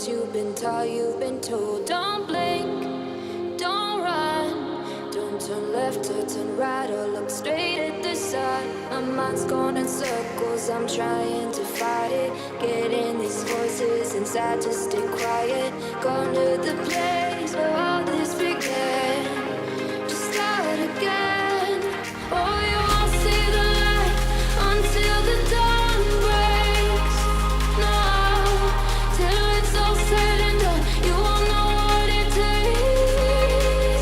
cause you've been taught, you've been told. Don't blink, don't run, don't turn left or turn right or look straight at the sun. My mind's going in circles, I'm trying to fight it. Getting these voices inside to stay quiet. Gone to the place where all this began. Just start again. Oh, you won't see the light until the dawn breaks. No, till it's all said and done, you won't know what it takes.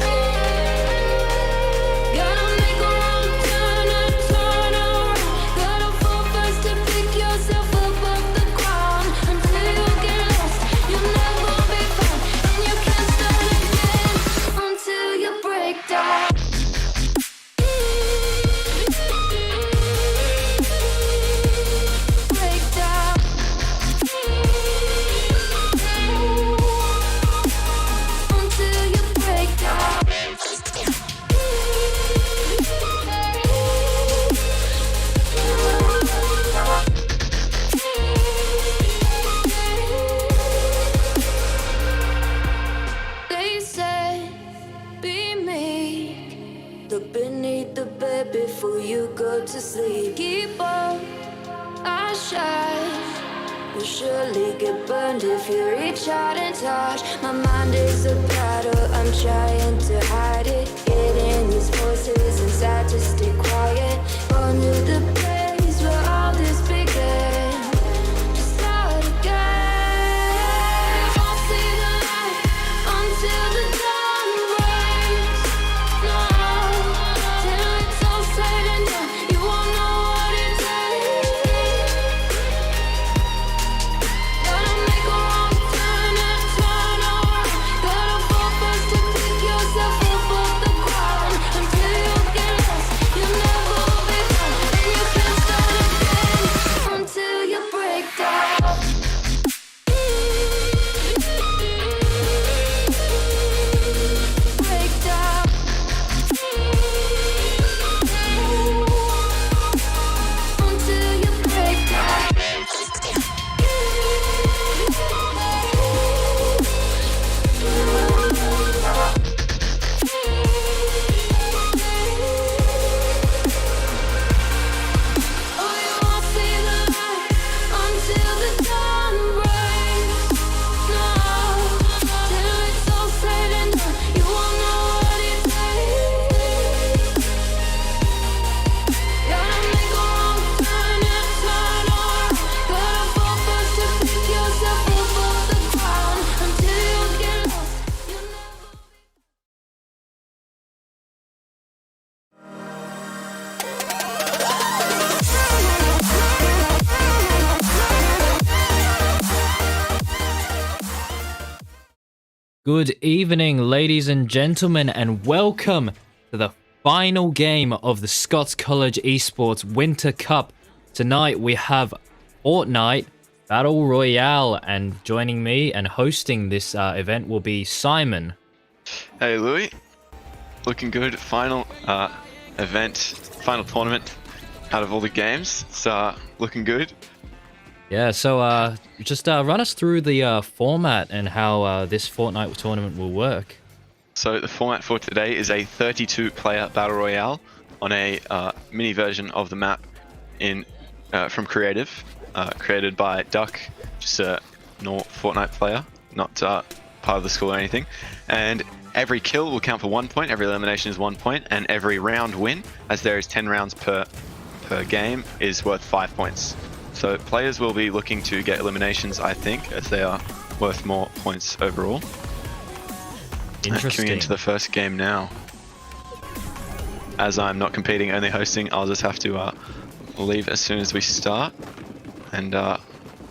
Gotta make a wrong turn and turn around. Gotta fall first to pick yourself up off the ground. Until you get lost, you'll never be found. And you can't start again until you break down. Break down. Until you break down. They say, be meek. Look beneath the bed before you go to sleep. Keep on, I shine. You'll surely get burned if you reach out and touch. My mind is a battle, I'm trying to hide it. Getting these voices inside to stay quiet. On to the place where all this began. Just start again. Won't see the light until the dawn breaks. No, till it's all said and done, you won't know what it takes. Gotta make a wrong turn and turn around. Gotta fall first to pick yourself up off the ground. Until you get lost, you'll never be found. And you can't start again until you break down. Break down. Until you break down. Oh, you won't see the light until the dawn breaks. No, till it's all said and done, you won't know what it takes. Gotta make a wrong turn and turn around. Gotta fall first to pick yourself up off the ground. Until you get lost, you'll never. Good evening, ladies and gentlemen, and welcome to the final game of the Scots College Esports Winter Cup. Tonight we have Fortnite Battle Royale, and joining me and hosting this event will be Simon. Hey Louie, looking good. Final event, final tournament out of all the games. It's looking good. Yeah, so just run us through the format and how this Fortnite tournament will work. So the format for today is a 32-player battle royale on a mini version of the map in from Creative, created by Duck, just a normal Fortnite player, not part of the school or anything. And every kill will count for 1 point, every elimination is 1 point, and every round win, as there is 10 rounds per game, is worth 5 points. So players will be looking to get eliminations, I think, as they are worth more points overall. Interesting. Coming into the first game now. As I'm not competing, only hosting, I'll just have to leave as soon as we start. And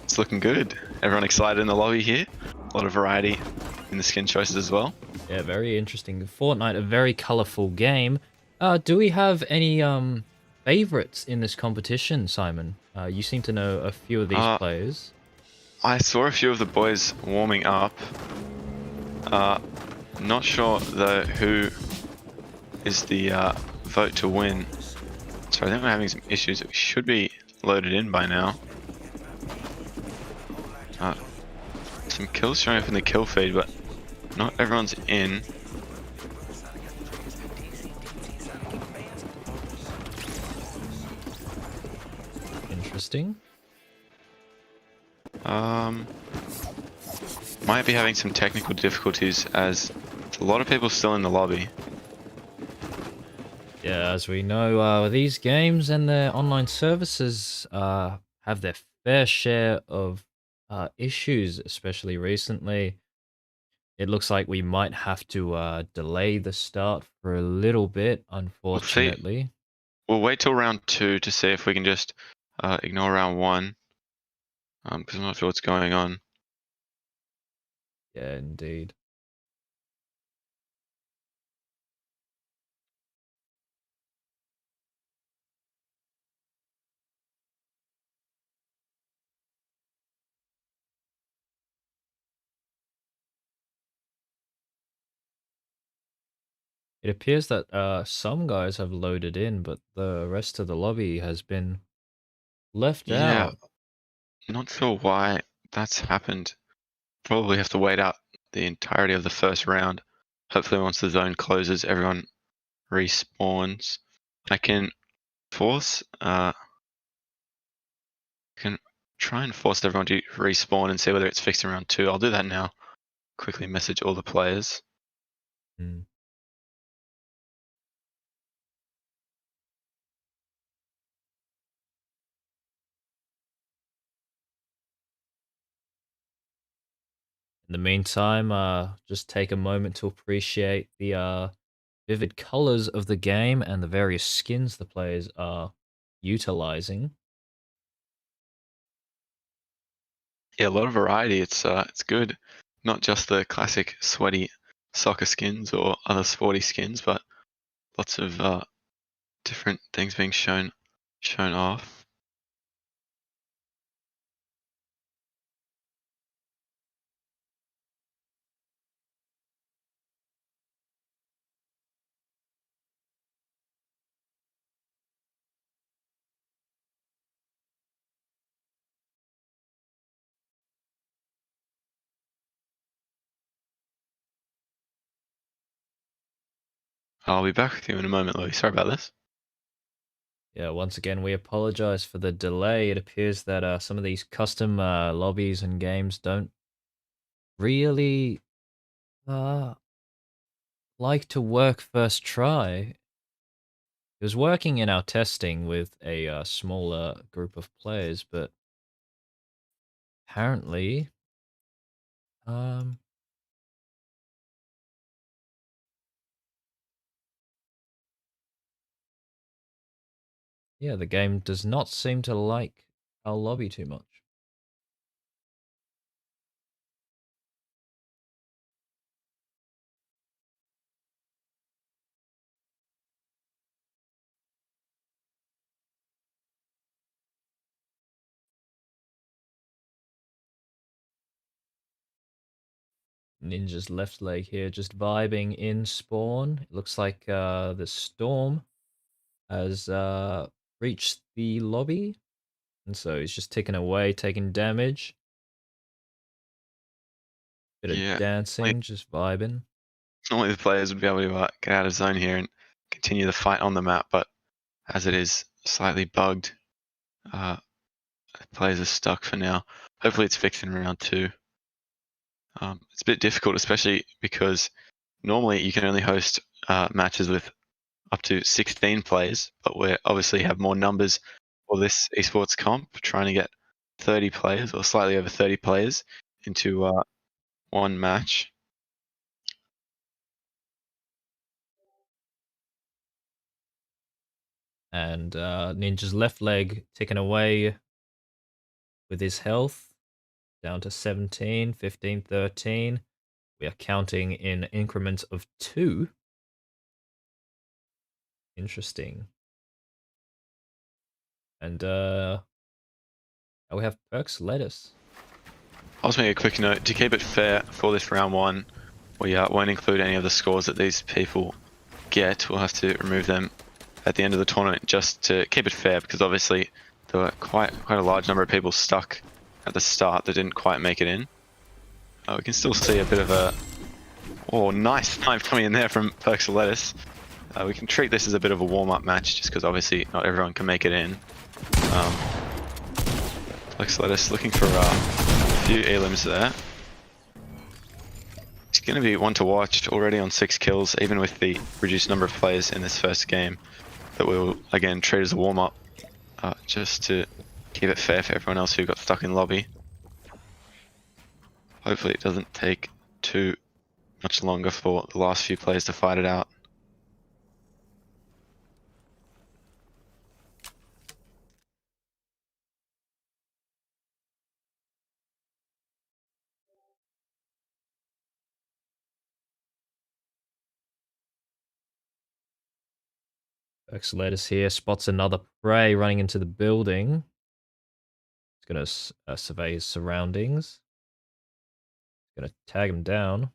it's looking good. Everyone excited in the lobby here. A lot of variety in the skin choices as well. Yeah, very interesting. Fortnite, a very colourful game. Do we have any favorites in this competition, Simon? You seem to know a few of these players. I saw a few of the boys warming up. Not sure though who is the vote to win. So I think we're having some issues. It should be loaded in by now. some kills showing up in the kill feed, but not everyone's in. Interesting. Might be having some technical difficulties as there's a lot of people still in the lobby. Yeah, as we know, these games and their online services have their fair share of issues, especially recently. It looks like we might have to delay the start for a little bit, We'll see. unfortunately. We'll wait till round 2 to see if we can just ignore round 1, because I'm not sure what's going on. Yeah, indeed. It appears that some guys have loaded in, but the rest of the lobby has been left Yeah, out. not sure why that's happened. Probably have to wait out the entirety of the first round. Hopefully once the zone closes, everyone respawns. I can force, can try and force everyone to respawn and see whether it's fixed in round 2. I'll do that now. Quickly message all the players. Hmm. In the meantime, just take a moment to appreciate the vivid colors of the game and the various skins the players are utilizing. Yeah, a lot of variety. It's good. Not just the classic sweaty soccer skins or other sporty skins, but lots of different things being shown off. I'll be back with you in a moment, Louie. Sorry about this. Yeah, once again, we apologize for the delay. It appears that some of these custom lobbies and games don't really uh, like to work first try. It was working in our testing with a smaller group of players, but apparently, um, yeah, the game does not seem to like our lobby too much. Ninja's left leg here, just vibing in spawn. It looks like the storm has reached the lobby, and so he's just ticking away, taking damage. Bit of Yeah, dancing, just vibing. normally the players would be able to get out of zone here and continue the fight on the map, but as it is slightly bugged, uh, players are stuck for now. Hopefully it's fixed in round 2. It's a bit difficult, especially because normally you can only host matches with up to 16 players, but we obviously have more numbers for this esports comp, trying to get 30 players or slightly over 30 players into one match. And Ninja's left leg ticking away with his health down to 17, 15, 13. We are counting in increments of 2. Interesting. And we have Perks Lettuce. I'll just make a quick note to keep it fair for this round 1. We won't include any of the scores that these people get. We'll have to remove them at the end of the tournament just to keep it fair, because obviously there were quite a large number of people stuck at the start that didn't quite make it in. We can still see a bit of a... Oh, nice knife coming in there from Perks of Lettuce. We can treat this as a bit of a warm-up match, just because obviously not everyone can make it in. Perks of Lettuce looking for a few elims there. He's going to be one to watch, already on 6 kills, even with the reduced number of players in this first game. That we'll, again, treat as a warm-up, just to keep it fair for everyone else who got stuck in lobby. Hopefully it doesn't take too much longer for the last few players to fight it out. Perks of Lettuce here spots another prey running into the building. He's going to survey his surroundings. He's going to tag him down.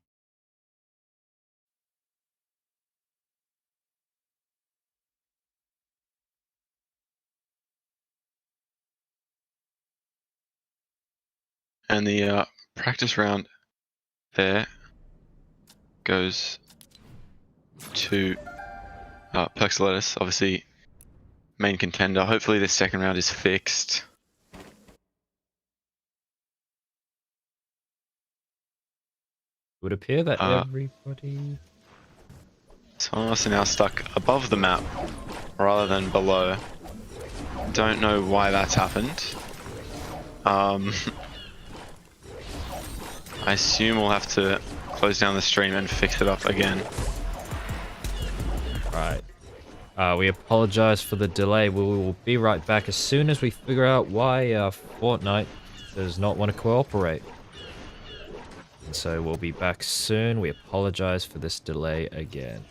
And the practice round there goes to Perks of Lettuce, obviously main contender. Hopefully this second round is fixed. It would appear that everybody... Some of us are now stuck above the map rather than below. Don't know why that's happened. I assume we'll have to close down the stream and fix it up again. Right. We apologize for the delay. We will be right back as soon as we figure out why Fortnite does not want to cooperate. And so we'll be back soon. We apologize for this delay again.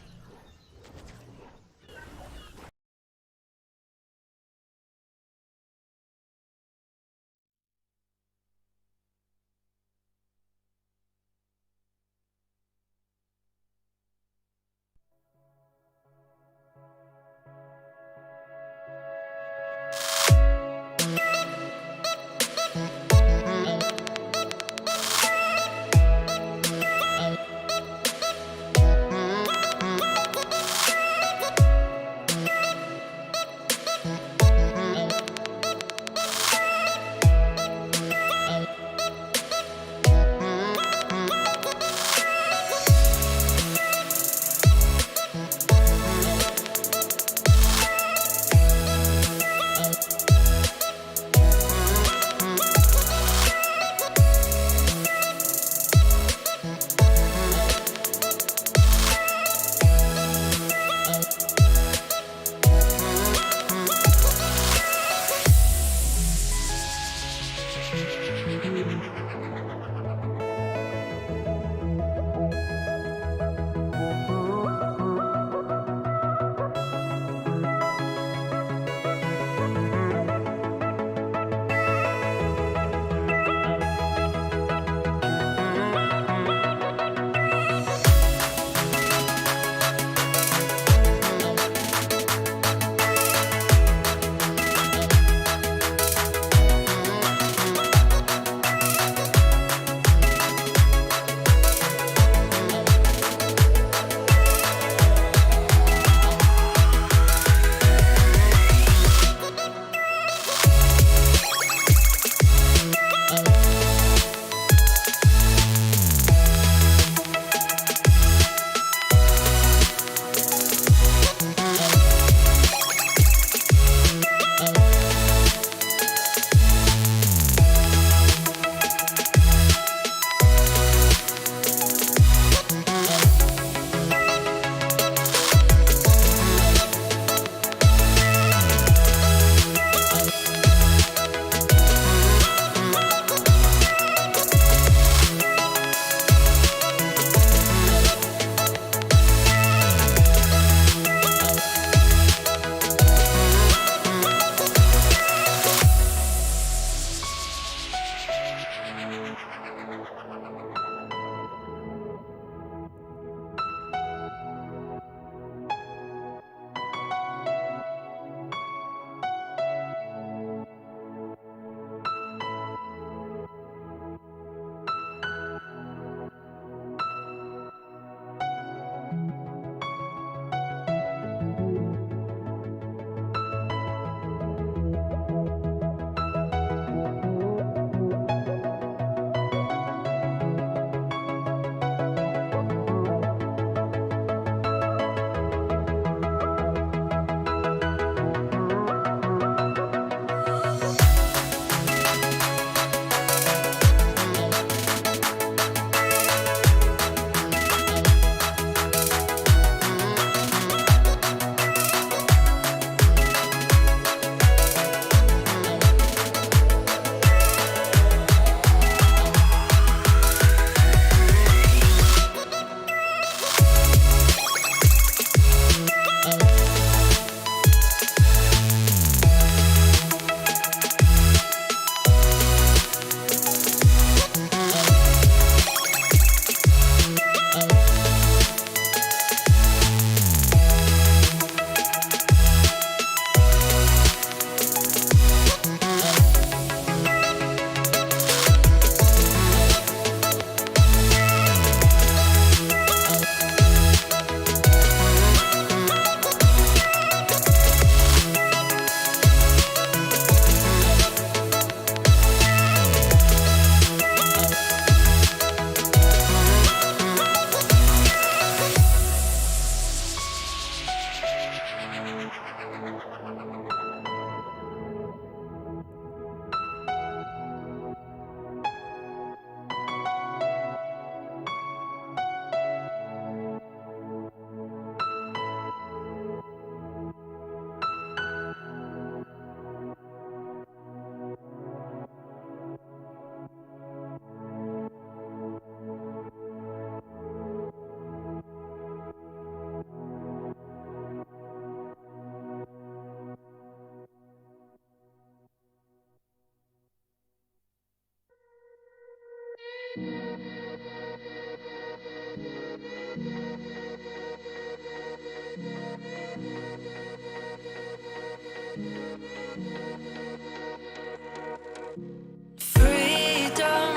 Freedom,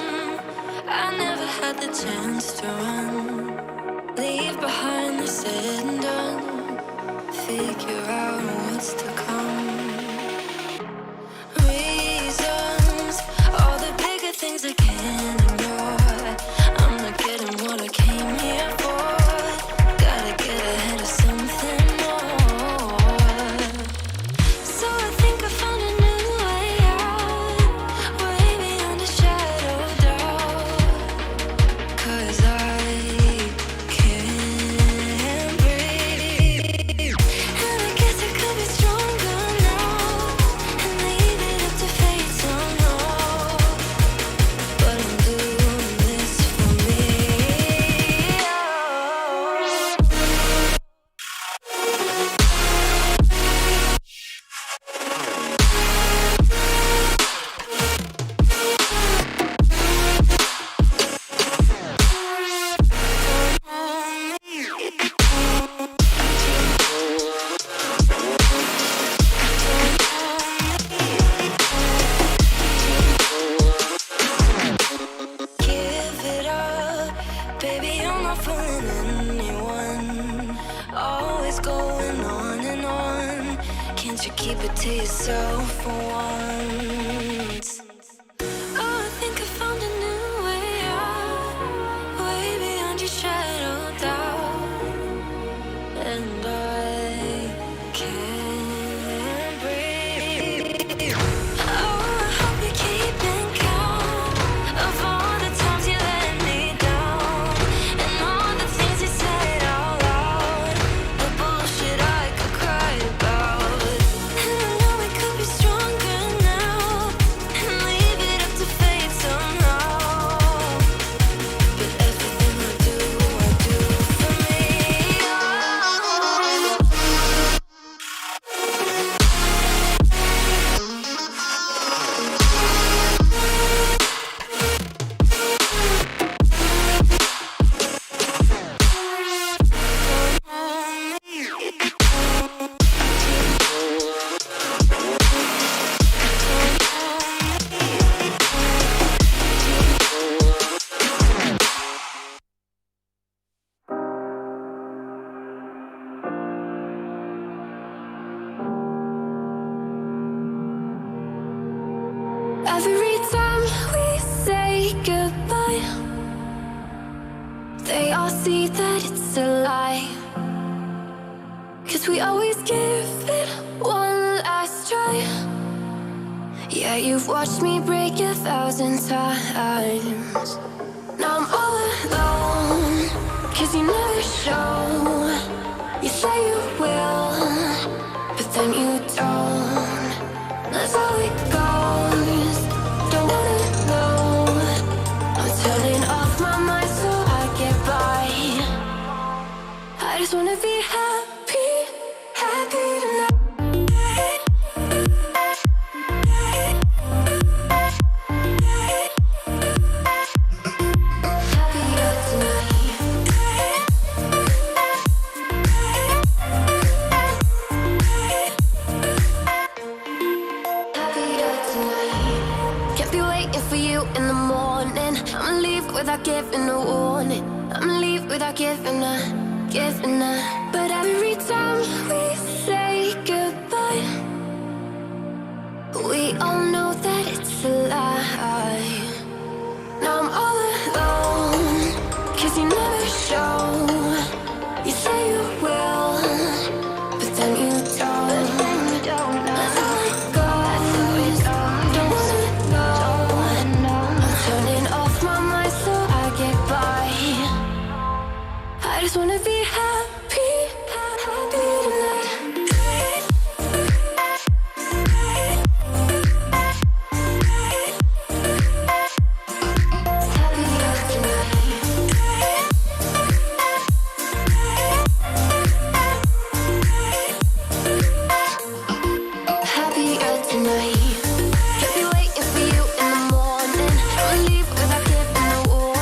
I never had the chance to run. Leave behind the said and done. Figure out what's to come. Reasons, all the bigger things I can't ignore. I'm not getting what I came here for. Gotta get ahead of something more. So I think I found a new way out, way beyond a shadow of doubt. 'Cause I can't breathe, and I guess I could be stronger now and leave it up to fate somehow. But I'm doing this for me. Give it up, baby, I'm not fooling anyone. Always going on and on. Can't you keep it to yourself for once? Oh, I think I found a new way out, way beyond your shadow of doubt. And I can't breathe. Oh, I hope you're keeping count of all the times you let me down, and all the things you said out loud, the bullshit I could cry about. And I know we could be stronger now and leave it up to fate somehow. But everything I do for me. Every time we say goodbye, they all see that it's a lie. 'Cause we always give it one last try. Yeah, you've watched me break 1,000 times. Now I'm all alone, 'cause you never show. You say you will, but then you don't. That's how it goes. Don't wanna know. I'm turning off my mind so I get by. I just wanna be happy, happy tonight. Happier tonight. Happier tonight. Can't be waiting for you in the morning. I'ma leave without giving a warning. I'ma leave without giving a. But every time we say goodbye, we all know that it's a lie. Now I'm all alone, 'cause you never show. You say you will, but then you don't. That's how it goes. Don't wanna know. I'm turning off my mind so I get by. I just wanna be happy, happy tonight. Happier tonight. Happier tonight. Can't be waiting for you in the morning. I'ma leave without giving a warning.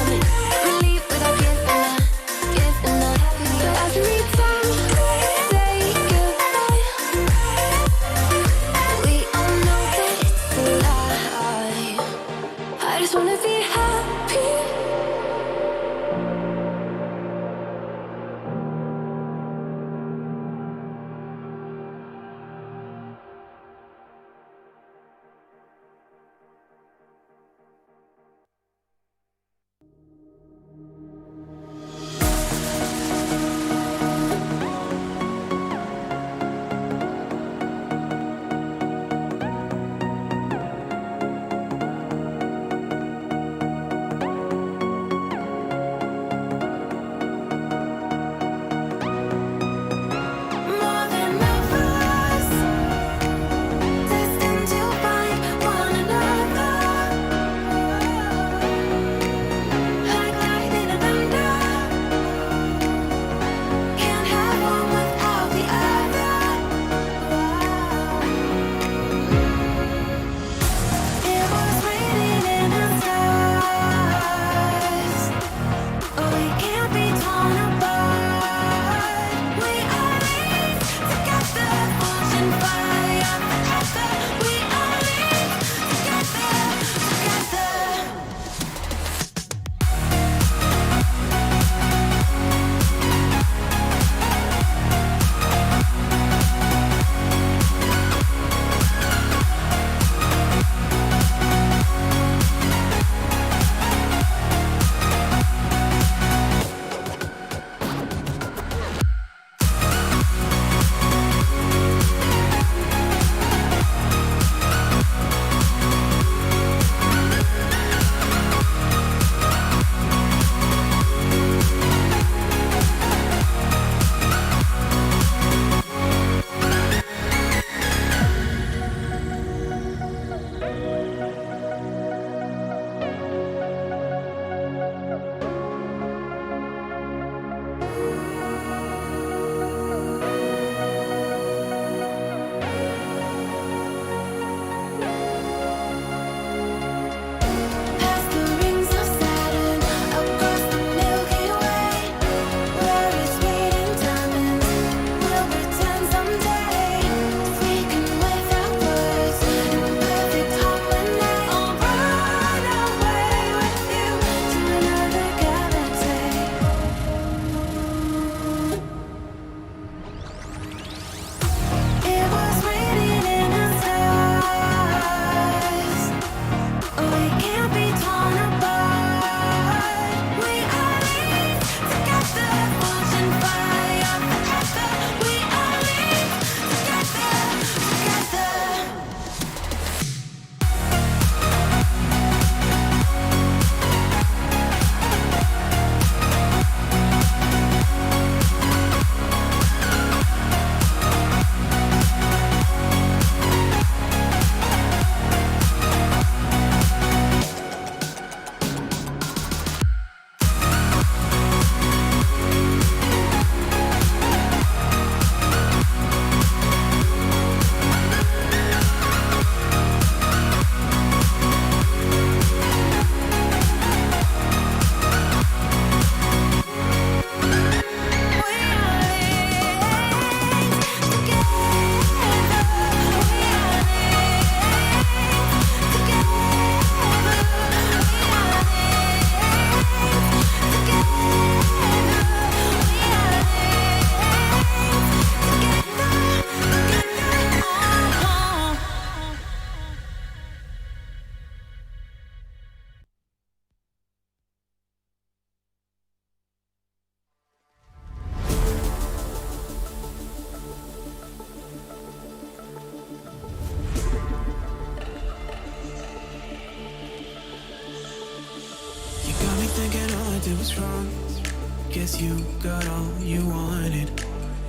you wanted.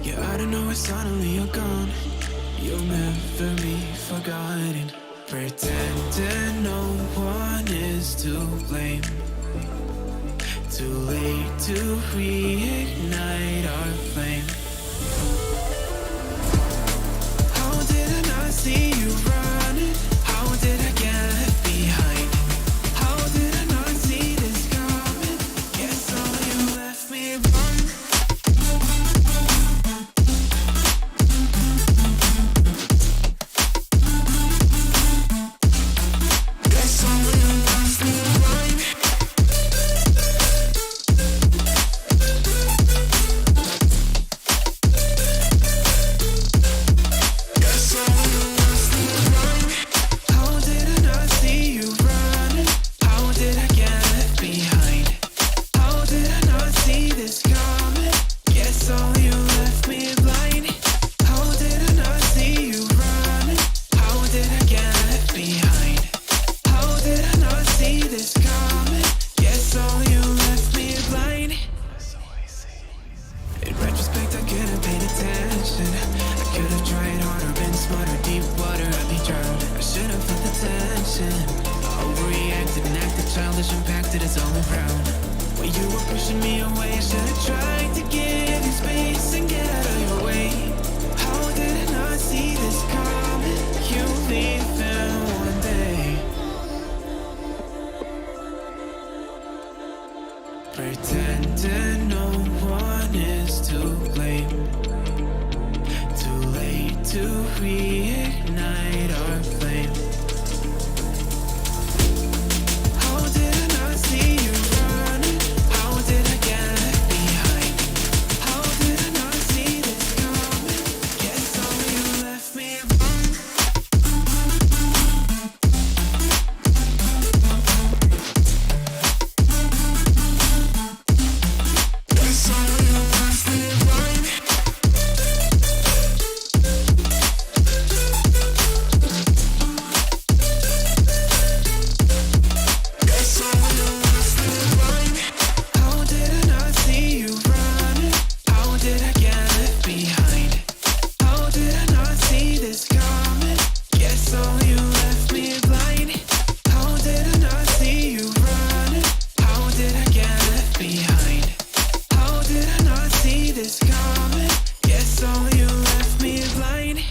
Yeah, I don't know why suddenly you're gone. You'll never be forgotten. Pretending no one is to blame. Too late to reignite our flame. How did I not see you running? How did I get left behind? How did I not see this coming? Guess all you left me run. Guess all you left me run. Guess all you left me run. How did I not see you running? How did I get left behind? How did I not see this coming? Guess all you left me blind. How did I not see you running? How did I get left behind? How did I not see this coming? Guess all you left me blind. In retrospect, I could have paid attention. I could have tried harder, been smarter. Deep water, I'd be drowned. I should have felt the tension. I overreacted and acted childish, impacted it's all around. When you were pushing me away, I should have tried to give you space and get out of your way. How did I not see this coming? You leaving one day. Pretending no one is to blame. Too late to reignite our flame. How did I not see you running? How did I get left behind? How did I not see this coming? Guess all you left me run. Guess all you left me run. Guess all you left me run. How did I not see you running? How did I get left behind? How did I not see this coming? Guess all you left me blind. How did I not see you running? How did I get left behind? How did I not see this coming? Guess all you left me blind.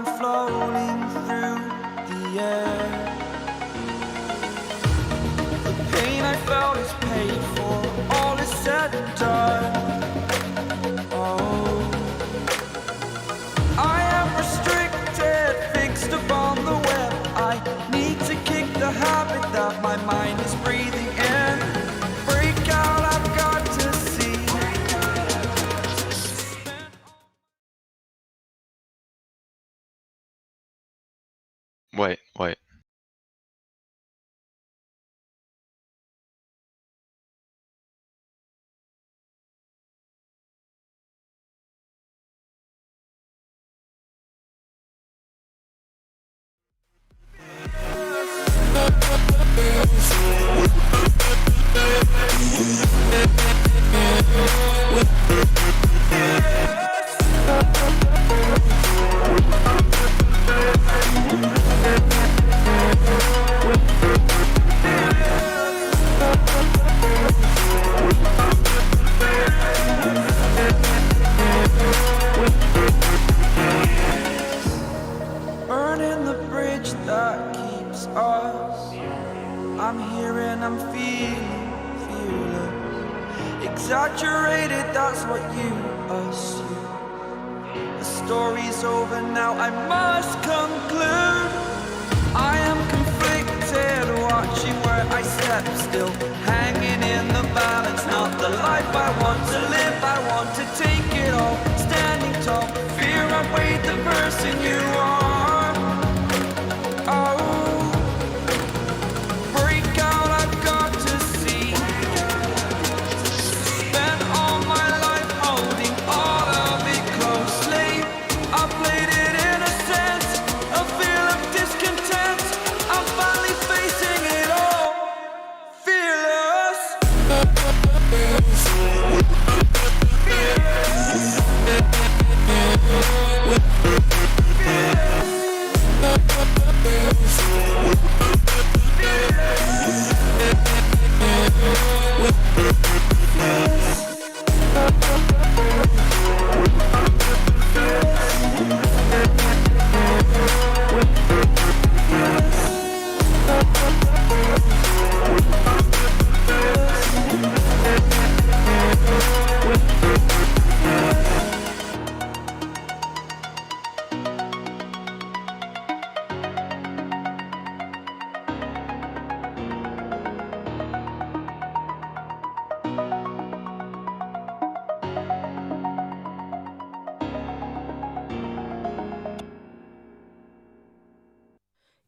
I'm floating through the air. The pain I felt is paid for, all is said and done. Oh, I am restricted, fixed upon the web. I need to kick the habit that my mind is breathing in. Break out, I've got to see. Wait. Burning the bridge that keeps us. I'm here and I'm feeling fearless. Exaggerated, that's what you assume. The story's over now, I must conclude. I am conflicted, watching where I step still, hanging in the balance. Not the life I want to live, I want to take it all. Standing tall, fear I weighed the person you are. Oh, break out, I've got to see. Spent all my life holding all of it closely. I played it in a sense, a feel of discontent. I'm finally facing it all, fearless.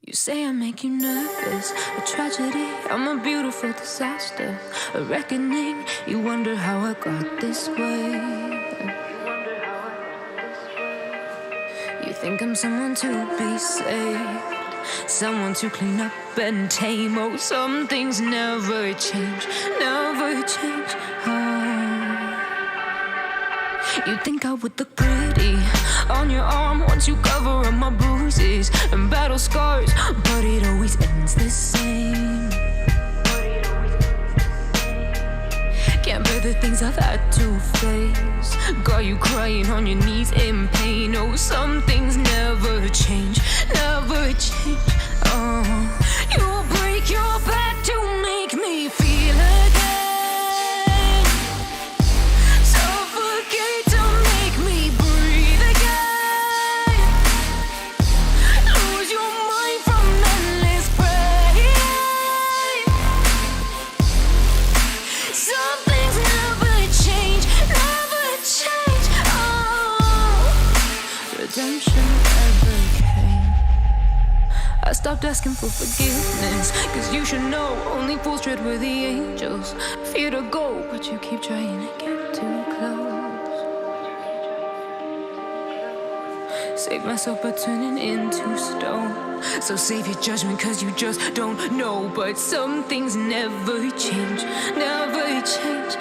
You say I make you nervous, a tragedy, I'm a beautiful disaster, a reckoning. You wonder how I got this way. You think I'm someone to be saved, someone to clean up and tame. Oh, some things never change, never change. You think I would look pretty on your arm once you cover up my bruises and battle scars, but it always ends the same. Can't bear the things I've had to face, got you crying on your knees in pain. Oh, some things never change, never change. You'll break your back to make me feel again. I stopped asking for forgiveness, cause you should know only fools tread where the angels fear to go, but you keep trying to get too close. Save myself by turning into stone, so save your judgment cause you just don't know. But some things never change, never change.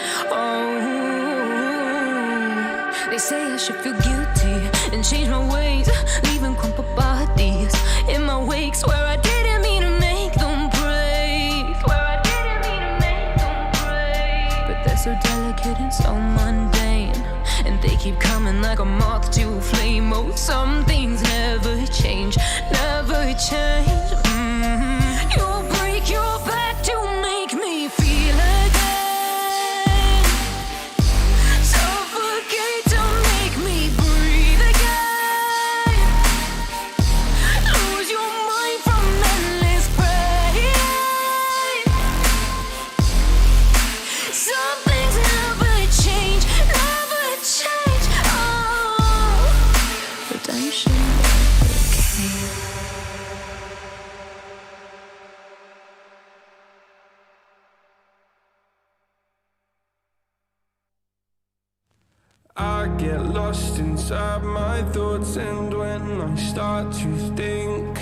They say I should feel guilty and change my ways, leaving crumpled bodies in my wake. Swear I didn't mean to make them break, but they're so delicate and so mundane, and they keep coming like a moth to a flame. Oh, some things never I get lost inside my thoughts, and when I start to think,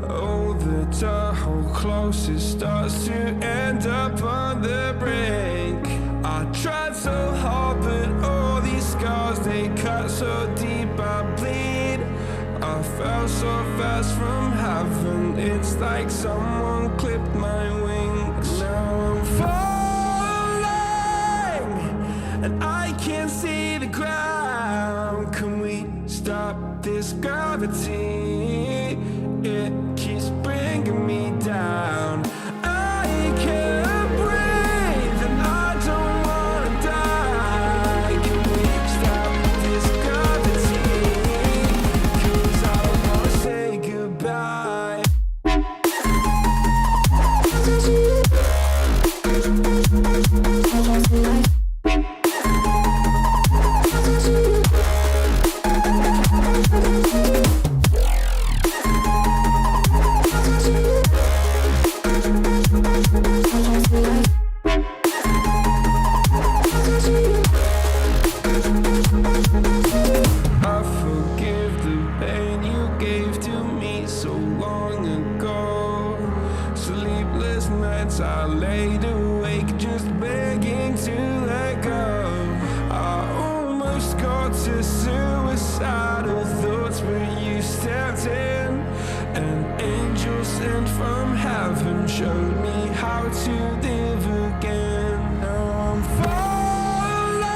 oh, the door closest starts to end up on the brink. I tried so hard, but all these scars, they cut so deep, I bleed. I fell so fast from heaven, it's like someone clipped my wings. Now I'm falling, and I can't see the ground. Can we stop this gravity? It keeps bringing me down. I can't breathe, and I don't wanna die. Can we stop this gravity? 'Cause I don't wanna say goodbye. I forgive the pain you gave to me so long ago. Sleepless nights I laid awake just begging to let go. I almost got to suicidal thoughts, but you stepped in. An angel sent from heaven showed me how to live again. Now I'm falling,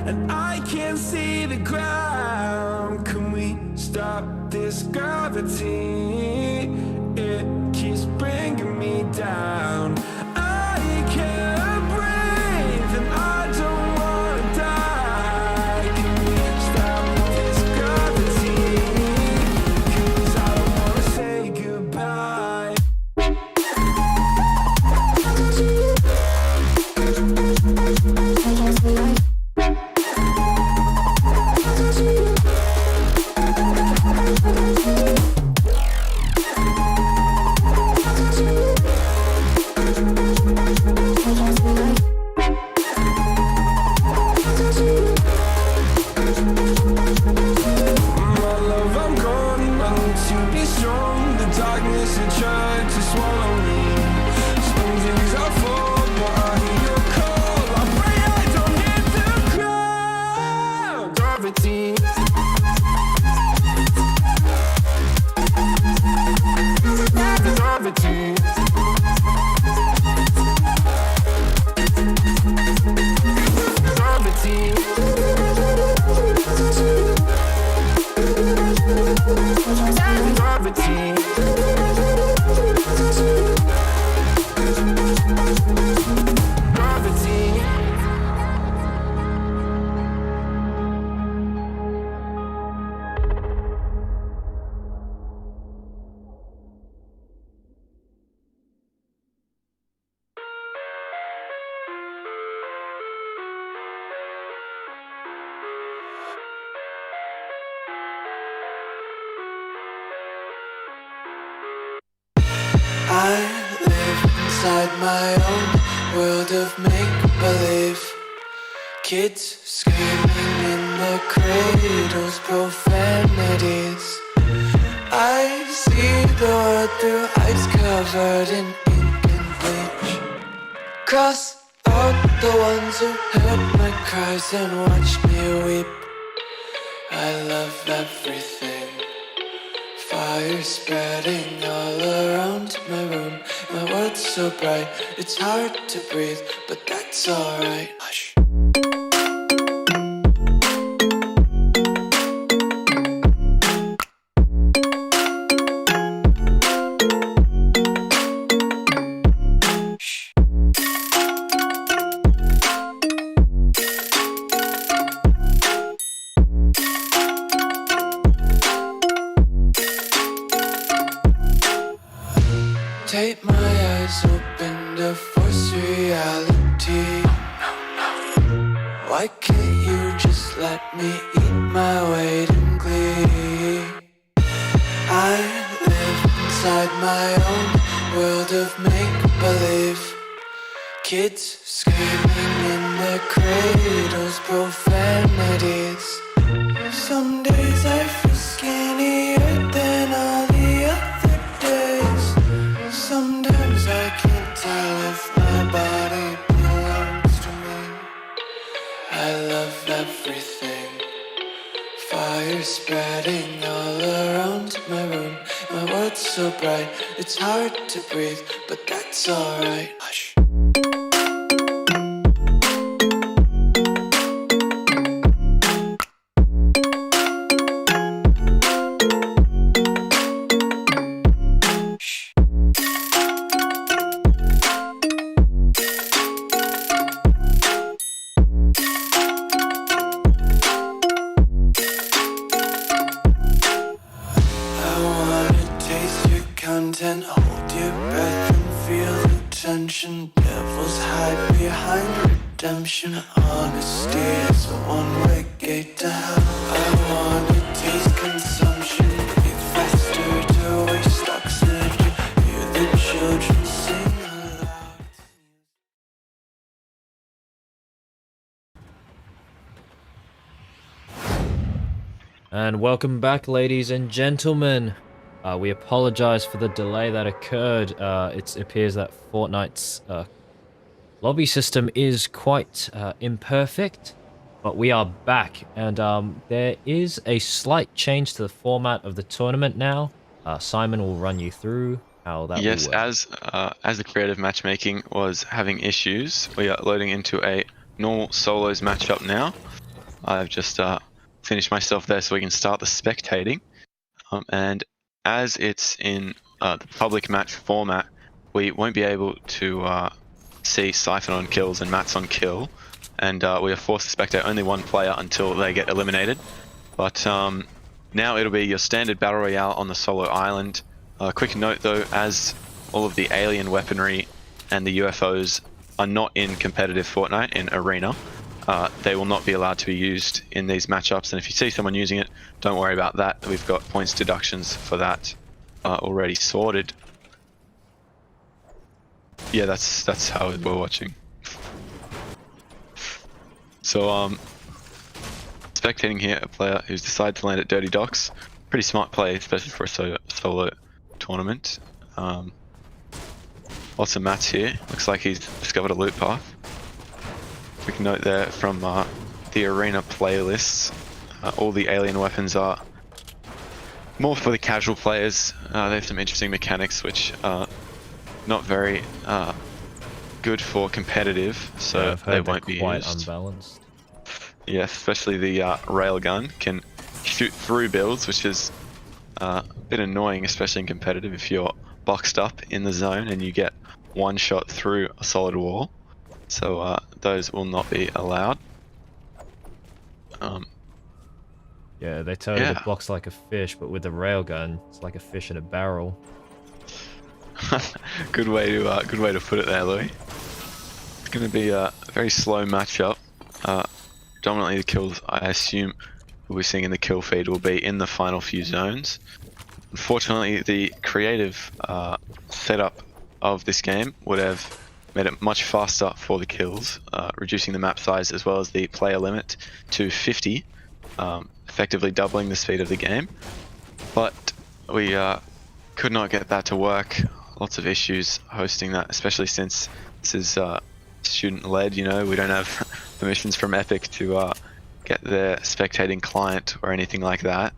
and I can't see the ground. Can we stop this gravity? It keeps bringing me down. I can't breathe, and I don't wanna die. Can we stop this gravity? 'Cause I don't wanna say goodbye. My love, I'm gone. I need to be strong. The darkness had tried to swallow me. Some days I fall, but I hear your call. I pray I don't hit the ground. Gravity. Gravity. Gravity. Gravity. Gravity. I live inside my own world of make-believe. Kids screaming in the cradles, profanities. I see the world through eyes covered in ink and bleach. Cross out the ones who heard my cries and watched me weep. I love everything. Fire spreading all around my room. My world's so bright, it's hard to breathe, but that's alright. Hush. Take my eyes open to force reality. Why can't you just let me eat my weight in glee? I live inside my own world of make-believe. Kids screaming in their cradles, profanities. Some days I feel skinnier than all the other days. Sometimes I can't tell if my body belongs to me. I love everything. Fire spreading all around my room. My world's so bright, it's hard to breathe, but that's alright. Hush. Content, hold your breath and feel the tension. Devils hide behind redemption. Honesty is a one-way gate to hell. I wanna taste consumption. Breathe faster to waste oxygen. Hear the children sing aloud. And welcome back, ladies and gentlemen. We apologize for the delay that occurred. It appears that Fortnite's lobby system is quite imperfect, but we are back, and there is a slight change to the format of the tournament now. Simon will run you through how that Yes, will work. as the creative matchmaking was having issues, we are loading into a normal solos matchup now. I've just finished myself there so we can start the spectating, and as it's in the public match format, we won't be able to see Siphon on kills and Matt's on kill, and we are forced to spectate only one player until they get eliminated. But now it'll be your standard Battle Royale on the solo island. Quick note though, as all of the alien weaponry and the UFOs are not in competitive Fortnite in Arena, they will not be allowed to be used in these matchups, and if you see someone using it, don't worry about that. We've got points deductions for that already sorted. Yeah, that's how we're watching. So spectating here a player who's decided to land at Dirty Docks. Pretty smart play, especially for a solo tournament. Lots of mats here. Looks like he's discovered a loot path. Quick note there from the arena playlists. All the alien weapons are more for the casual players. They have some interesting mechanics which are not very good for competitive, so they won't be quite used. Unbalanced. Yeah, especially the railgun can shoot through builds, which is a bit annoying, especially in competitive if you're boxed up in the zone and you get one shot through a solid wall. So those will not be allowed. Yeah, they tell you to box like a fish, but with the railgun, it's like a fish in a barrel. Good way to put it there, Louie. It's going to be a very slow matchup. Dominantly the kills, I assume, we'll be seeing in the kill feed will be in the final few zones. Unfortunately, the creative setup of this game would have made it much faster for the kills, reducing the map size as well as the player limit to 50, effectively doubling the speed of the game. But we could not get that to work. Lots of issues hosting that, especially since this is student-led. You know, we don't have permissions from Epic to get their spectating client or anything like that.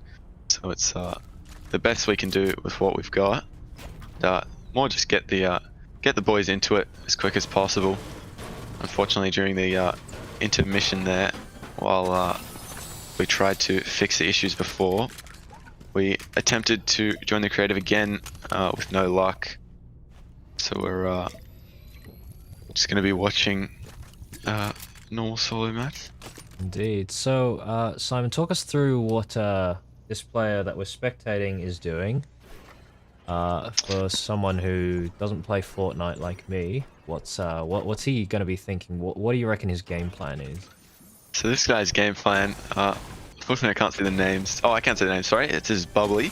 So it's the best we can do with what we've got. More just get the boys into it as quick as possible. Unfortunately, during the intermission there, while we tried to fix the issues before, we attempted to join the creative again with no luck. So we're just going to be watching normal solo match. Indeed. So, Simon, talk us through what this player that we're spectating is doing. For someone who doesn't play Fortnite like me, what's he going to be thinking? What do you reckon his game plan is? So this guy's game plan, unfortunately I can't see the names. Oh, I can't see the names, sorry. It says Bubbly.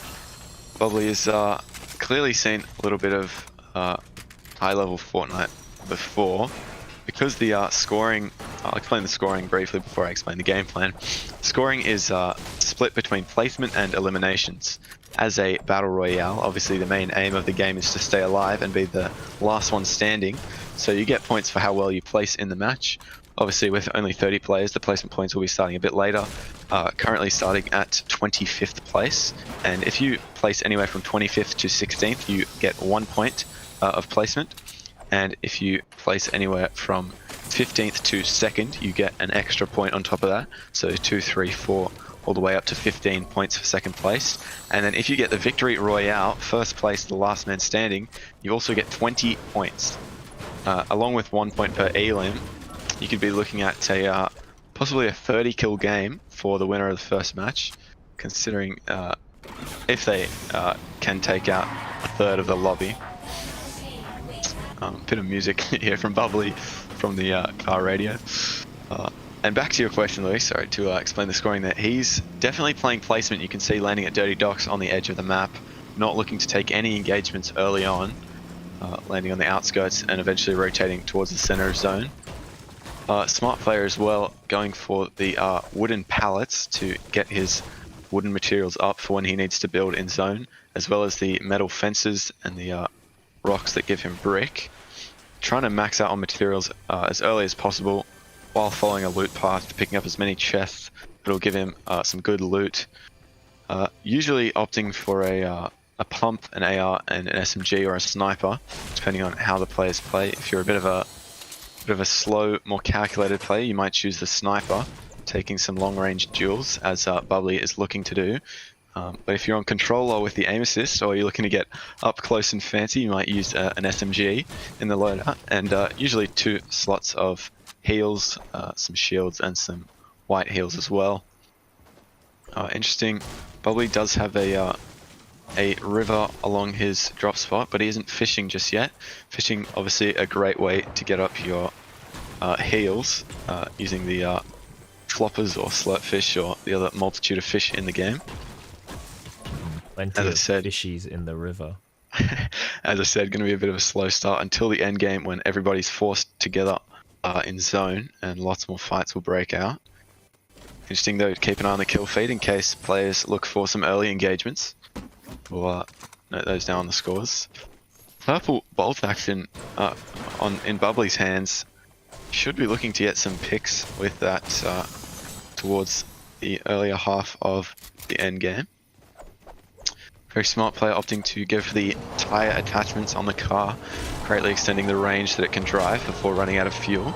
Bubbly has clearly seen a little bit of high-level Fortnite before. because the scoring, I'll explain the scoring briefly before I explain the game plan. Scoring is split between placement and eliminations. As a battle royale, obviously the main aim of the game is to stay alive and be the last one standing. So you get points for how well you place in the match. Obviously with only 30 players, the placement points will be starting a bit later. Currently starting at 25th place. And if you place anywhere from 25th to 16th, you get 1 point of placement. And if you place anywhere from 15th to 2nd, you get an extra point on top of that. So 2, 3, 4, all the way up to 15 points for 2nd place. And then if you get the Victory Royale, 1st place, the last man standing, you also get 20 points. Along with 1 point per elim, you could be looking at a possibly a 30 kill game for the winner of the 1st match, considering if they can take out a third of the lobby. Bit of music here from Bubbly from the car radio. And back to your question, Louie, sorry to explain the scoring there. He's definitely playing placement. You can see landing at Dirty Docks on the edge of the map, not looking to take any engagements early on, landing on the outskirts and eventually rotating towards the center of zone. Smart player as well, going for the wooden pallets to get his wooden materials up for when he needs to build in zone, as well as the metal fences and the rocks that give him brick. Trying to max out on materials as early as possible while following a loot path, picking up as many chests that'll give him some good loot. Usually opting for a pump, an AR, and an SMG or a sniper, depending on how the players play. If you're a bit of a slow, more calculated player, you might choose the sniper, taking some long-range duels, as Bubbly is looking to do. But if you're on controller with the aim assist, or you're looking to get up close and fancy, you might use an SMG in the loadout, and usually 2 slots of heals, some shields, and some white heals as well. Interesting, Bubbly does have a river along his drop spot, but he isn't fishing just yet. Fishing, obviously, a great way to get up your heals, using the floppers or slurpfish or the other multitude of fish in the game. Plenty of fishies in the river. As I said, going to be a bit of a slow start until the end game when everybody's forced together in zone and lots more fights will break out. Interesting though to keep an eye on the kill feed in case players look for some early engagements. We'll note those down on the scores. Purple bolt action in Bubbly's hands. Should be looking to get some picks with that towards the earlier half of the end game. Very smart player opting to go for the tyre attachments on the car, greatly extending the range that it can drive before running out of fuel.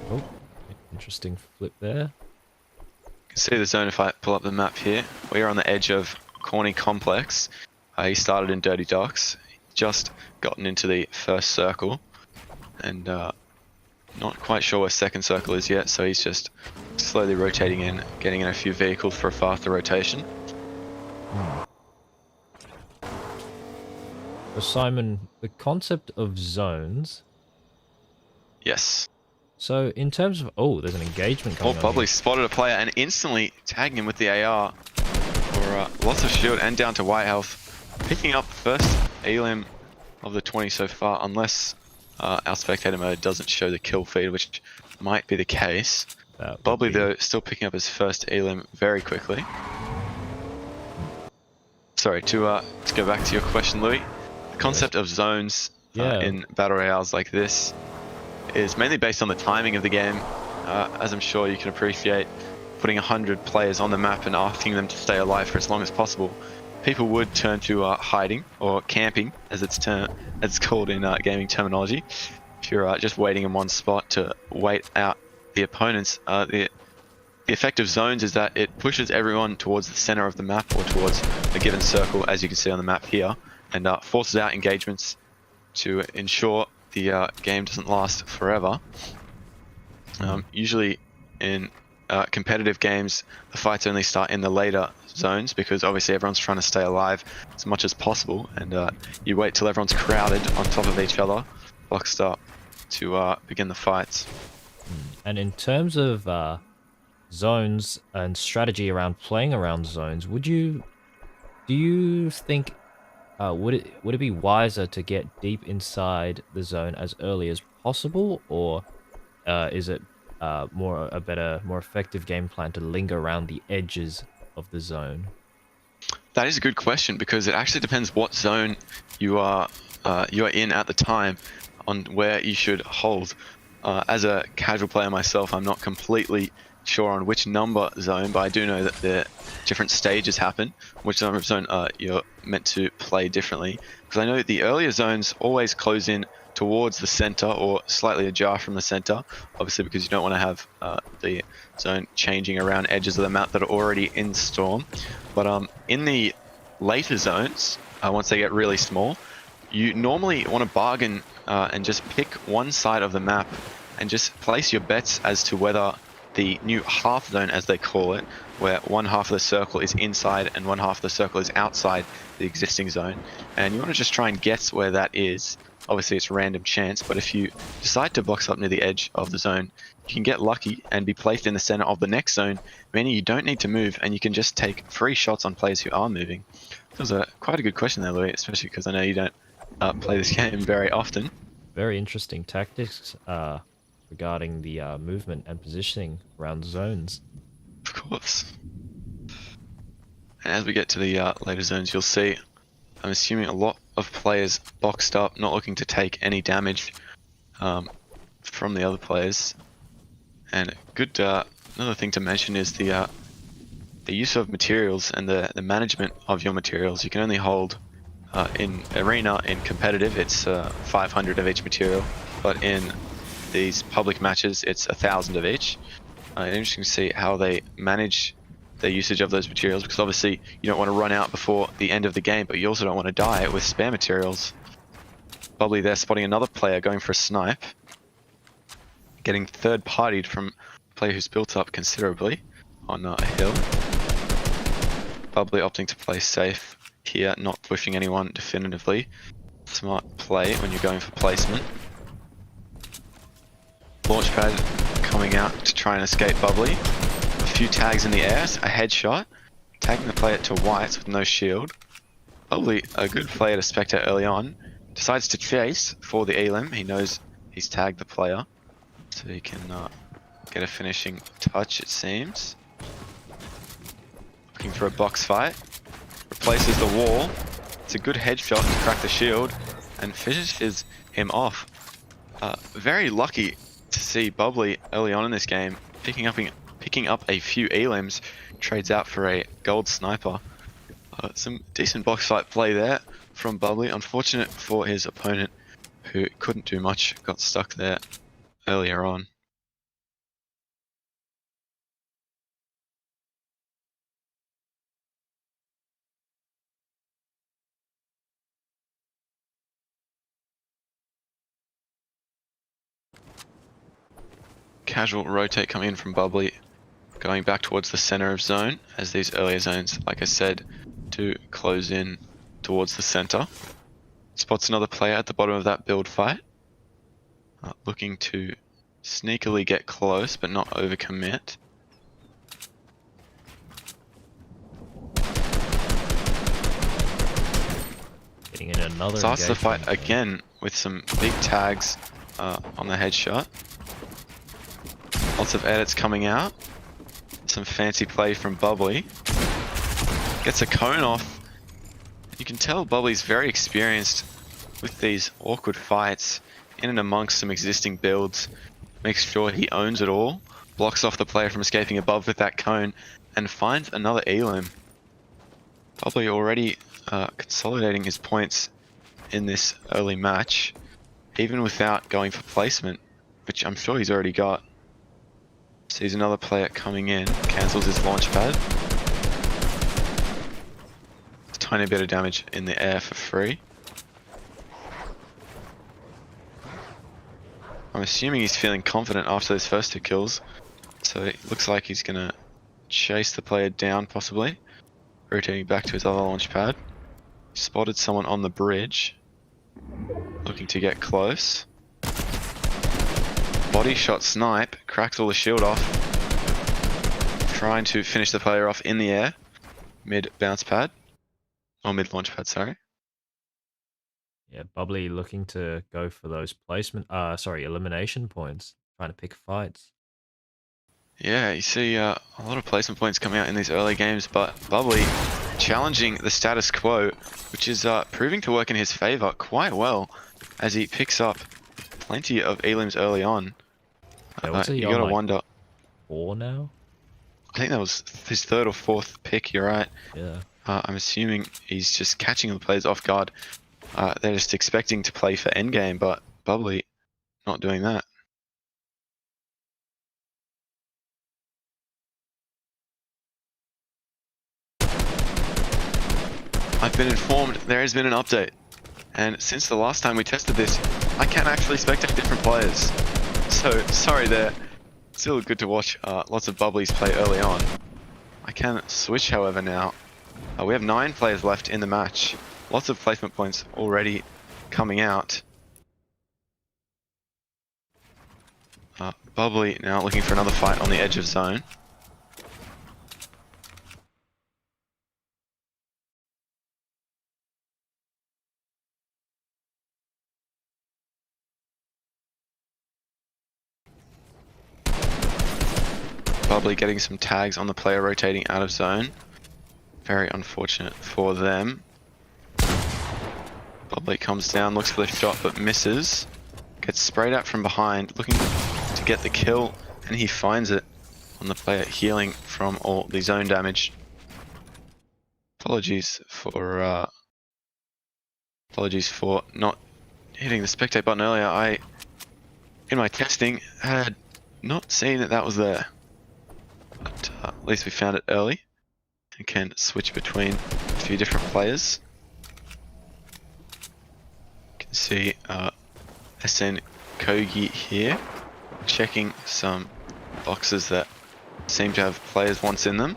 Oh, interesting flip there. You can see the zone if I pull up the map here. We are on the edge of Corny Complex. He started in Dirty Docks, just gotten into the 1st circle, and not quite sure where 2nd circle is yet, so he's just slowly rotating in, getting in a few vehicles for a faster rotation. So Simon, the concept of zones. Yes. So in terms of, oh, there's an engagement going on. Bubbly Here. spotted a player and instantly tagging him with the AR for lots of shield and down to white health. Picking up the 1st elim of the 20 so far, unless our spectator mode doesn't show the kill feed, which might be the case. Bubbly though still picking up his 1st elim very quickly. Sorry, to go back to your question, Louie. The concept of zones in battle royales like this is mainly based on the timing of the game. As I'm sure you can appreciate, putting 100 players on the map and asking them to stay alive for as long as possible, people would turn to hiding or camping, as it's called in gaming terminology. If you're just waiting in one spot to wait out the opponents, the effect of zones is that it pushes everyone towards the center of the map or towards a given circle, as you can see on the map here, and forces out engagements to ensure the game doesn't last forever. Usually in competitive games, the fights only start in the later zones because obviously everyone's trying to stay alive as much as possible, and you wait till everyone's crowded on top of each other, boxed up, to begin the fights. And in terms of zones and strategy around playing around zones, do you think would it be wiser to get deep inside the zone as early as possible, or is it more effective game plan to linger around the edges of the zone? That is a good question because it actually depends what zone you are in at the time on where you should hold. As a casual player myself, I'm not completely sure on which number zone, but I do know that the different stages happen, which number of zone you're meant to play differently. Because I know the earlier zones always close in towards the center or slightly ajar from the center, obviously because you don't want to have the zone changing around edges of the map that are already in Storm. But in the later zones, once they get really small, you normally want to bargain and just pick one side of the map and just place your bets as to whether the new half zone, as they call it, where one half of the circle is inside and one half of the circle is outside the existing zone. And you want to just try and guess where that is. Obviously it's random chance, but if you decide to box up near the edge of the zone, you can get lucky and be placed in the center of the next zone, meaning you don't need to move and you can just take free shots on players who are moving. That was quite a good question there, Louie, especially because I know you don't play this game very often. Very interesting tactics regarding the movement and positioning around zones. Of course. And as we get to the later zones, you'll see, I'm assuming a lot of players boxed up, not looking to take any damage from the other players. And good, another thing to mention is the use of materials and the management of your materials. You can only hold in arena, in competitive, it's 500 of each material, but in these public matches, it's 1,000 of each. Interesting to see how they manage the usage of those materials, because obviously you don't want to run out before the end of the game, but you also don't want to die with spare materials. Probably they're spotting another player going for a snipe, getting third-partied from a player who's built up considerably on a hill. Probably opting to play safe here, not pushing anyone definitively. Smart play when you're going for placement. Launchpad coming out to try and escape Bubbly. A few tags in the air, a headshot, tagging the player to whites with no shield. Bubbly, a good player to spectate early on, decides to chase for the elim. He knows he's tagged the player, so he can get a finishing touch, it seems. Looking for a box fight. Replaces the wall. It's a good headshot to crack the shield and finishes him off. Very lucky to see Bubbly early on in this game picking up a few elims, trades out for a gold sniper. Some decent box fight play there from Bubbly. Unfortunate for his opponent, who couldn't do much, got stuck there earlier on. Casual rotate coming in from Bubbly, going back towards the center of zone, as these earlier zones, like I said, do close in towards the center. Spots another player at the bottom of that build fight, looking to sneakily get close but not overcommit. Getting in another Starts the engagement. fight again with some big tags on the headshot. Lots of edits coming out. Some fancy play from Bubbly. Gets a cone off. You can tell Bubbly's very experienced with these awkward fights in and amongst some existing builds. Makes sure he owns it all. Blocks off the player from escaping above with that cone and finds another elim. Bubbly already consolidating his points in this early match, even without going for placement, which I'm sure he's already got. Sees another player coming in, cancels his launch pad. A tiny bit of damage in the air for free. I'm assuming he's feeling confident after those first two kills, so it looks like he's gonna chase the player down possibly. Rotating back to his other launch pad. Spotted someone on the bridge, looking to get close. Body shot snipe, cracks all the shield off. Trying to finish the player off in the air. Mid bounce pad. Or mid launch pad, sorry. Yeah, Bubbly looking to go for those elimination points, trying to pick fights. Yeah, you see a lot of placement points coming out in these early games, but Bubbly challenging the status quo, which is proving to work in his favor quite well as he picks up plenty of elims early on. Yeah, what's he You on, gotta like, wonder. 4 now? I think that was his third or fourth pick, you're right. Yeah. I'm assuming he's just catching the players off guard. They're just expecting to play for endgame, but Bubbly not doing that. I've been informed there has been an update, and since the last time we tested this, I can actually spectate different players. So, sorry there. Still good to watch lots of Bubblies play early on. I can switch, however, now. We have 9 players left in the match. Lots of placement points already coming out. Bubbly now looking for another fight on the edge of zone. Bubbly getting some tags on the player rotating out of zone. Very unfortunate for them. Bubbly comes down, looks for the shot but misses. Gets sprayed out from behind, looking to get the kill, and he finds it on the player healing from all the zone damage. Apologies for not hitting the spectate button earlier. In my testing, had not seen that was there. But at least we found it early and can switch between a few different players. You can see SN Kogi here checking some boxes that seem to have players once in them.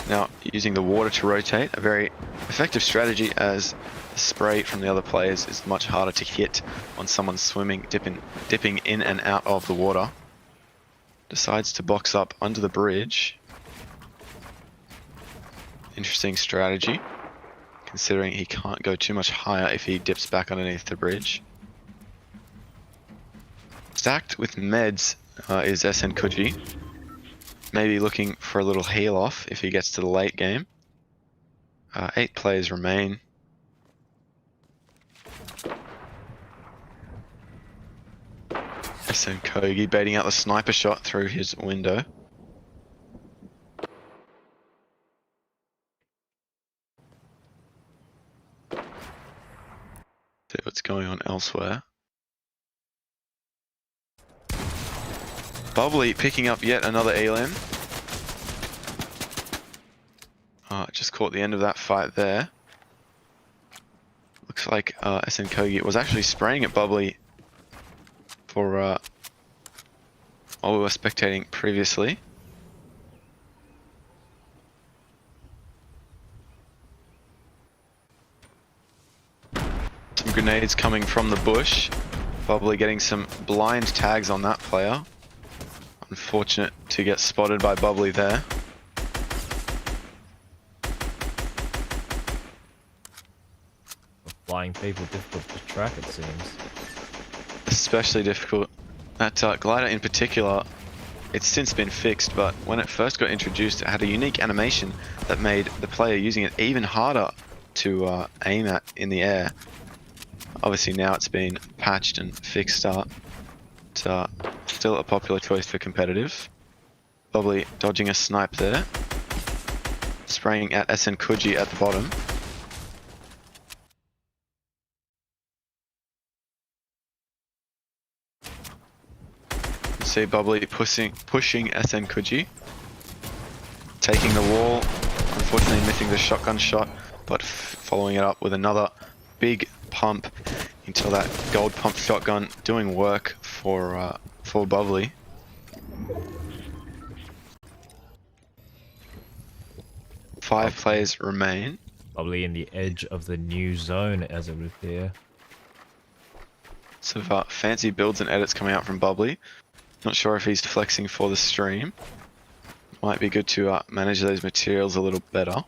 Now using the water to rotate, a very effective strategy as the spray from the other players is much harder to hit on someone swimming, dipping in and out of the water. Decides to box up under the bridge. Interesting strategy, considering he can't go too much higher if he dips back underneath the bridge. Stacked with meds is SN Kuji. Maybe looking for a little heal off if he gets to the late game. 8 players remain. SN Kogi baiting out the sniper shot through his window. See what's going on elsewhere. Bubbly picking up yet another elim. Just caught the end of that fight there. Looks like SN Kogi was actually spraying at Bubbly for while we were spectating previously. Some grenades coming from the bush. Bubbly getting some blind tags on that player. Unfortunate to get spotted by Bubbly there. Flying people difficult to track, it seems. Especially difficult. That glider in particular, it's since been fixed, but when it first got introduced, it had a unique animation that made the player using it even harder to aim at in the air. Obviously now it's been patched and fixed up. It's still a popular choice for competitive. Bubbly dodging a snipe there. Spraying at SN Kuji at the bottom. See Bubbly pushing SN Kuji. Taking the wall. Unfortunately missing the shotgun shot, but following it up with another big pump until that gold pump shotgun doing work for Bubbly. Five players remain. Bubbly in the edge of the new zone, as it would appear. Some fancy builds and edits coming out from Bubbly. Not sure if he's flexing for the stream. Might be good to manage those materials a little better.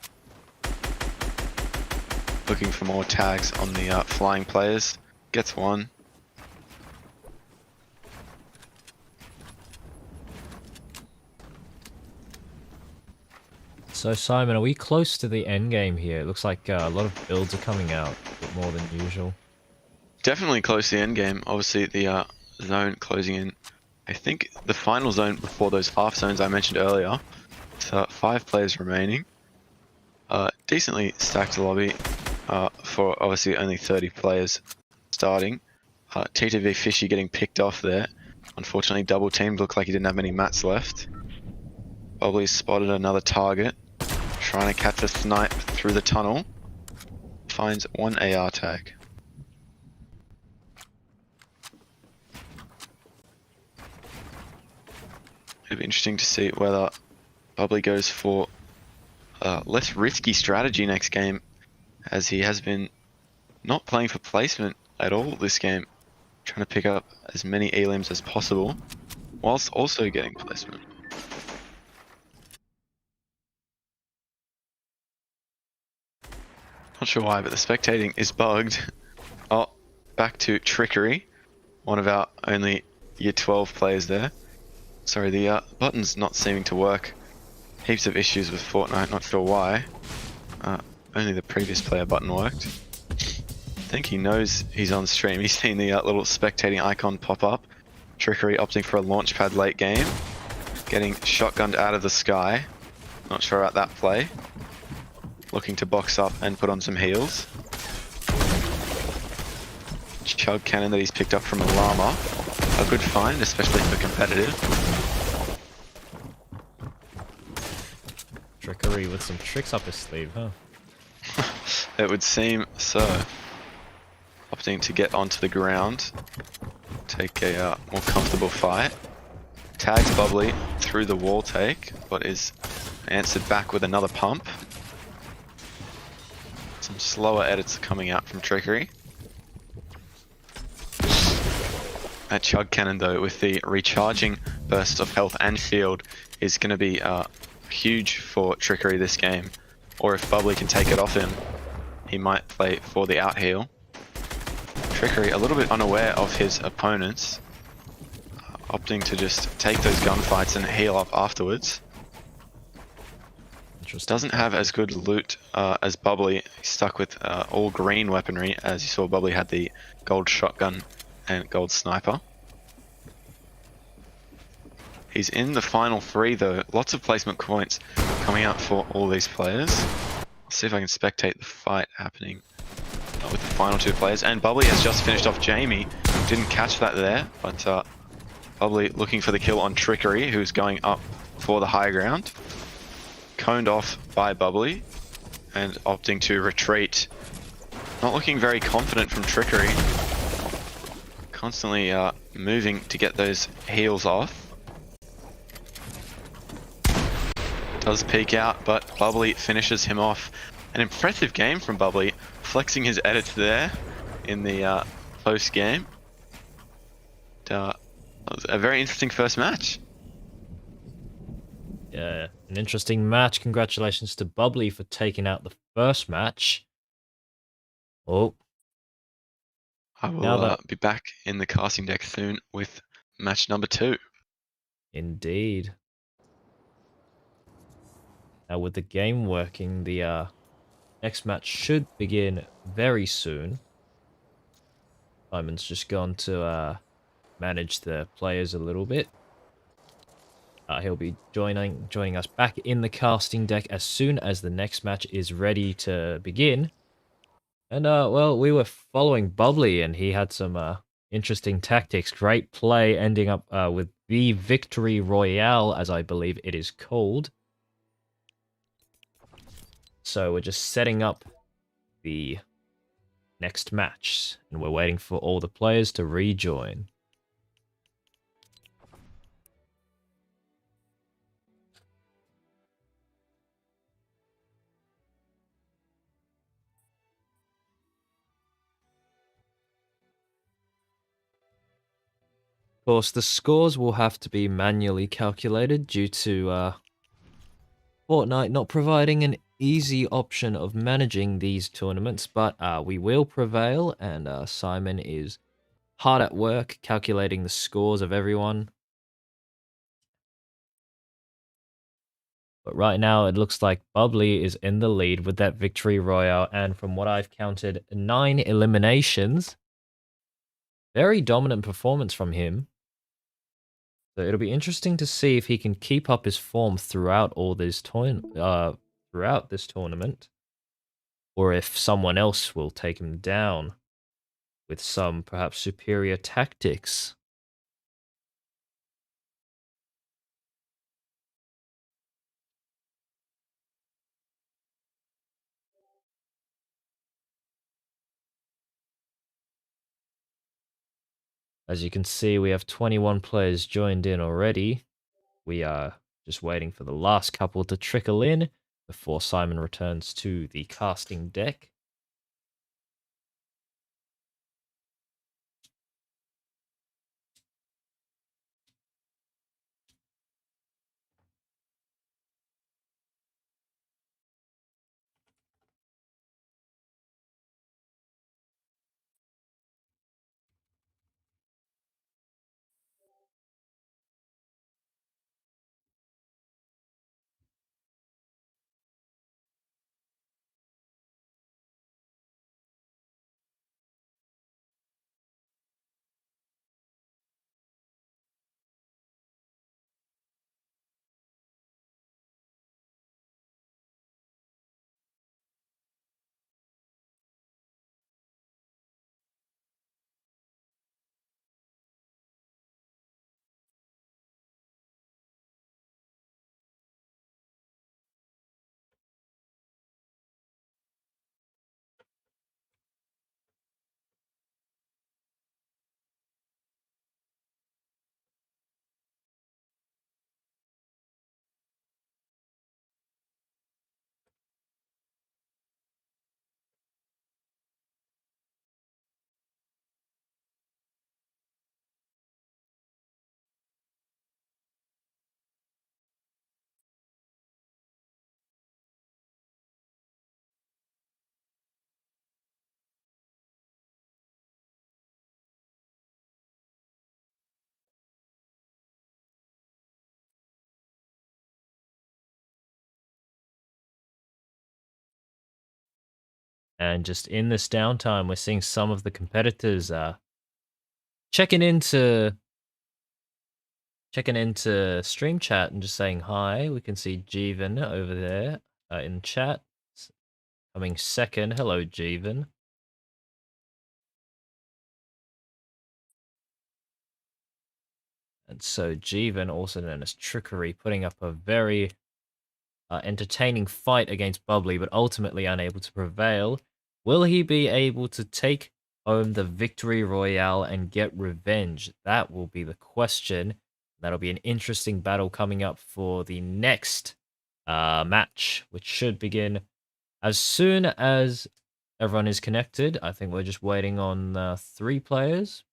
looking for more tags on the flying players. Gets one. So Simon, are we close to the end game here? It looks like a lot of builds are coming out, a bit more than usual. Definitely close to the end game. Obviously, the zone closing in. I think the final zone before those half zones I mentioned earlier. So 5 players remaining. Decently stacked lobby for obviously only 30 players starting. TTV Fishy getting picked off there. Unfortunately, double teamed. Looked like he didn't have many mats left. Bubbly spotted another target. Trying to catch a snipe through the tunnel. Finds one AR tag. It'll be interesting to see whether Bubbly goes for a less risky strategy next game, as he has been not playing for placement at all this game, trying to pick up as many elims as possible, whilst also getting placement. Not sure why, but the spectating is bugged. Oh, back to Trickery, one of our only Year 12 players there. Sorry, the button's not seeming to work. Heaps of issues with Fortnite, not sure why. Only the previous player button worked. I think he knows he's on stream. He's seen the little spectating icon pop up. Trickery opting for a launch pad late game. Getting shotgunned out of the sky. Not sure about that play. Looking to box up and put on some heals. Chug cannon that he's picked up from a llama. A good find, especially for competitive. Trickery with some tricks up his sleeve, huh? It would seem so. Opting to get onto the ground. Take a more comfortable fight. Tags Bubbly through the wall take, but is answered back with another pump. Some slower edits coming out from Trickery. That Chug Cannon though, with the recharging burst of health and shield, is going to be huge for Trickery this game. Or if Bubbly can take it off him, he might play for the out heal. Trickery a little bit unaware of his opponents, opting to just take those gunfights and heal up afterwards. Doesn't have as good loot as Bubbly. He's stuck with all green weaponry, as you saw Bubbly had the gold shotgun and gold sniper. He's in the final 3 though. Lots of placement points coming out for all these players. I'll see if I can spectate the fight happening with the final 2 players. And Bubbly has just finished off Jamie. Didn't catch that there, but Bubbly looking for the kill on Trickery, who's going up for the high ground. Coned off by Bubbly and opting to retreat. Not looking very confident from Trickery. Constantly moving to get those heals off. Does peek out, but Bubbly finishes him off. An impressive game from Bubbly, flexing his edits there in the post game. That was a very interesting first match. Yeah, an interesting match. Congratulations to Bubbly for taking out the first match. Oh. I will be back in the casting deck soon with match number 2. Indeed. Now with the game working, the next match should begin very soon. Simon's just gone to manage the players a little bit. He'll be joining us back in the casting deck as soon as the next match is ready to begin. And well, we were following Bubbly, and he had some interesting tactics. Great play, ending up with the Victory Royale, as I believe it is called. So we're just setting up the next match, and we're waiting for all the players to rejoin. Of course, the scores will have to be manually calculated due to Fortnite not providing an easy option of managing these tournaments, but we will prevail, and Simon is hard at work calculating the scores of everyone. But right now, it looks like Bubbly is in the lead with that victory royale, and from what I've counted, 9 eliminations. Very dominant performance from him. So it'll be interesting to see if he can keep up his form throughout throughout this tournament, or if someone else will take him down with some perhaps superior tactics. As you can see, we have 21 players joined in already. We are just waiting for the last couple to trickle in before Simon returns to the casting deck. And just in this downtime, we're seeing some of the competitors checking into stream chat and just saying hi. We can see Jeevan over there in chat coming second. Hello, Jeevan. And so Jeevan, also known as Trickery, putting up a very entertaining fight against Bubbly, but ultimately unable to prevail. Will he be able to take home the victory royale and get revenge? That will be the question. That'll be an interesting battle coming up for the next match, which should begin as soon as everyone is connected. I think we're just waiting on 3 players.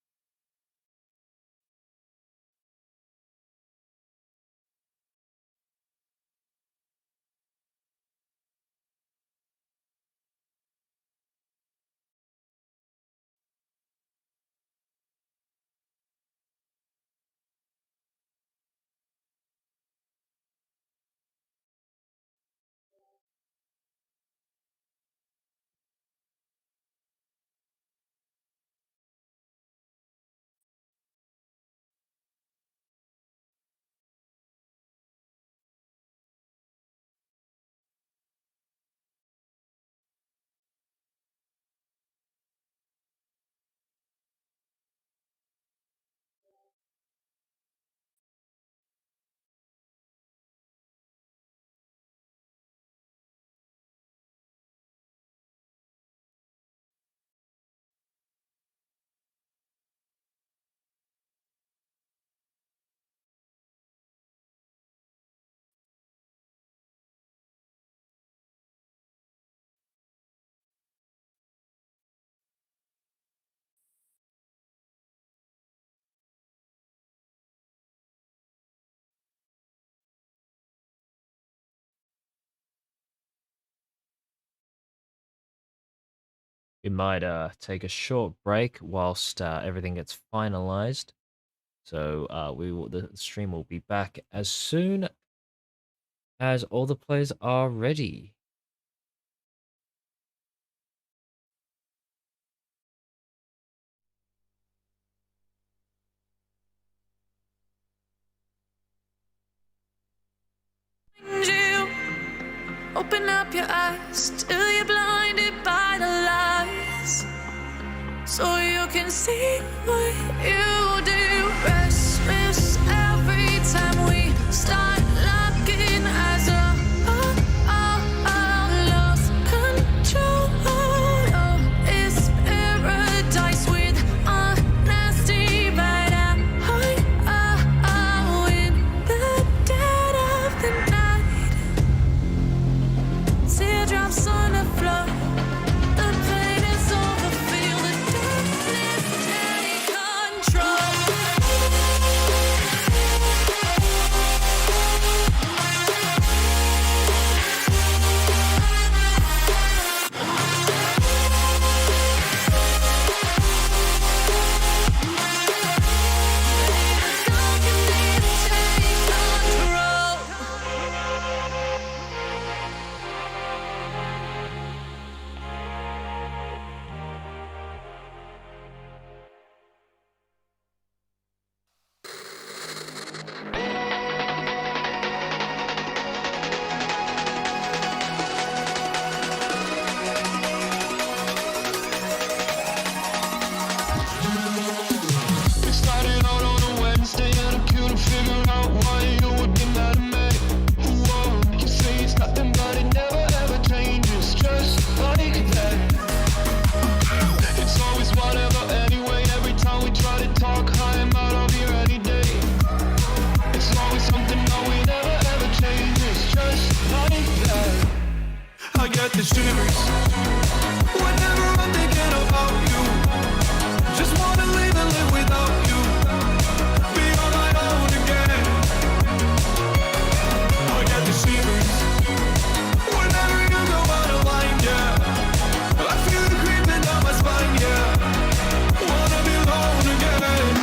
we might take a short break whilst everything gets finalized. So the stream will be back as soon as all the players are ready. You open up your eyes till you're blinded by the lies, so you can see what you do. Restless every time we start looking as a lost control. Oh, it's paradise with honesty, but I'm in the dead of the night. Teardrops on the floor. The pain is over. Feel the darkness take control. We started out on a Wednesday and I couldn't figure out why you would be mad at me. Whoa, you say it's nothing but it never ever changes, just like that. It's always whatever anyway, every time we try to talk, I am out of here any day. It's always something that we never ever changes, just like that. I get the shivers whenever I'm thinking about you. Just wanna leave and live without you. Be on my own again. I get the shivers whenever you go out of line, yeah. I feel it creeping down my spine, yeah. Wanna be alone again.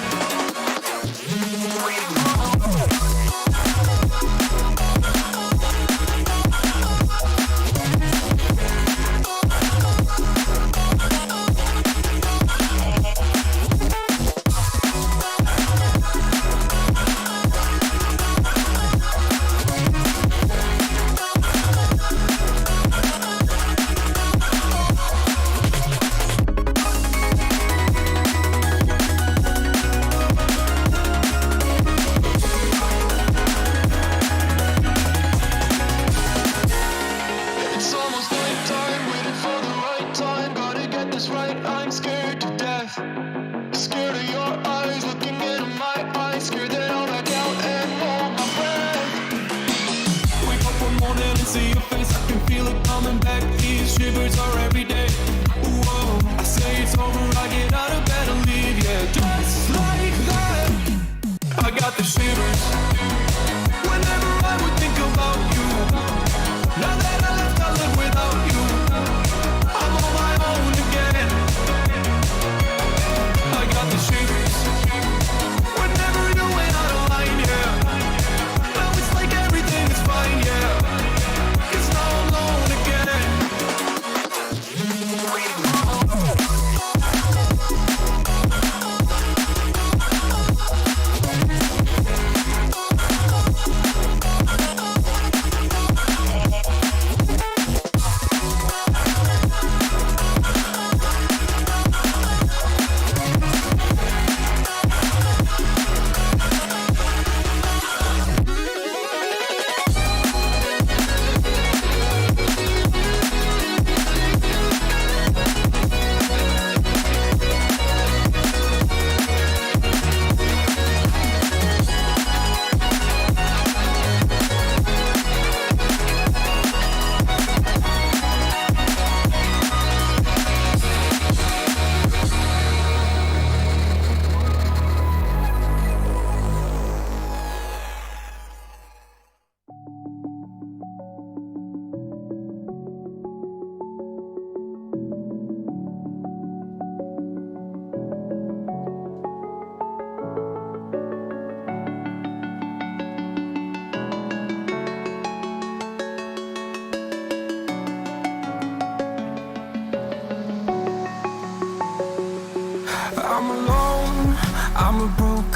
It's almost night time, waiting for the right time. Gotta get this right, I'm scared to death. Scared of your eyes looking into my eyes. Scared that I'll back out and hold my breath. Wake up one morning and see your face, I can feel it coming back. These shivers are every day. Whoa, I say it's over, I get out of bed and leave, yeah. Just like that, I got the shivers whenever I would think about you. Now that I left, I live without you. I'm on my own again. I got the shivers whenever you went out of line, yeah. Now it's like everything is fine, yeah. 'Cause now I'm alone again.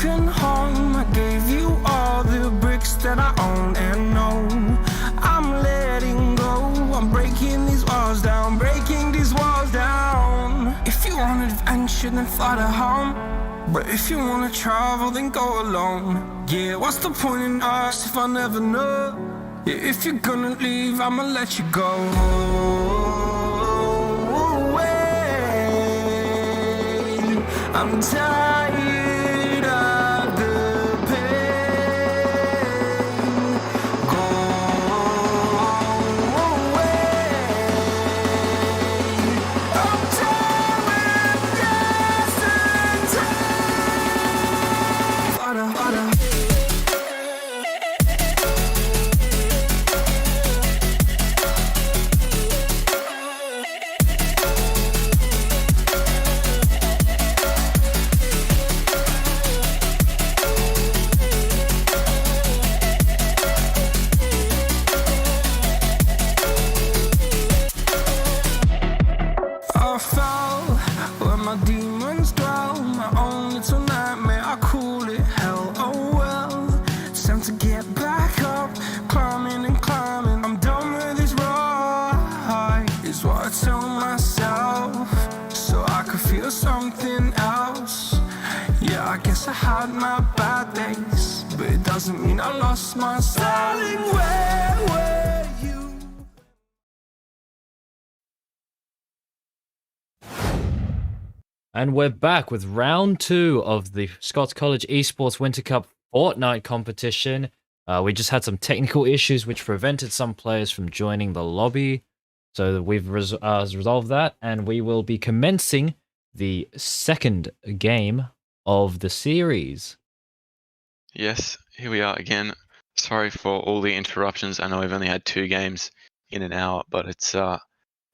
broken home. I gave you all the bricks that I own and know. I'm letting go. I'm breaking these walls down, breaking these walls down. If you want adventure, then fly to home. But if you wanna travel, then go alone. Yeah, what's the point in us if I never know? Yeah, if you're gonna leave, I'ma let you go. I'm tired of the pain. Go away. I'm tired of guessing time. I fell where my demons dwell. My own little nightmare, I call it hell. Oh well, it's time to get back up. Climbing and climbing, I'm done with this ride, is what I tell myself, so I could feel something else. Yeah, I guess I had my bad days, but it doesn't mean I lost my style. Darling, where were you? And we're back with round 2 of the Scots College Esports Winter Cup Fortnite competition. We just had some technical issues which prevented some players from joining the lobby. So we've resolved that, and we will be commencing the second game of the series. Yes, here we are again. Sorry for all the interruptions. I know we've only had 2 games in an hour, but it's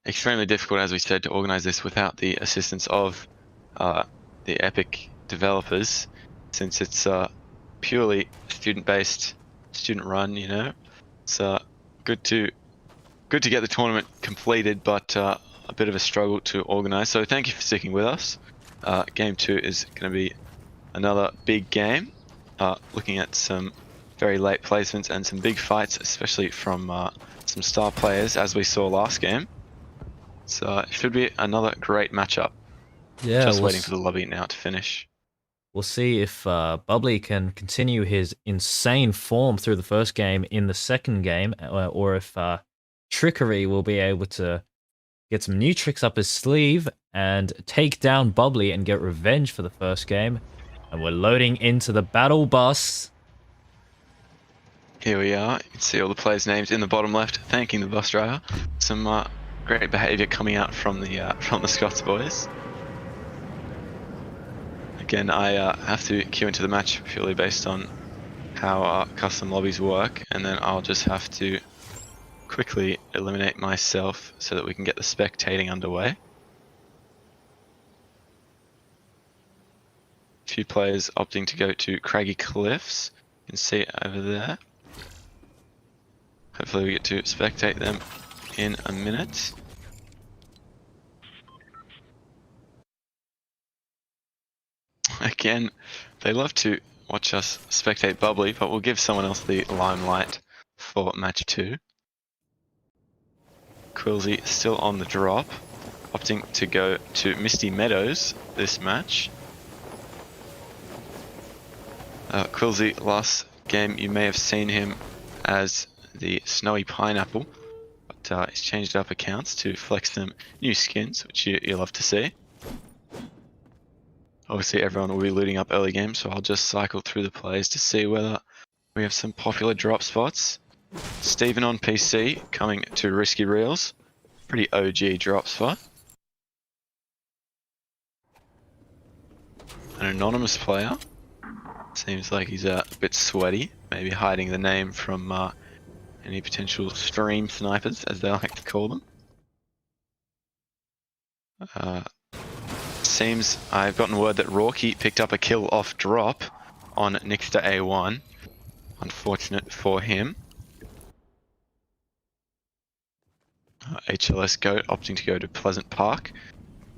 extremely difficult, as we said, to organize this without the assistance of the Epic developers, since it's purely student-based, student-run. You know, it's good to get the tournament completed, but a bit of a struggle to organize. So thank you for sticking with us. Game 2 is going to be another big game, looking at some very late placements and some big fights, especially from some star players, as we saw last game. So it should be another great matchup. Yeah, Just waiting for the lobby now to finish. We'll see if Bubbly can continue his insane form through the first game in the second game, or if Trickery will be able to get some new tricks up his sleeve and take down Bubbly and get revenge for the first game. And we're loading into the battle bus. Here we are. You can see all the players' names in the bottom left, thanking the bus driver. Some great behaviour coming out from the Scots boys. Again, I have to queue into the match purely based on how custom lobbies work, and then I'll just have to quickly eliminate myself so that we can get the spectating underway. A few players opting to go to Craggy Cliffs. You can see it over there. Hopefully we get to spectate them in a minute. Again, they love to watch us spectate Bubbly, but we'll give someone else the limelight for match 2. Quilsey still on the drop, opting to go to Misty Meadows this match. Quilsey, last game you may have seen him as the Snowy Pineapple, but he's changed up accounts to flex some new skins, which you love to see. Obviously everyone will be looting up early game, so I'll just cycle through the plays to see whether we have some popular drop spots. Steven on PC coming to Risky Reels. Pretty OG drop spot. An anonymous player. Seems like he's a bit sweaty, maybe hiding the name from any potential stream snipers, as they like to call them. Seems I've gotten word that Rorky picked up a kill off drop on Nixter A1. Unfortunate for him. HLS Goat opting to go to Pleasant Park.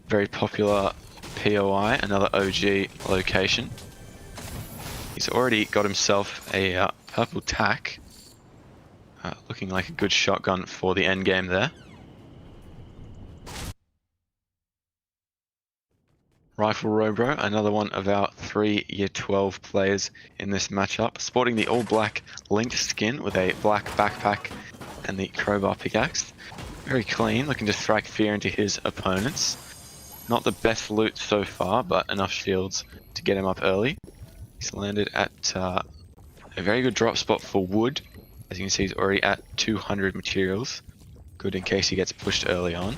Very popular POI, another OG location. He's already got himself a purple tack. Looking like a good shotgun for the end game there. Rifle Robro, another one of our 3 Year 12 players in this matchup, sporting the all-black linked skin with a black backpack and the crowbar pickaxe. Very clean, looking to strike fear into his opponents. Not the best loot so far, but enough shields to get him up early. He's landed at a very good drop spot for wood. As you can see, he's already at 200 materials. Good in case he gets pushed early on.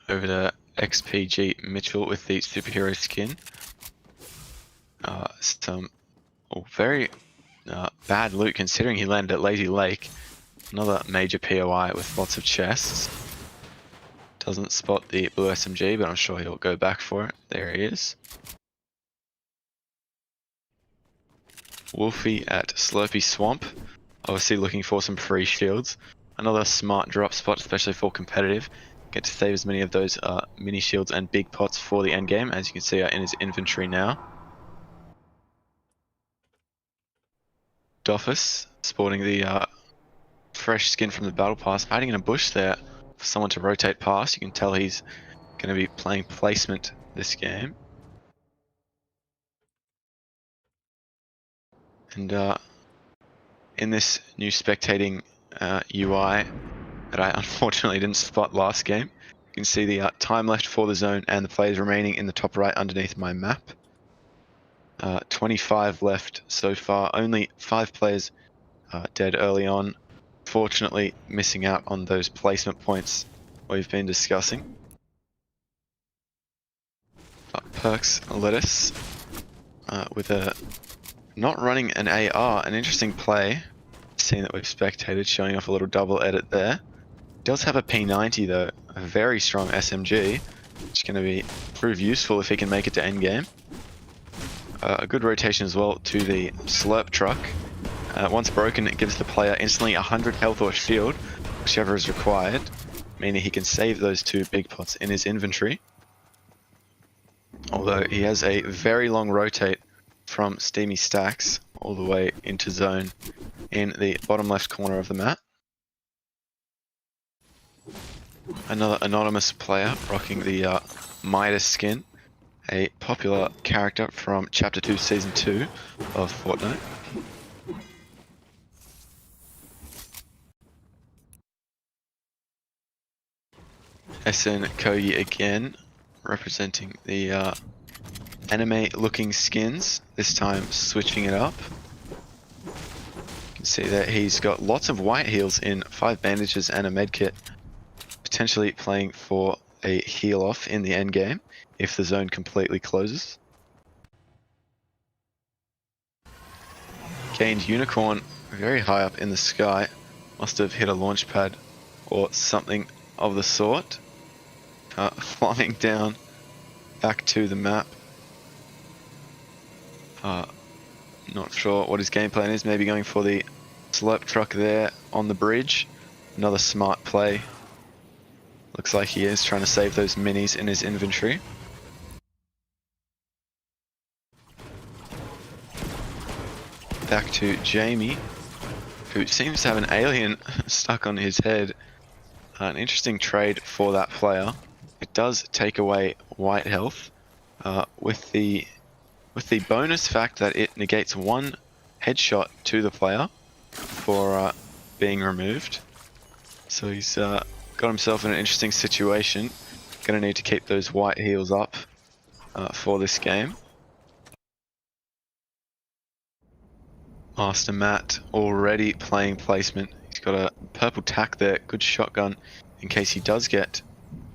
Over to XPG Mitchell with the superhero skin. Some very bad loot considering he landed at Lazy Lake. Another major POI with lots of chests. Doesn't spot the blue SMG, but I'm sure he'll go back for it. There he is. Wolfie at Slurpy Swamp. Obviously looking for some free shields. Another smart drop spot, especially for competitive. Get to save as many of those mini shields and big pots for the end game, as you can see are in his inventory now. Doffus sporting the fresh skin from the battle pass, hiding in a bush there for someone to rotate past. You can tell he's going to be playing placement this game. And in this new spectating UI that I unfortunately didn't spot last game, you can see the time left for the zone and the players remaining in the top right underneath my map. 25 left so far, only 5 players dead early on. Fortunately missing out on those placement points we've been discussing. Perks Lettuce with a not running an AR, an interesting play. Scene that we've spectated, showing off a little double edit there. Does have a P90 though, a very strong SMG, which is going to prove useful if he can make it to endgame. A good rotation as well to the slurp truck. Once broken, it gives the player instantly 100 health or shield, whichever is required, meaning he can save those 2 big pots in his inventory. Although he has a very long rotate from Steamy Stacks all the way into zone in the bottom left corner of the map. Another anonymous player rocking the Midas skin, a popular character from Chapter 2 Season 2 of Fortnite. SN Kogi again, representing the anime-looking skins, this time switching it up. You can see that he's got lots of white heals in 5 bandages and a medkit, potentially playing for a heal off in the end game if the zone completely closes. Gained Unicorn very high up in the sky, must have hit a launch pad or something of the sort. Flying down back to the map. Not sure what his game plan is, maybe going for the slurp truck there on the bridge. Another smart play. Looks like he is trying to save those minis in his inventory. Back to Jamie, who seems to have an alien stuck on his head. An interesting trade for that player. It does take away white health, with the bonus fact that it negates 1 headshot to the player for being removed. So he's got himself in an interesting situation. Gonna need to keep those white heals up for this game. Master Matt already playing placement. He's got a purple tack there, good shotgun in case he does get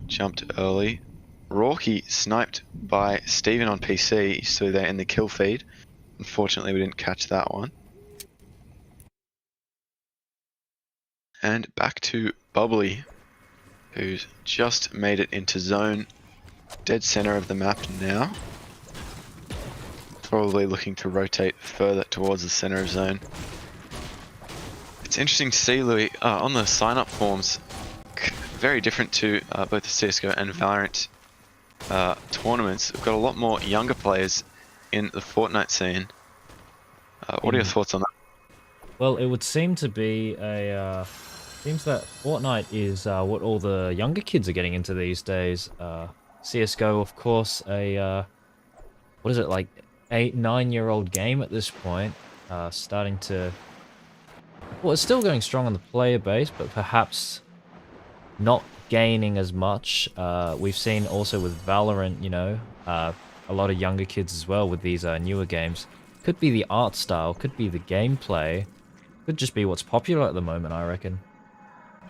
jumped early. Rorky sniped by Steven on PC, so they're in the kill feed. Unfortunately, we didn't catch that one. And back to Bubbly, who's just made it into zone, dead center of the map now. Probably looking to rotate further towards the center of zone. It's interesting to see, Louie, on the sign-up forms, very different to both the CSGO and Valorant tournaments, we've got a lot more younger players in the Fortnite scene. What are your thoughts on that? Well, it would seem to be a seems that Fortnite is what all the younger kids are getting into these days. CS:GO, of course, what is it, like 8, 9-year-old game at this point? Starting to, well, it's still going strong on the player base, but perhaps not gaining as much. We've seen also with Valorant, a lot of younger kids as well with these newer games. Could be the art style, could be the gameplay, could just be what's popular at the moment, I reckon.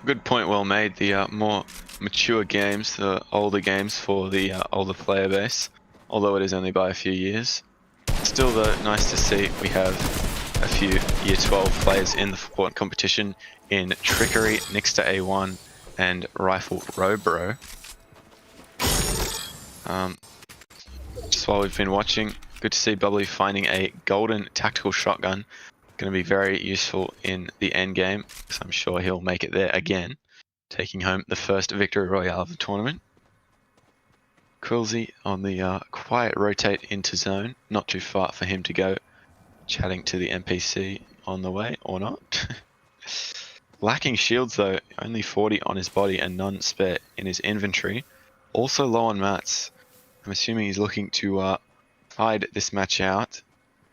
Good point, well made. The more mature games, the older games for the older player base, although it is only by a few years. Still, though, nice to see we have a few Year 12 players in the Fortnite competition in Trickery, Nixter A1, and Rifle Robro. Just while we've been watching, good to see Bubbly finding a golden tactical shotgun. Going to be very useful in the end game, because I'm sure he'll make it there again, taking home the first victory royale of the tournament. Quilsey on the quiet rotate into zone, not too far for him to go, chatting to the NPC on the way, or not. Lacking shields though, only 40 on his body and none spare in his inventory. Also low on mats. I'm assuming he's looking to hide this match out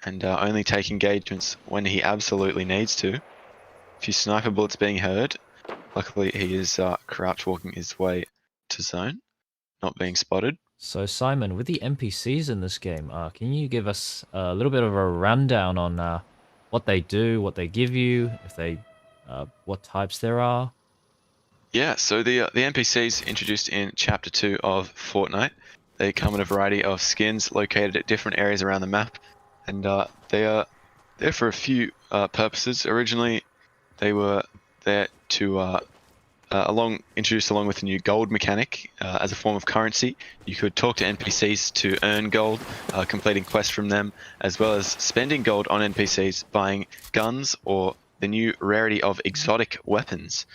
and only take engagements when he absolutely needs to. A few sniper bullets being heard. Luckily he is crouch walking his way to zone, not being spotted. So Simon, with the NPCs in this game, can you give us a little bit of a rundown on what they do, what they give you, if they, what types there are? Yeah, so the NPCs introduced in Chapter 2 of Fortnite, they come in a variety of skins located at different areas around the map, and they are there for a few purposes. Originally, they were there to introduced along with the new gold mechanic as a form of currency. You could talk to NPCs to earn gold, completing quests from them, as well as spending gold on NPCs, buying guns or the new rarity of exotic weapons.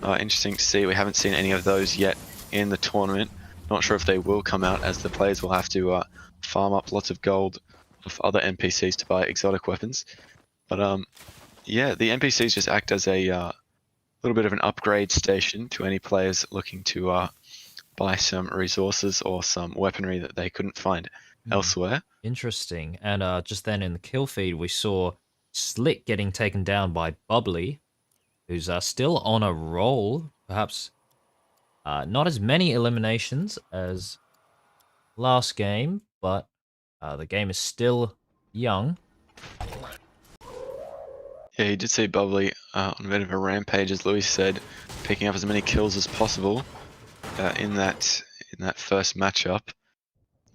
Interesting to see. We haven't seen any of those yet in the tournament. Not sure if they will come out, as the players will have to farm up lots of gold of other NPCs to buy exotic weapons. But yeah, the NPCs just act as a little bit of an upgrade station to any players looking to buy some resources or some weaponry that they couldn't find elsewhere. Interesting. And just then in the kill feed, we saw Slick getting taken down by Bubbly, who's still on a roll. Perhaps not as many eliminations as last game, but the game is still young. Yeah, he did see Bubbly on a bit of a rampage, as Louie said, picking up as many kills as possible in that first matchup,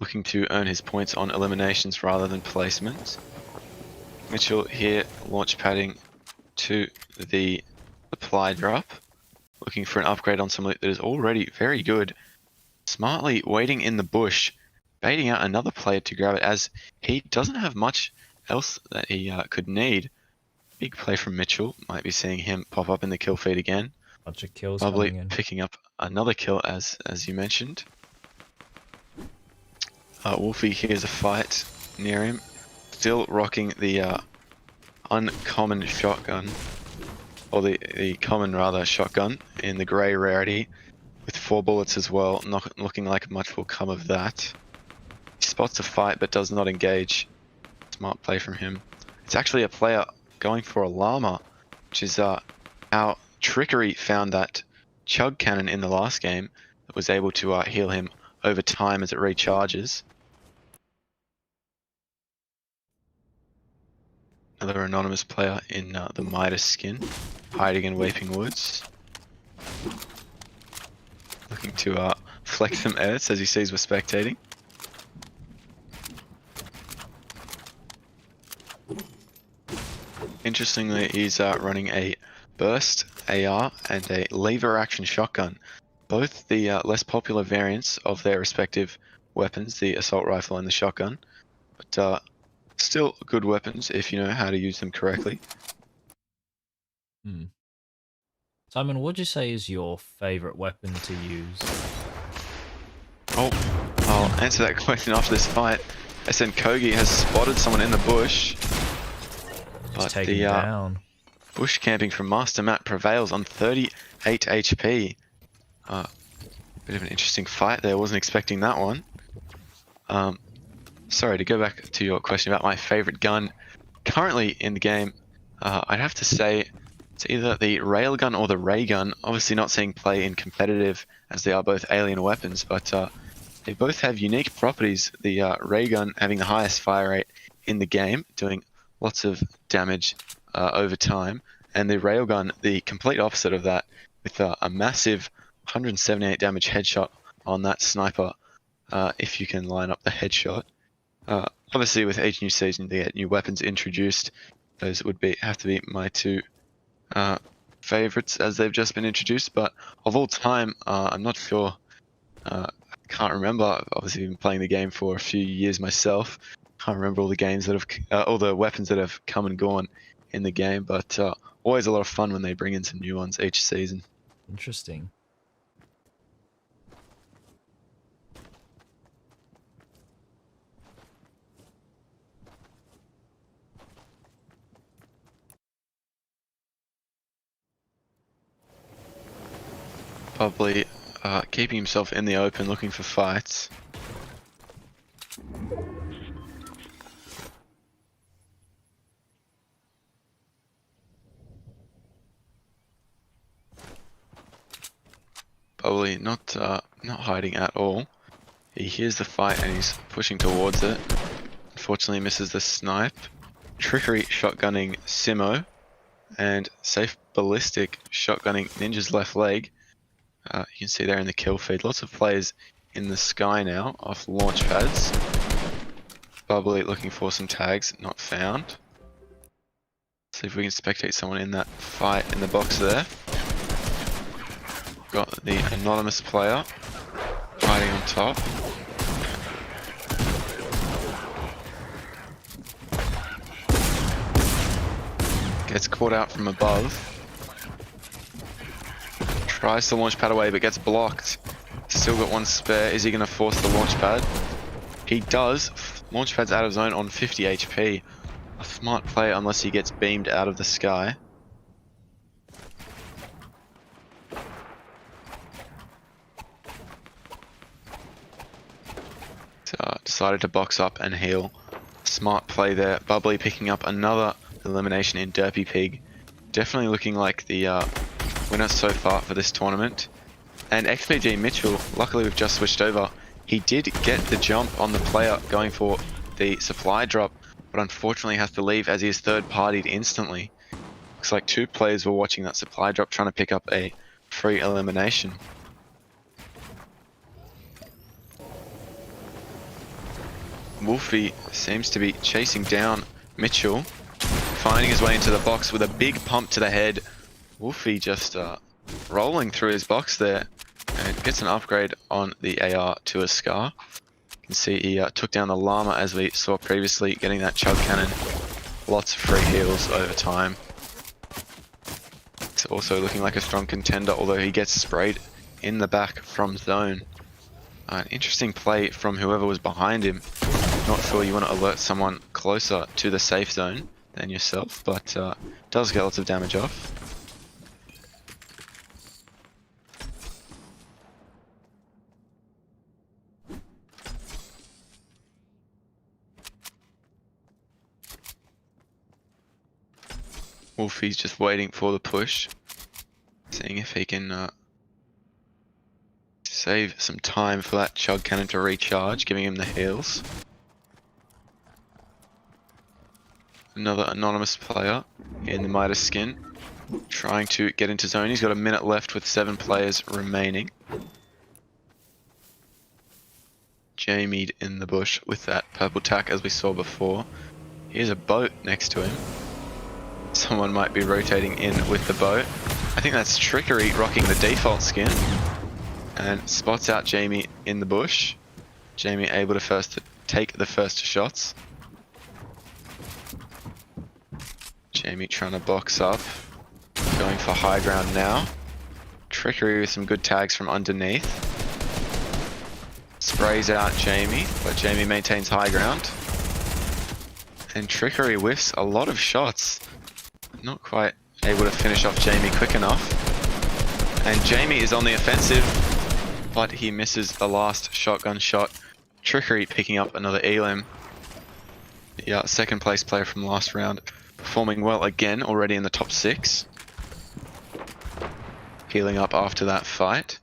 looking to earn his points on eliminations rather than placement. Mitchell here launch padding to the supply drop, looking for an upgrade on some loot that is already very good. Smartly waiting in the bush, baiting out another player to grab it, as he doesn't have much else that he could need. Big play from Mitchell. Might be seeing him pop up in the kill feed again. Bunch of kills Bubbly coming in. picking up another kill, as you mentioned. Wolfie hears a fight near him. Still rocking the uncommon shotgun, or the common rather shotgun in the grey rarity, with 4 bullets as well. Not looking like much will come of that. He spots a fight but does not engage. Smart play from him. It's actually a player going for a llama, which is how Trickery found that chug cannon in the last game that was able to heal him over time as it recharges. Another anonymous player in the Midas skin, hiding in Weeping Woods. Looking to flex some edits as he sees we're spectating. Interestingly, he's running a burst AR and a lever action shotgun, both the less popular variants of their respective weapons, the assault rifle and the shotgun, but still good weapons if you know how to use them correctly. Simon, what would you say is your favorite weapon to use? I'll I'll answer that question after this fight. SN Kogi has spotted someone in the bush, but taken the down. bush camping from Master Matt prevails on 38 HP. Bit of an interesting fight there, wasn't expecting that one. Sorry, to go back to your question about my favorite gun currently in the game, I'd have to say it's either the railgun or the ray gun. Obviously not seeing play in competitive as they are both alien weapons, but they both have unique properties. The ray gun having the highest fire rate in the game, doing lots of damage over time, and the railgun the complete opposite of that, with a massive 178 damage headshot on that sniper, if you can line up the headshot. Obviously with each new season they get new weapons introduced. Those would have to be my two favorites as they've just been introduced, but of all time, I'm not sure. Can't remember. I've obviously been playing the game for a few years myself. Can't remember all the games that have, all the weapons that have come and gone in the game, but always a lot of fun when they bring in some new ones each season. Interesting. Probably keeping himself in the open, looking for fights. Probably not hiding at all. He hears the fight and he's pushing towards it. Unfortunately misses the snipe. Trickery shotgunning Simo, and safe ballistic shotgunning Ninja's left leg. You can see there in the kill feed, lots of players in the sky now off launch pads. Bubbly looking for some tags, not found. See if we can spectate someone in that fight in the box there. Got the anonymous player hiding on top. Gets caught out from above. Tries to launch pad away but gets blocked. Still got one spare. Is he going to force the launch pad? He does. Launch pad's out of zone on 50 HP. A smart play unless he gets beamed out of the sky. Decided to box up and heal. Smart play there. Bubbly picking up another elimination in Derpy Pig. Definitely looking like the winner so far for this tournament. And XPG Mitchell, luckily we've just switched over. He did get the jump on the player going for the supply drop, but unfortunately has to leave as he is third partied instantly. Looks like two players were watching that supply drop trying to pick up a free elimination. Wolfie seems to be chasing down Mitchell, finding his way into the box with a big pump to the head. Wolfie just rolling through his box there and gets an upgrade on the AR to a Scar. You can see he took down the Llama as we saw previously, getting that Chug Cannon. Lots of free heals over time. It's also looking like a strong contender, although he gets sprayed in the back from zone. An interesting play from whoever was behind him. Not sure you want to alert someone closer to the safe zone than yourself, but does get lots of damage off. Wolfie's just waiting for the push, seeing if he can save some time for that Chug Cannon to recharge, giving him the heals. Another anonymous player in the Midas skin, trying to get into zone. He's got a minute left with 7 players remaining. Jamie'd in the bush with that purple tack as we saw before. Here's a boat next to him. Someone might be rotating in with the boat. I think that's Trickery rocking the default skin. And spots out Jamie in the bush. Jamie able to take the first shots. Jamie trying to box up. Going for high ground now. Trickery with some good tags from underneath. sprays out Jamie, but Jamie maintains high ground. And Trickery whiffs a lot of shots. Not quite able to finish off Jamie quick enough. And Jamie is on the offensive, but he misses the last shotgun shot. Trickery picking up another elim. The second place player from last round, performing well again, already in the top 6. Healing up after that fight.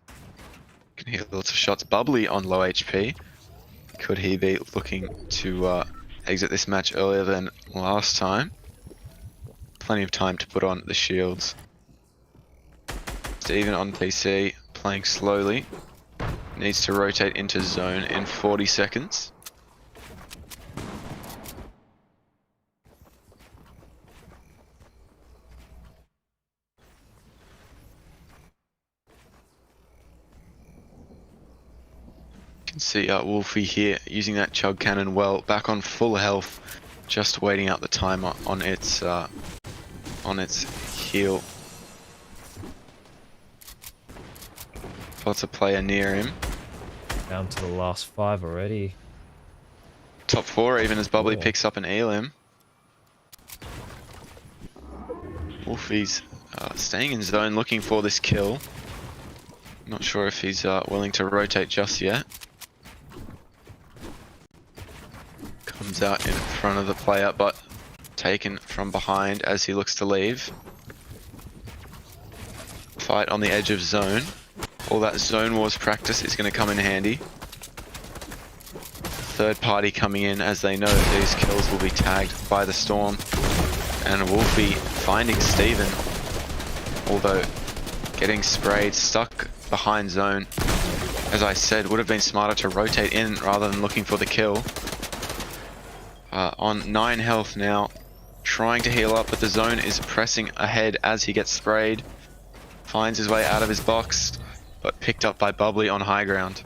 Can hear lots of shots. Bubbly on low HP. Could he be looking to exit this match earlier than last time? Plenty of time to put on the shields. Steven on PC, playing slowly. Needs to rotate into zone in 40 seconds. Can see Wolfie here using that chug cannon well, back on full health, just waiting out the timer on its heal. Lots of player near him. Down to the last 5 already. Top 4 even as Bubbly Cool. picks up an elim. Wolfie's staying in zone looking for this kill. Not sure if he's willing to rotate just yet. Comes out in front of the player, but taken from behind as he looks to leave. Fight on the edge of zone. All that zone wars practice is going to come in handy. Third party coming in as they know that these kills will be tagged by the storm. And Wolfie finding Steven, although getting sprayed, stuck behind zone. As I said, would have been smarter to rotate in rather than looking for the kill. On 9 health now, trying to heal up, but the zone is pressing ahead as he gets sprayed. Finds his way out of his box, but picked up by Bubbly on high ground.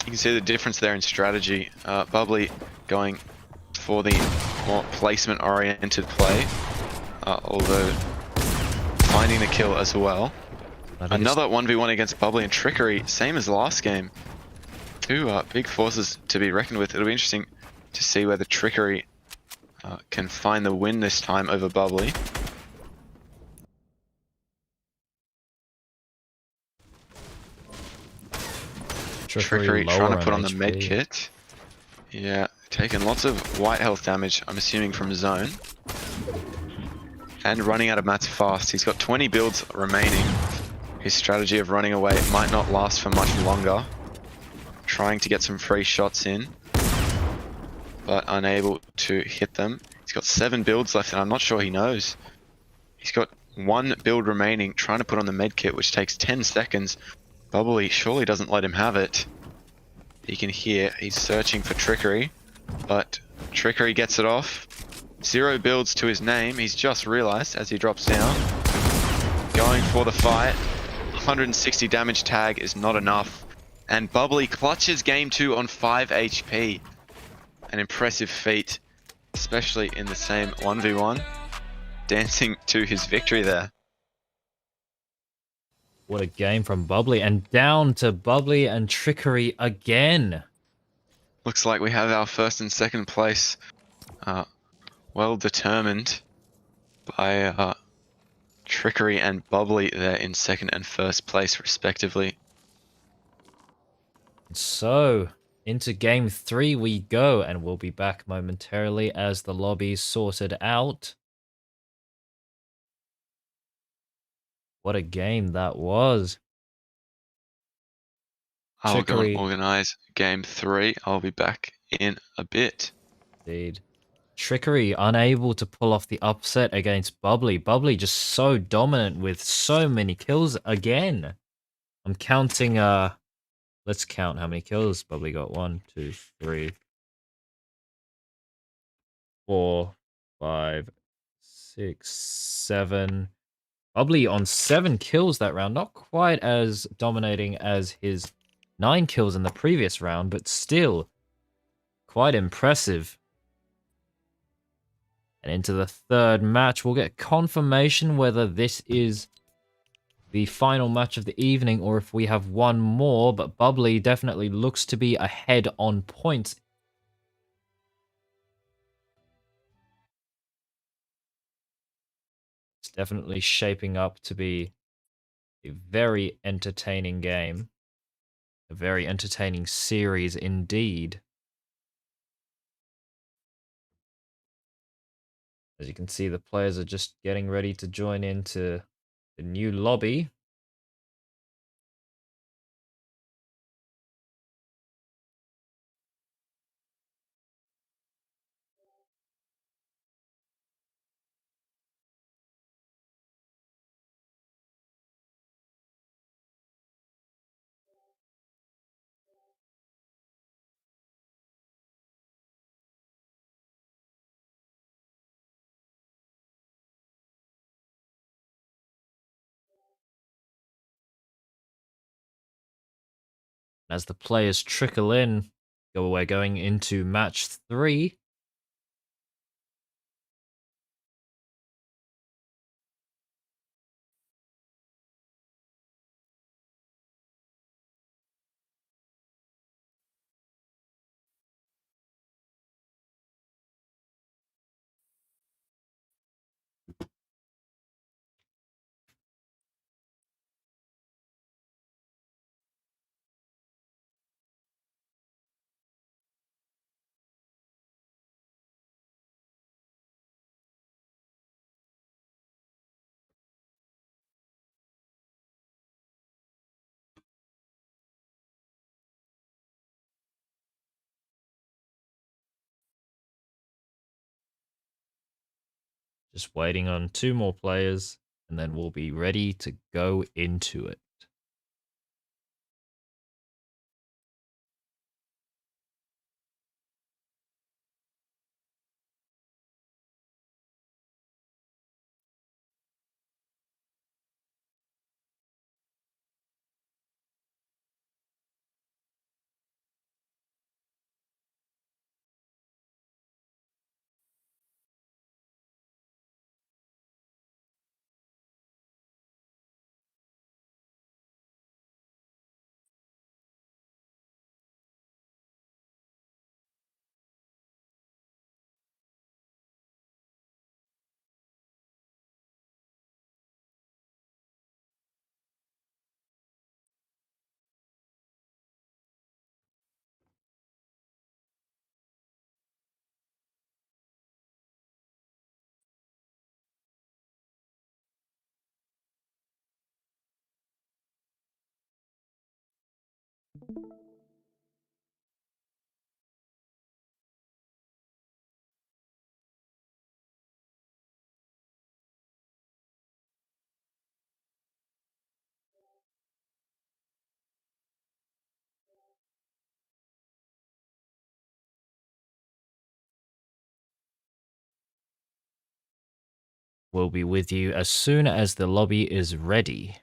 You can see the difference there in strategy. Bubbly going for the more placement-oriented play, although finding the kill as well. Another 1v1 against Bubbly and Trickery, same as last game. Two big forces to be reckoned with. It'll be interesting to see whether Trickery can find the win this time over Bubbly. Trickery trying to put on the med kit. Yeah, taking lots of white health damage, I'm assuming from zone. And running out of mats fast. He's got 20 builds remaining. His strategy of running away might not last for much longer. Trying to get some free shots in, but unable to hit them. He's got 7 builds left and I'm not sure he knows. He's got 1 build remaining, trying to put on the med kit, which takes 10 seconds. Bubbly surely doesn't let him have it. He can hear he's searching for Trickery, but Trickery gets it off. 0 builds to his name. He's just realized as he drops down. Going for the fight. 160 damage tag is not enough. And Bubbly clutches game 2 on 5 HP. An impressive feat, especially in the same 1v1. Dancing to his victory there. What a game from Bubbly, and down to Bubbly and Trickery again. Looks like we have our first and second place well determined by Trickery and Bubbly there in second and first place respectively. So, into game 3 we go, and we'll be back momentarily as the lobby's sorted out. What a game that was. I'll go Trickery. and organize game 3. I'll be back in a bit. Indeed. Trickery unable to pull off the upset against Bubbly. Bubbly just so dominant with so many kills again. I'm counting, let's count how many kills Bubbly got. 1, 2, 3, 4, 5, 6, 7. Bubbly on 7 kills that round. Not quite as dominating as his 9 kills in the previous round, but still quite impressive. And into the third match, we'll get confirmation whether this is the final match of the evening or if we have one more, but Bubbly definitely looks to be ahead on points. It's definitely shaping up to be a very entertaining game. A very entertaining series indeed. As you can see, the players are just getting ready to join into the new lobby. As the players trickle in, we're going into match 3. Just waiting on 2 more players, and then we'll be ready to go into it. We'll be with you as soon as the lobby is ready.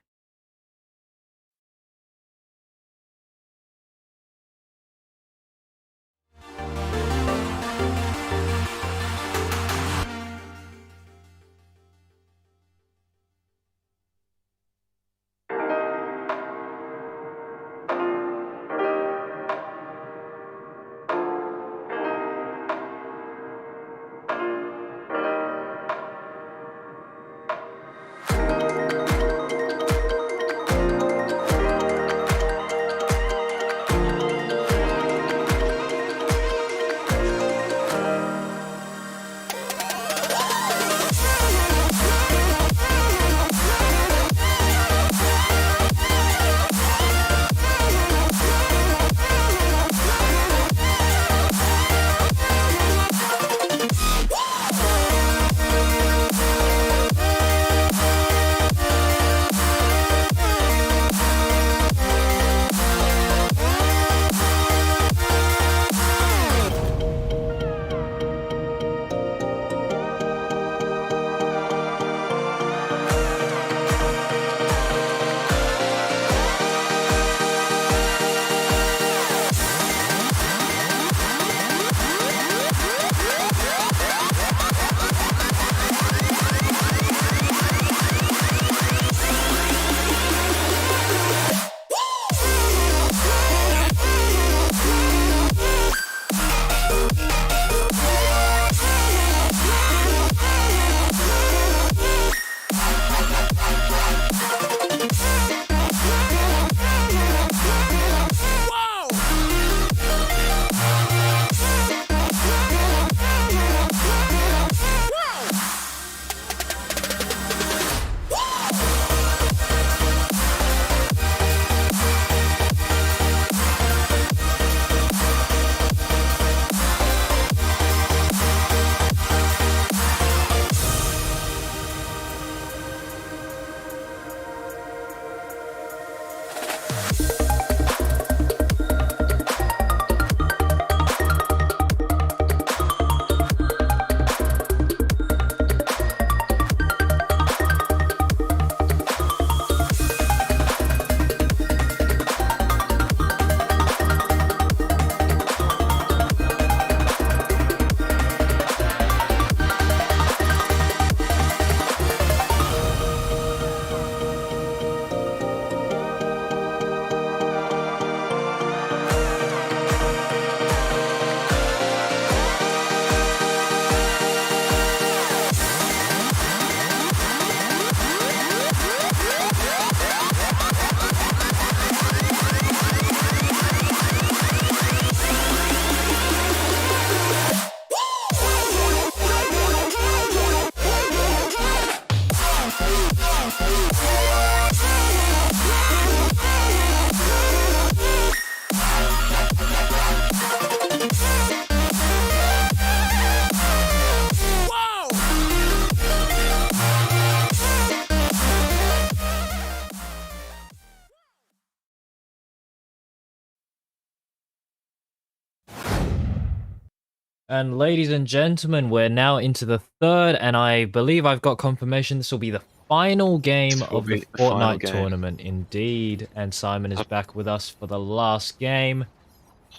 And ladies and gentlemen, we're now into the third, and I believe I've got confirmation this will be the final game This will of be the the final Fortnite game. tournament. Indeed, and Simon is back with us for the last game.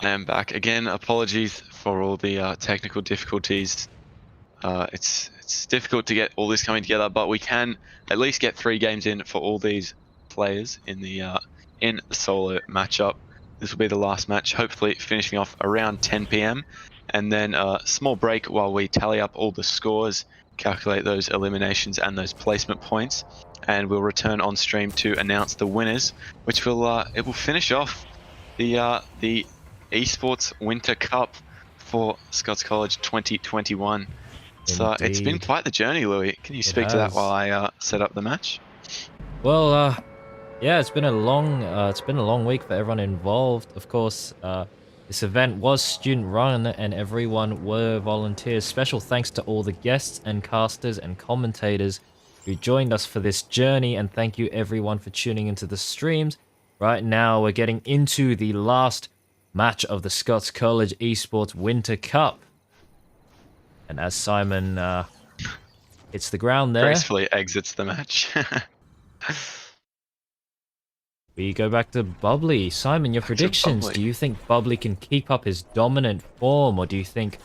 I am back again. Apologies for all the technical difficulties. It's difficult to get all this coming together, but we can at least get 3 games in for all these players in the solo matchup. This will be the last match, hopefully finishing off around 10 p.m. and then a small break while we tally up all the scores, calculate those eliminations and those placement points, and we'll return on stream to announce the winners, which will it will finish off the Esports Winter Cup for Scots College 2021. So it's been Indeed. quite the journey, Louie. Can you speak to that has. while I set up the match? Well, yeah, it's been a long week for everyone involved. Of course, this event was student run and everyone were volunteers. Special thanks to all the guests and casters and commentators who joined us for this journey, and thank you everyone for tuning into the streams. Right now, we're getting into the last match of the Scots College Esports Winter Cup. And as Simon hits the ground there, Gracefully exits the match. we go back to Bubbly. Simon, your predictions. Bubbly. Do you think Bubbly can keep up his dominant form, or do you think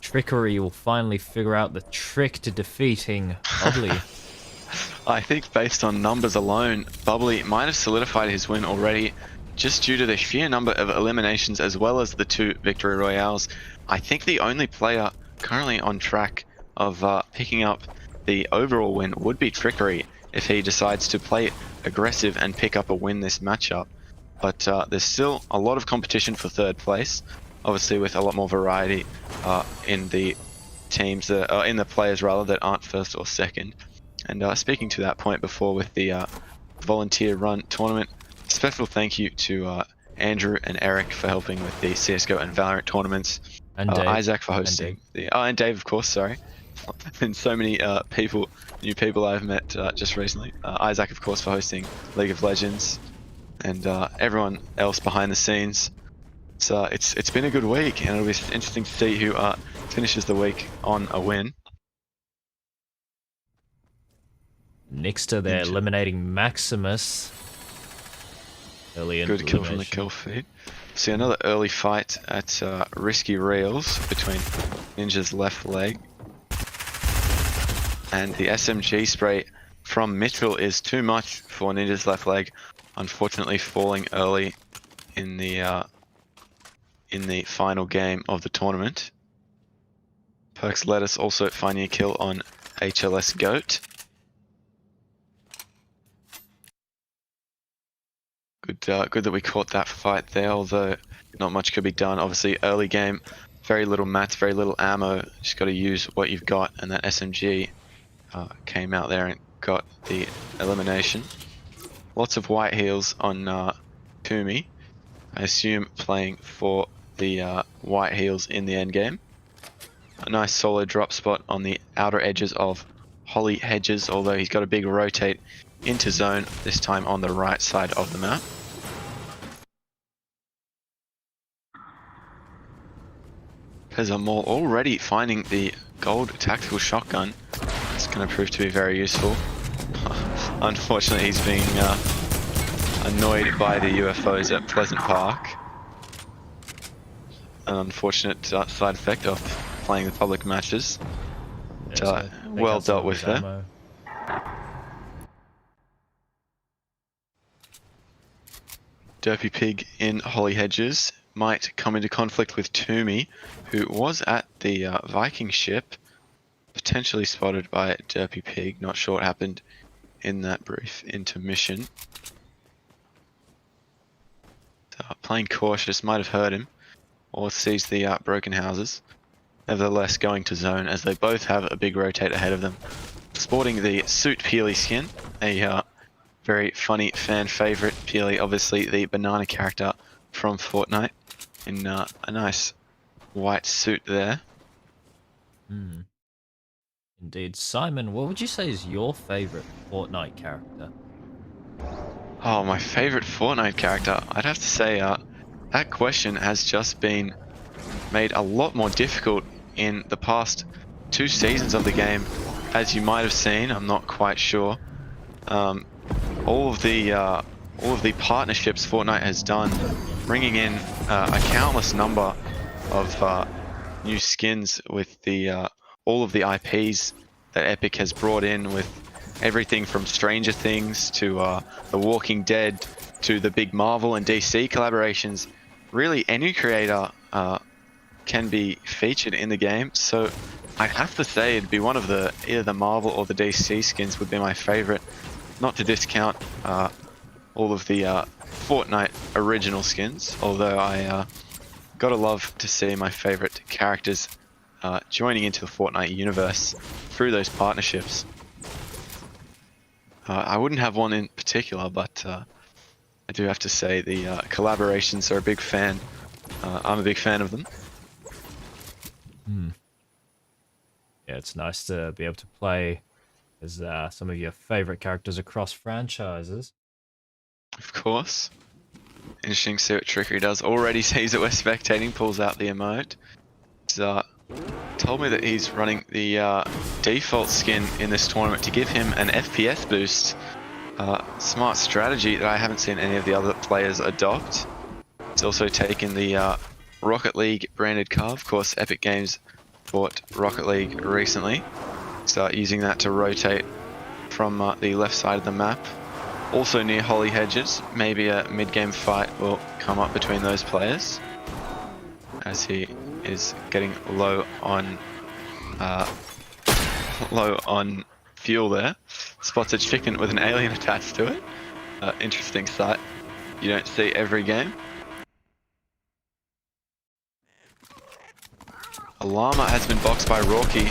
Trickery will finally figure out the trick to defeating Bubbly? I think based on numbers alone, Bubbly might have solidified his win already, just due to the sheer number of eliminations as well as the 2 victory royales. I think the only player currently on track of picking up the overall win would be Trickery if he decides to play aggressive and pick up a win this matchup. But there's still a lot of competition for 3rd place, obviously with a lot more variety in the teams in the players rather that aren't 1st or 2nd. And speaking to that point before with the volunteer run tournament, special thank you to Andrew and Eric for helping with the CSGO and Valorant tournaments. And Dave. Isaac for hosting and Dave, of course. Sorry, been so many new people I've met just recently. Isaac, of course, for hosting League of Legends, and everyone else behind the scenes. It's been a good week, and it'll be interesting to see who finishes the week on a win. Next to their eliminating Maximus. Early Good kill from the kill feed. See another early fight at Risky Reels between Ninja's left leg. And the SMG spray from Mitchell is too much for Ninja's left leg, unfortunately falling early in the final game of the tournament. Perks Lettuce also finding a kill on HLS Goat. Good that we caught that fight there, although not much could be done. Obviously, early game, very little mats, very little ammo. Just got to use what you've got, and that SMG came out there and got the elimination. Lots of white heals on Kumi. I assume playing for the white heals in the end game. A nice solo drop spot on the outer edges of Holly Hedges, although he's got a big rotate into zone, this time on the right side of the map. Pezamol already finding the gold tactical shotgun. It's going to prove to be very useful. Unfortunately, he's being annoyed by the UFOs at Pleasant Park. An unfortunate side effect of playing the public matches. Yeah, Well dealt with there. ammo. Derpy Pig in Holly Hedges might come into conflict with Toomey, who was at the Viking ship, potentially spotted by Derpy Pig. Not sure what happened in that brief intermission. Playing cautious, might have heard him, or sees the broken houses. Nevertheless, going to zone as they both have a big rotate ahead of them. Sporting the Suit Peely skin, a very funny fan favorite. Peely, obviously the banana character from Fortnite, in a nice white suit there. Indeed. Simon, what would you say is your favorite Fortnite character? Oh, my favorite Fortnite character. I'd have to say that question has just been made a lot more difficult in the past 2 seasons of the game, as you might have seen. I'm not quite sure. All of the partnerships Fortnite has done, bringing in a countless number of new skins with the all of the IPs that Epic has brought in, with everything from Stranger Things to The Walking Dead to the big Marvel and DC collaborations. Really, any creator can be featured in the game. So I'd have to say it'd be one of either the Marvel or the DC skins would be my favorite. Not to discount all of the Fortnite original skins, although I gotta love to see my favorite characters joining into the Fortnite universe through those partnerships. I wouldn't have one in particular, but I do have to say the collaborations are a big fan. I'm a big fan of them. Yeah, it's nice to be able to play as some of your favorite characters across franchises. Of course. Interesting to see what Trickery does. Already sees that we're spectating, pulls out the emote. He's told me that he's running the default skin in this tournament to give him an FPS boost. Smart strategy that I haven't seen any of the other players adopt. He's also taken the Rocket League branded car. Of course, Epic Games bought Rocket League recently. Start using that to rotate from the left side of the map. Also near Holly Hedges, maybe a mid-game fight will come up between those players, as he is getting low on fuel there. Spots a chicken with an alien attached to it. Interesting sight. You don't see every game. A llama has been boxed by Rorky.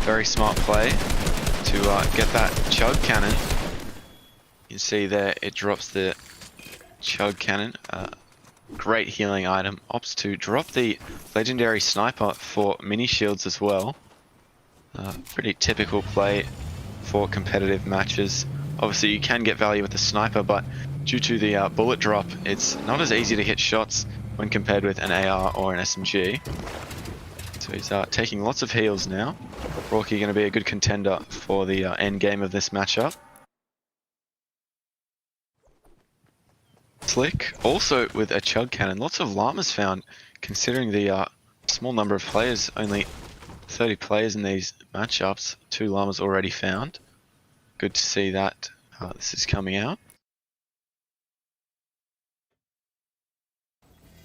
Very smart play to get that chug cannon. You can see there it drops the chug cannon. Great healing item. Opts to drop the legendary sniper for mini shields as well. Pretty typical play for competitive matches. Obviously you can get value with the sniper, but due to the bullet drop, it's not as easy to hit shots when compared with an AR or an SMG. So he's taking lots of heals now. Rocky going to be a good contender for the end game of this matchup. Slick also with a chug cannon. Lots of llamas found, considering the small number of players. Only 30 players in these matchups. 2 llamas already found. Good to see that this is coming out.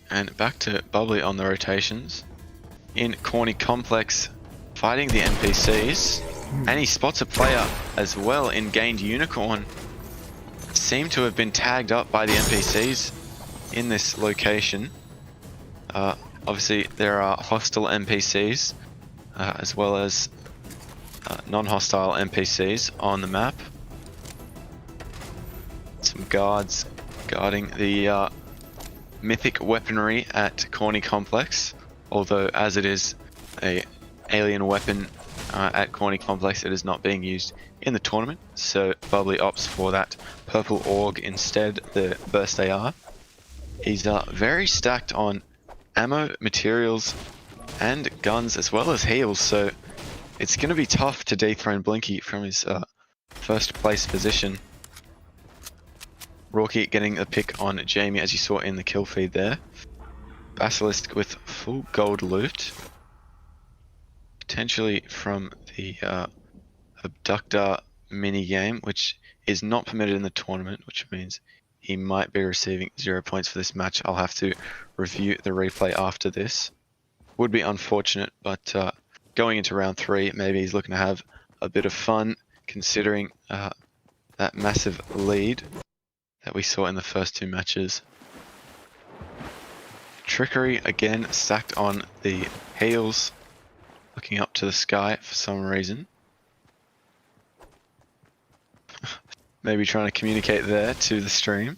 And back to Bubbly on the rotations. In Corny Complex, fighting the NPCs. And he spots a player as well in Gained Unicorn. Seem to have been tagged up by the NPCs in this location. Obviously there are hostile NPCs as well as non-hostile NPCs on the map. Some guards guarding the mythic weaponry at Corny Complex, although as it is a alien weapon at Corny Complex, it is not being used in the tournament, so Bubbly opts for that purple AUG instead, the burst AR. He's very stacked on ammo, materials, and guns as well as heals, so it's going to be tough to dethrone Blinky from his first place position. Rocky getting a pick on Jamie, as you saw in the kill feed there. Basilisk with full gold loot, potentially from the Abductor mini game, which is not permitted in the tournament, which means he might be receiving 0 points for this match. I'll have to review the replay after this. Would be unfortunate, but going into round 3, maybe he's looking to have a bit of fun, considering that massive lead that we saw in the first 2 matches. Trickery again stacked on the heals, looking up to the sky for some reason. Maybe trying to communicate there to the stream.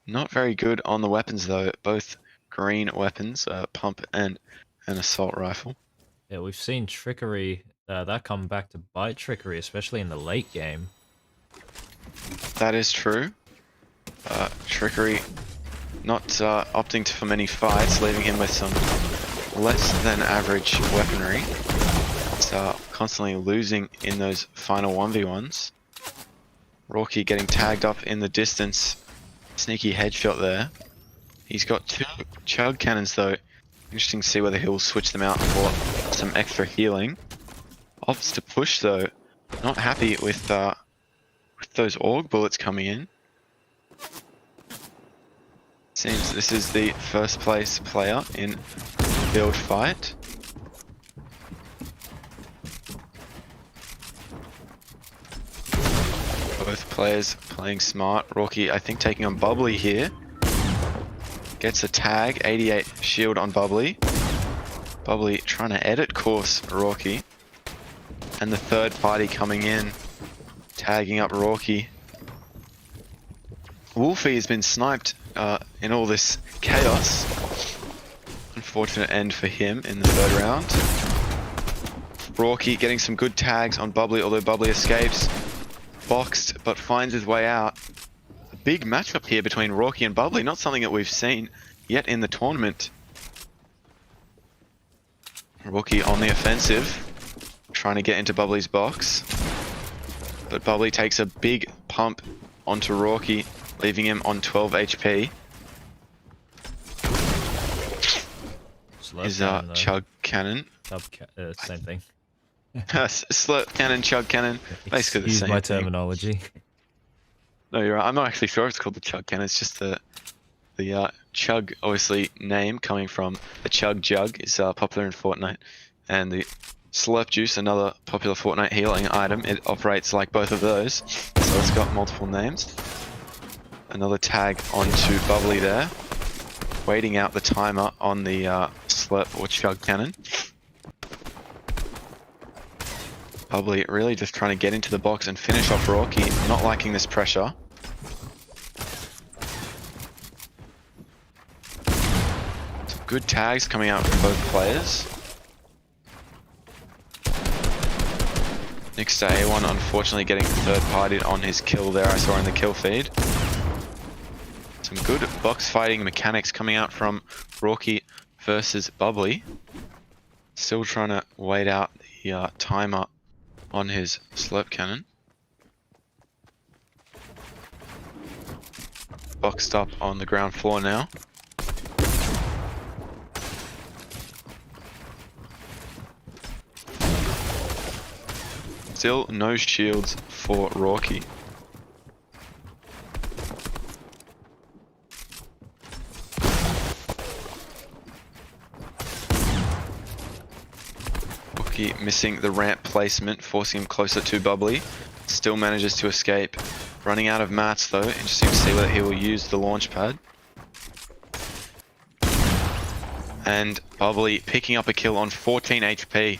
Not very good on the weapons though, both green weapons, pump and an assault rifle. Yeah, we've seen Trickery, that come back to bite Trickery, especially in the late game. That is true. Trickery not opting for many fights, leaving him with some less than average weaponry. It's constantly losing in those final 1v1s. Rocky getting tagged up in the distance. Sneaky headshot there. He's got 2 chug cannons though. Interesting to see whether he'll switch them out for some extra healing. Opts to push though. Not happy with those AUG bullets coming in. Seems this is the first place player in field fight. Both players playing smart. Rocky, I think, taking on Bubbly here. Gets a tag, 88 shield on Bubbly. Bubbly trying to edit course Rocky. And the third party coming in, tagging up Rocky. Wolfie has been sniped in all this chaos. Unfortunate end for him in the third round. Rocky getting some good tags on Bubbly, although Bubbly escapes. Boxed, but finds his way out. A big matchup here between Rocky and Bubbly, not something that we've seen yet in the tournament. Rocky on the offensive, trying to get into Bubbly's box. But Bubbly takes a big pump onto Rocky, leaving him on 12 HP. His chug cannon. Same thing. Slurp cannon, chug cannon, basically the same Use my thing. terminology. No, you're right. I'm not actually sure it's called the chug cannon. It's just the chug, obviously, name coming from the chug jug is popular in Fortnite, and the slurp juice, another popular Fortnite healing item. It operates like both of those, so it's got multiple names. Another tag onto Bubbly there, waiting out the timer on the slurp or chug cannon. Bubbly really just trying to get into the box and finish off Rocky, not liking this pressure. Some good tags coming out from both players. Next to A1 unfortunately getting third-partied on his kill there, I saw in the kill feed. Some good box fighting mechanics coming out from Rocky versus Bubbly. Still trying to wait out the timer on his slurp cannon. Boxed up on the ground floor now. Still no shields for Rocky. Rocky missing the ramp placement, forcing him closer to Bubbly. Still manages to escape. Running out of mats though. Interesting to see whether he will use the launch pad. And Bubbly picking up a kill on 14 HP.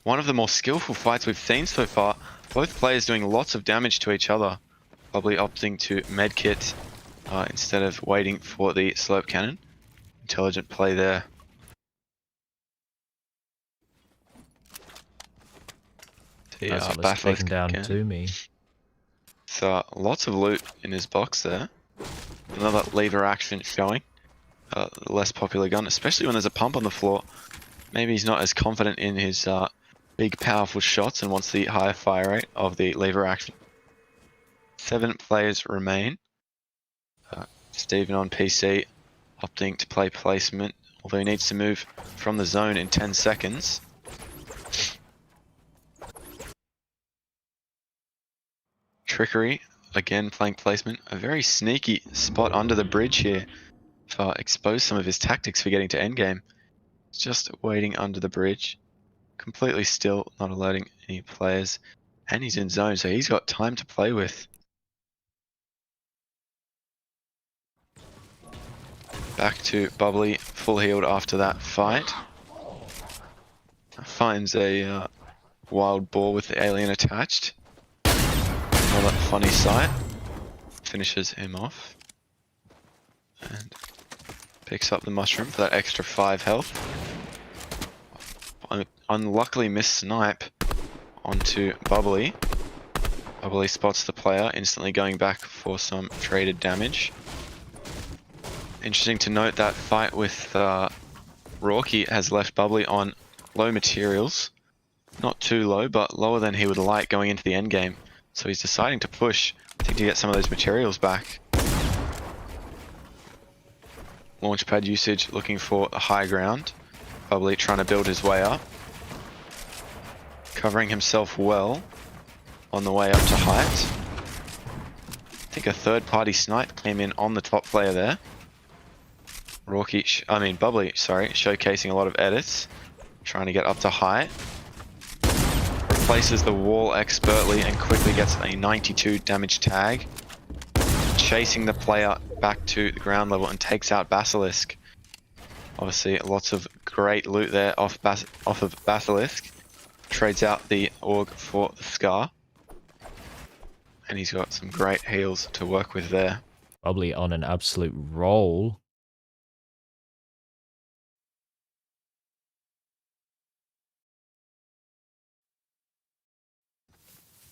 One of the more skillful fights we've seen so far. Both players doing lots of damage to each other. Bubbly opting to medkit instead of waiting for the slurp cannon. Intelligent play there. Taken down to me. So lots of loot in his box there. Another lever action showing. Less popular gun, especially when there's a pump on the floor. Maybe he's not as confident in his big powerful shots and wants the higher fire rate of the lever action. 7 players remain. Steven on PC opting to play placement, although he needs to move from the zone in 10 seconds. Trickery, again playing placement. A very sneaky spot under the bridge here to expose some of his tactics for getting to endgame. He's just waiting under the bridge. Completely still, not alerting any players. And he's in zone, so he's got time to play with. Back to Bubbly, full healed after that fight. Finds a wild boar with the alien attached. Another funny sight. Finishes him off. And picks up the mushroom for that extra 5 health. Unluckily missed snipe onto Bubbly. Bubbly spots the player, instantly going back for some traded damage. Interesting to note that fight with Rocky has left Bubbly on low materials. Not too low, but lower than he would like going into the end game. So he's deciding to push, I think, to get some of those materials back. Launchpad usage, looking for a high ground. Bubbly trying to build his way up. Covering himself well on the way up to height. I think a third-party snipe came in on the top player there. Bubbly, showcasing a lot of edits. Trying to get up to height. Replaces the wall expertly and quickly gets a 92 damage tag. Chasing the player back to the ground level and takes out Basilisk. Obviously, lots of great loot there off of Basilisk. Trades out the Org for the Scar. And he's got some great heals to work with there. Probably on an absolute roll.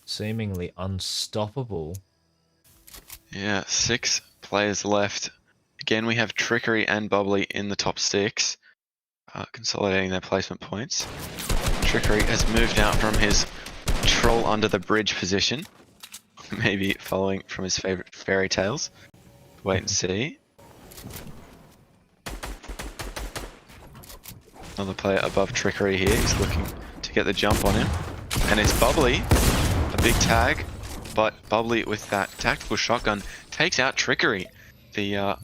Seemingly unstoppable. Yeah, 6 players left. Again, we have Trickery and Bubbly in the top 6, consolidating their placement points. Trickery has moved out from his troll under the bridge position, maybe following from his favorite fairy tales. Wait and see. Another player above Trickery here. He's looking to get the jump on him, and it's Bubbly. A big tag, but Bubbly with that tactical shotgun takes out Trickery, the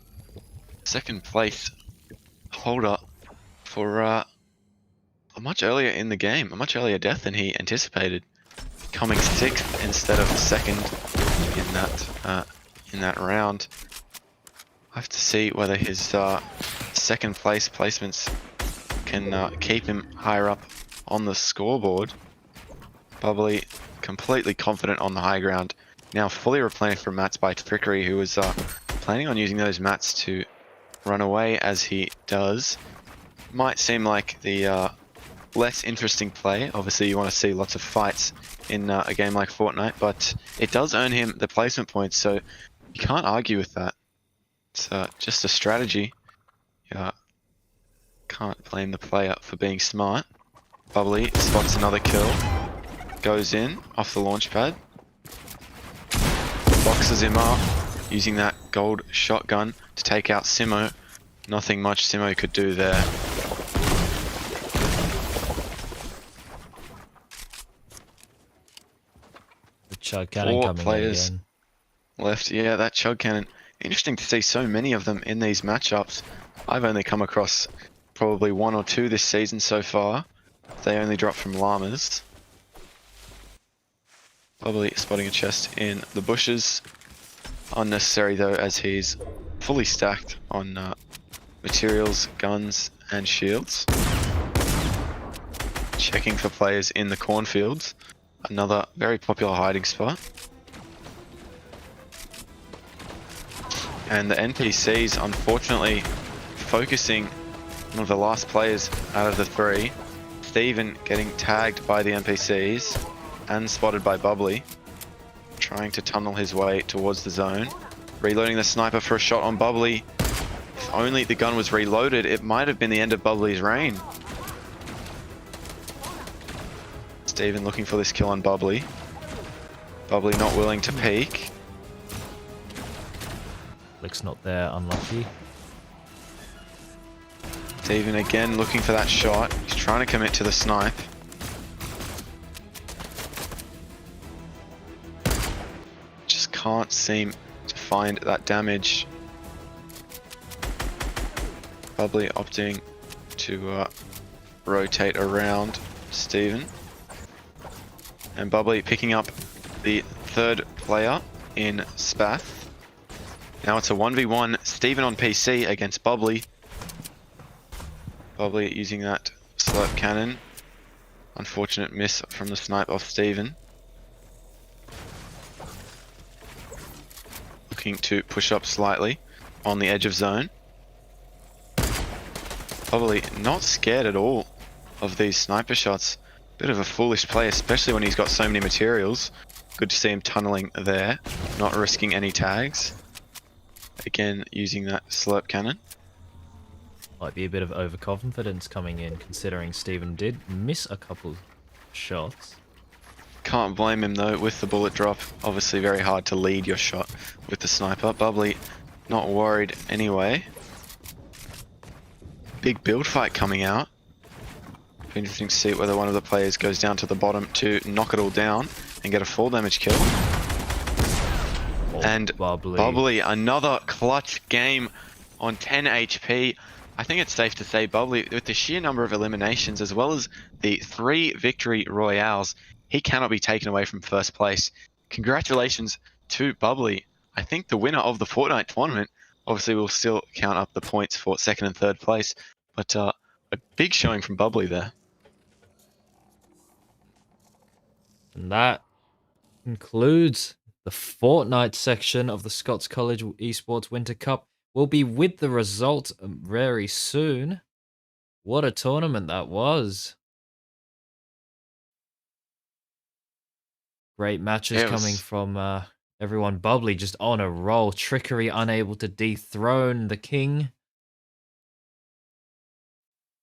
second place holder for much earlier in the game, a much earlier death than he anticipated, coming 6th instead of 2nd in that round. I have to see whether his second place placements can keep him higher up on the scoreboard. Bubbly completely confident on the high ground, now fully replenished from mats by Trickery, who was planning on using those mats to run away as he does. Might seem like the less interesting play. Obviously you want to see lots of fights in a game like Fortnite, but it does earn him the placement points, so you can't argue with that. It's just a strategy. You can't blame the player for being smart. Bubbly spots another kill. Goes in off the launch pad. Boxes him up using that gold shotgun to take out Simo. Nothing much Simo could do there. The chug cannon 4 coming players in again. left. Yeah, that chug cannon. Interesting to see so many of them in these matchups. I've only come across probably 1 or 2 this season so far. They only drop from llamas. Bubbly spotting a chest in the bushes. Unnecessary though, as he's fully stacked on materials, guns and shields. Checking for players in the cornfields. Another very popular hiding spot. And the NPCs, unfortunately, focusing one of the last players out of the 3. Steven getting tagged by the NPCs and spotted by Bubbly. Trying to tunnel his way towards the zone. Reloading the sniper for a shot on Bubbly. If only the gun was reloaded, it might have been the end of Bubbly's reign. Steven looking for this kill on Bubbly. Bubbly not willing to peek. Flick's not there, unlucky. Steven again looking for that shot. He's trying to commit to the snipe. Just can't seem to find that damage. Bubbly opting to rotate around Steven. And Bubbly picking up the 3rd player in Spath. Now it's a 1v1, Steven on PC against Bubbly. Bubbly using that slurp cannon. Unfortunate miss from the snipe off Steven. Looking to push up slightly on the edge of zone. Bubbly not scared at all of these sniper shots. Bit of a foolish play, especially when he's got so many materials. Good to see him tunneling there, not risking any tags. Again, using that slurp cannon. Might be a bit of overconfidence coming in, considering Steven did miss a couple shots. Can't blame him though with the bullet drop. Obviously very hard to lead your shot with the sniper. Bubbly not worried anyway. Big build fight coming out. Be interesting to see whether one of the players goes down to the bottom to knock it all down and get a full damage kill. Oh, and Bubbly, another clutch game on 10 HP. I think it's safe to say Bubbly, with the sheer number of eliminations as well as the 3 victory royales, he cannot be taken away from first place. Congratulations to Bubbly. I think the winner of the Fortnite tournament. Obviously we'll still count up the points for 2nd and 3rd place, but a big showing from Bubbly there. And that concludes the Fortnite section of the Scots College Esports Winter Cup. We'll be with the result very soon. What a tournament that was. Great matches coming from everyone. Bubbly just on a roll. Trickery unable to dethrone the king.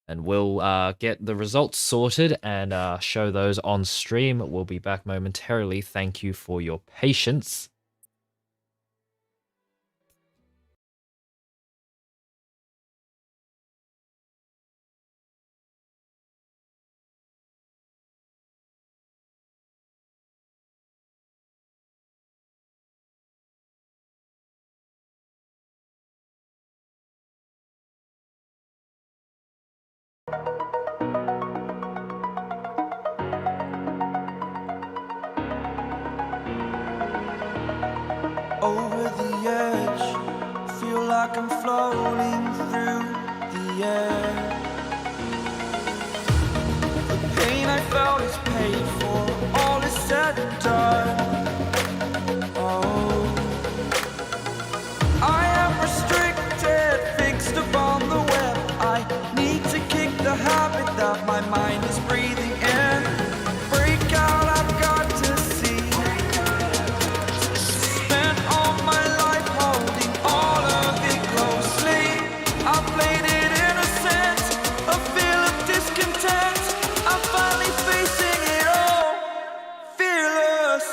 And we'll get the results sorted and show those on stream. We'll be back momentarily. Thank you for your patience. Over the edge, feel like I'm floating through the air. The pain I felt is paid for, all is said and done. Oh, I am restricted, fixed upon the web. I need to kick the habit that my mind is breathing in. Break out, I've got to see. Spent all my life holding all of it closely. I played it innocent, a feel of discontent. I'm finally facing it all, fearless.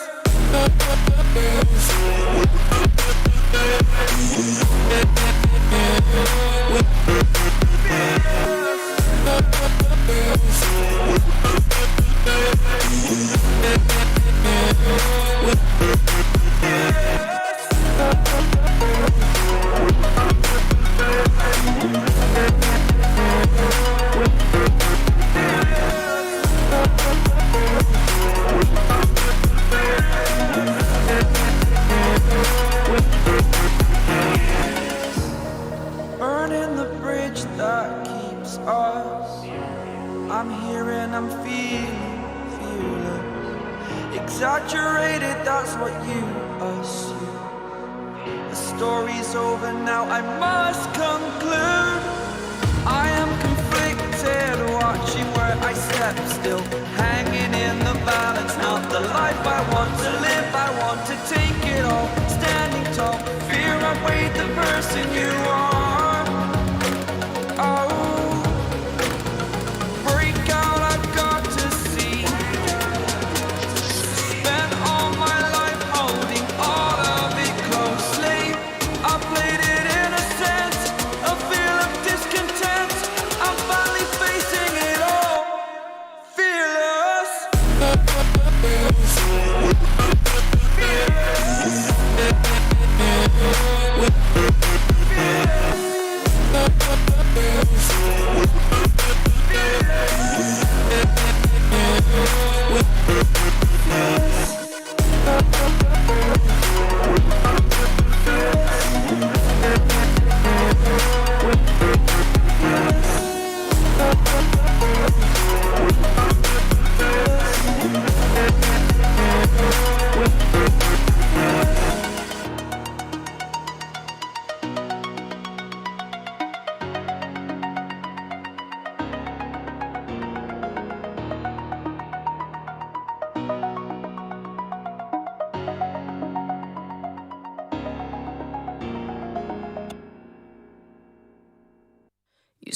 Burning the bridge that keeps us. I'm here and I'm feeling fearless. Exaggerated, that's what you assume. The story's over now, I must conclude. I am conflicted, watching where I step still, hanging in the balance. Not the life I want to live, I want to take it all. Standing tall, fear outweighed the person you are. Oh, break out, I've got to see. Spent all my life holding all of it closely. I played it innocent, a feel of discontent. I'm finally facing it all, fearless. Fearless.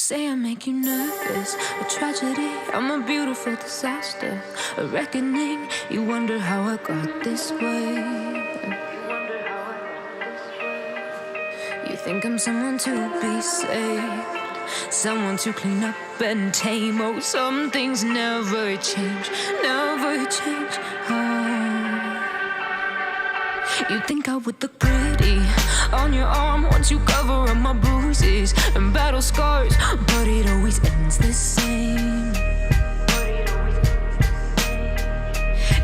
say I make you nervous, a tragedy, I'm a beautiful disaster, a reckoning, you wonder how I got this way. You think I'm someone to be saved, someone to clean up and tame. Oh, some things never change, never change. Oh. You think I would look pretty on your arm once you cover up my bruises and battle scars, but it always ends the same.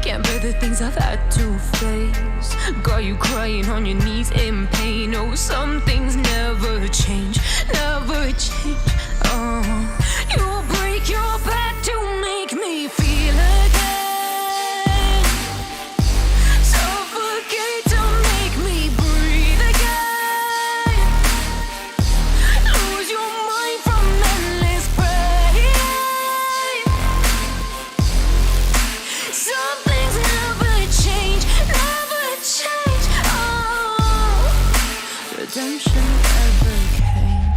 Can't bear the things I've had to face, got you crying on your knees in pain. Oh, some things never change, never change. Oh, you'll break your back to make me feel again, suffocate to make me breathe again, lose your mind from endless pain. Some things never change, never change. Oh, redemption never came.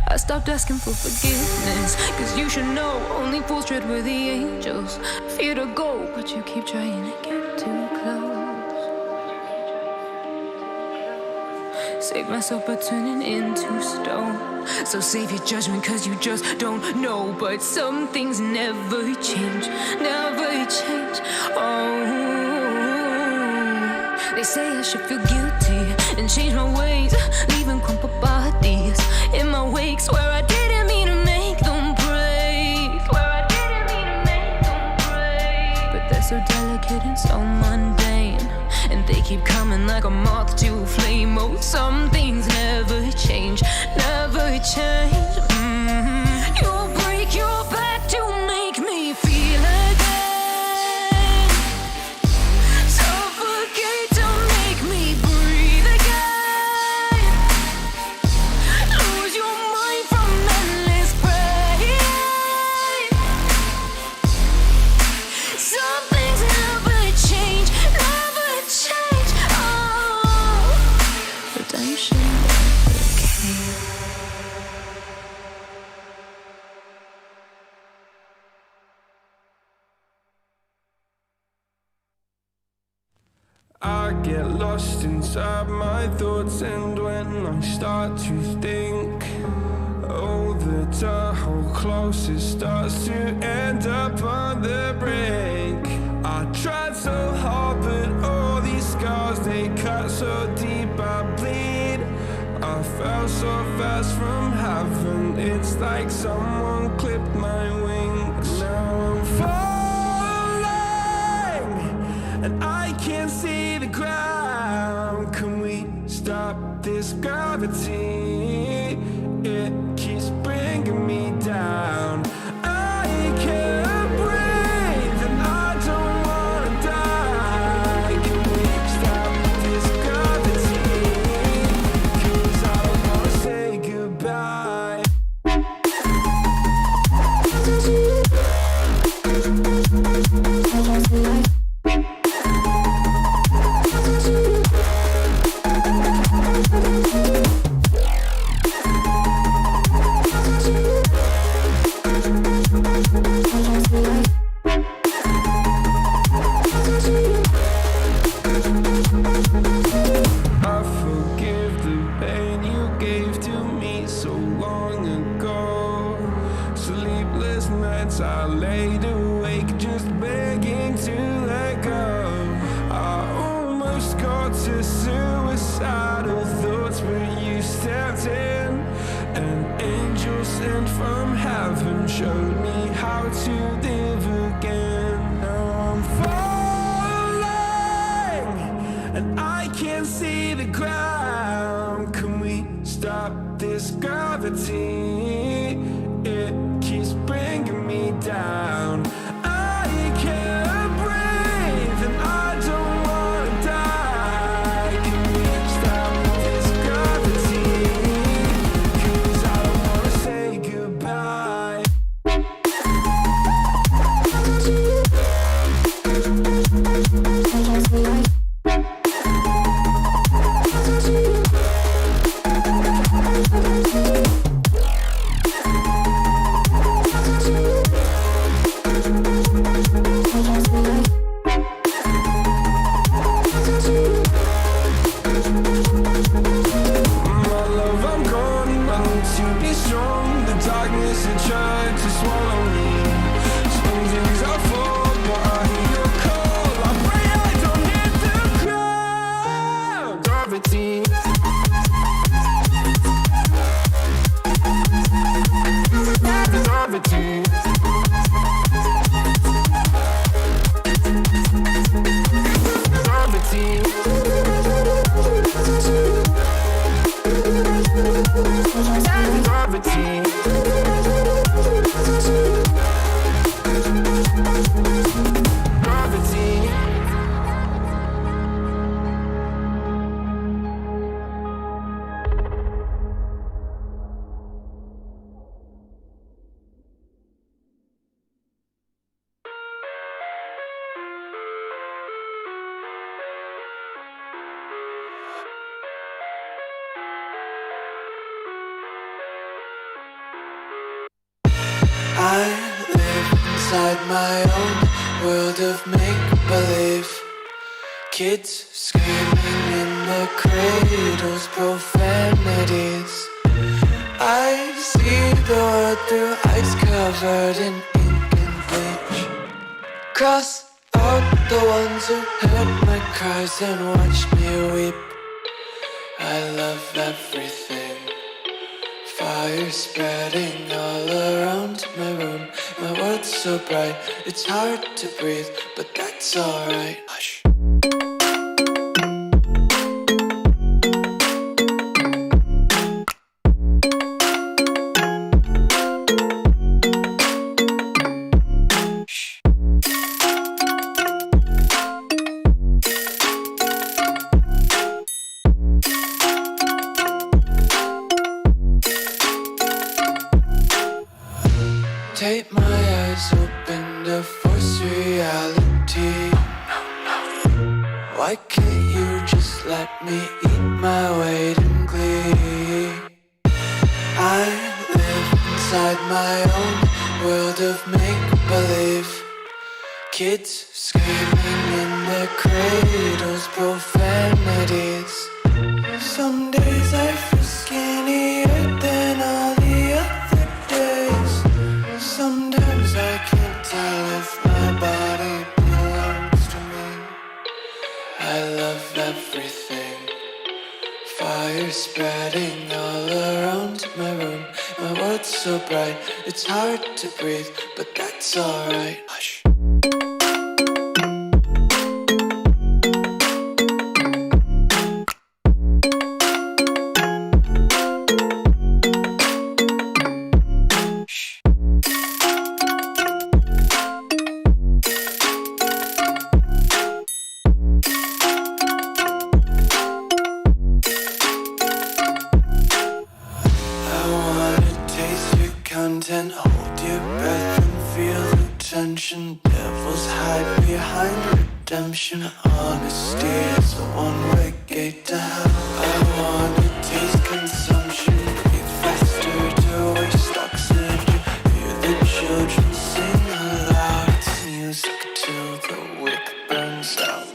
I stopped asking for forgiveness, cause you should know only fools tread where the angels fear to go, but you keep trying to get too close. Save myself by turning into stone, so save your judgment cause you just don't know. But some things never change, never change. Oh, they say I should feel guilty and change my ways, leaving crumpled bodies in my wake. Swear I didn't mean to make them break, swear I didn't mean to make them break. But they're so delicate and so mundane, and they keep coming like a moth to a flame. Oh, some things never change, never change. You'll break your back to make me feel again, suffocate to make me breathe again, lose your mind from endless pain. Some things never change, never change. Oh, redemption never came. I get lost inside my thoughts, and when I start to think, oh, the time how close it starts to end up on the brink. I tried so hard, but all these scars, they cut so deep I bleed. I fell so fast from heaven, it's like someone clipped my wings. Now I'm falling, and I can't see the ground. Can we stop this gravity? It keeps bringing me down. I can't breathe, and I don't wanna die. Can we stop this gravity? 'Cause I don't wanna say goodbye. I forgive the pain you gave to me so long ago. Sleepless nights I laid awake just begging to let go. I almost got to suicidal thoughts, but you stepped in. An angel sent from heaven showed me how to live again. Now I'm falling, and I can't see the ground. Can we stop this gravity? It keeps bringing me down. I can't breathe, and I don't wanna die. Can we stop this gravity? 'Cause I don't wanna say goodbye. gravity. Gravity. I live inside my own world of make-believe. Kids screaming in the cradles, profanities. I see the world through ice covered in ink and bleach. Cross out the ones who heard my cries and watched me weep. I love everything. Fire spreading all around my room. My world's so bright, it's hard to breathe, but that's alright. Hush. Take my eyes open to force reality. Why can't you just let me eat my weight in glee? I live inside my own world of make-believe. Kids screaming in their cradles, profanities. Some days I feel skinnier than all the other days. Sometimes I can't tell if my body belongs to me. I love everything. Fire spreading all around my room. My world's so bright, it's hard to breathe, but that's alright. Hush. Content, hold your breath and feel the tension. Devils hide behind redemption. Honesty is a one-way gate to hell. I wanna taste consumption. Breathe faster to waste oxygen. Hear the children sing aloud. It's music till the wick burns out.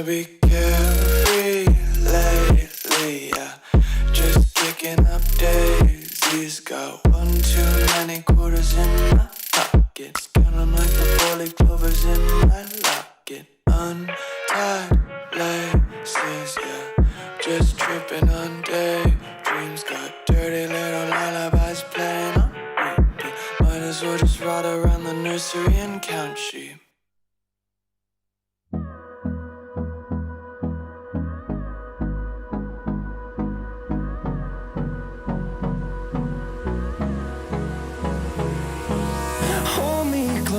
Be carefree lately, yeah. Just kicking up daisies. Got one too many quarters in my pockets. Counting like the four-leaf clovers in my locket. Untied laces, yeah. Just tripping on daydreams. Got dirty little lullabies playing on repeat. Might as well just ride around the nursery and count sheep.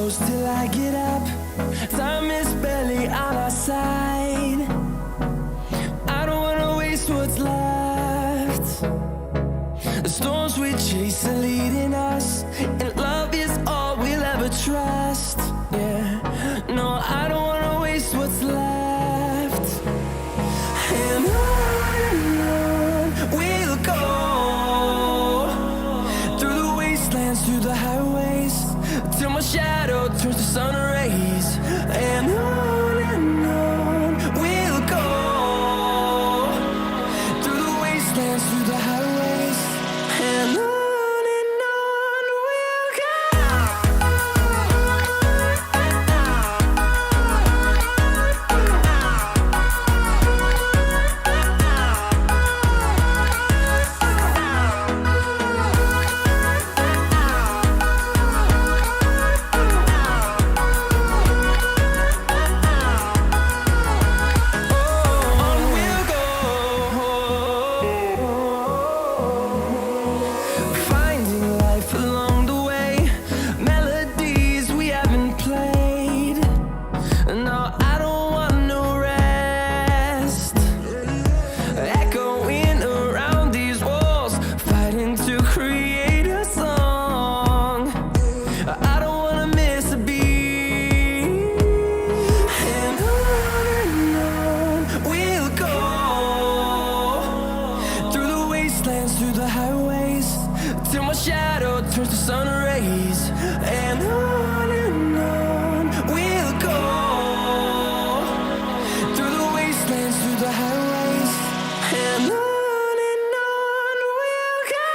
Till I get up, time is barely on our side. I don't wanna waste what's left. The storms we chase are leading us, and love is all we'll ever trust. Yeah, no, I don't wanna waste what's left. And on we'll go, through the wastelands, through the highways, till my shadow turns to sun rays. And on we'll go, through the wastelands, through the highways. through the highways, till my shadow turns to sun rays. And on we'll go, through the wastelands, through the highways. And on we'll go.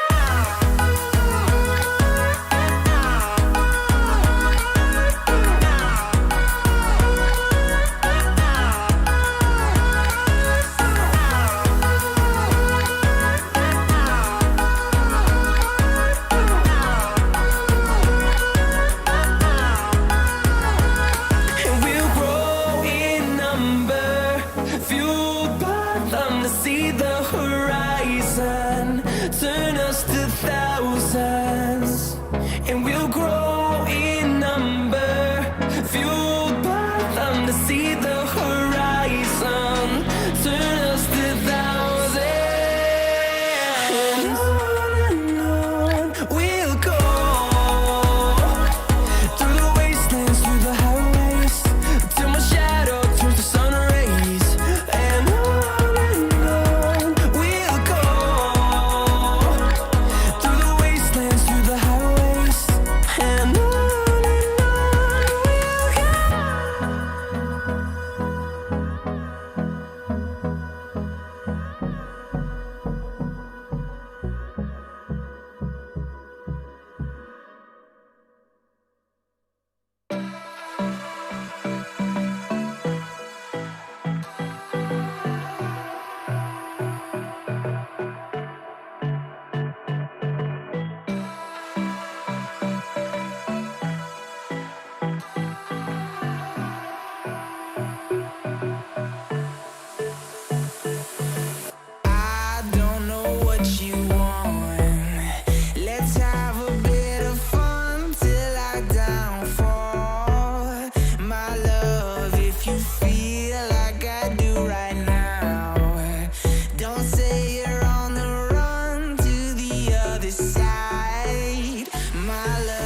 Turn us to thousands, and we'll grow in number, fueled by them to see the horizon. Turn us to thousands, and on we'll go, through the wastelands, through the highways, till my shadow turns to sun rays. And on we'll go, through the wastelands, through the highways. And on we'll go. I don't know what you want. Let's have a bit of fun till I downfall. My love, if you feel like I do right now, don't say you're on the run to the other side. My love.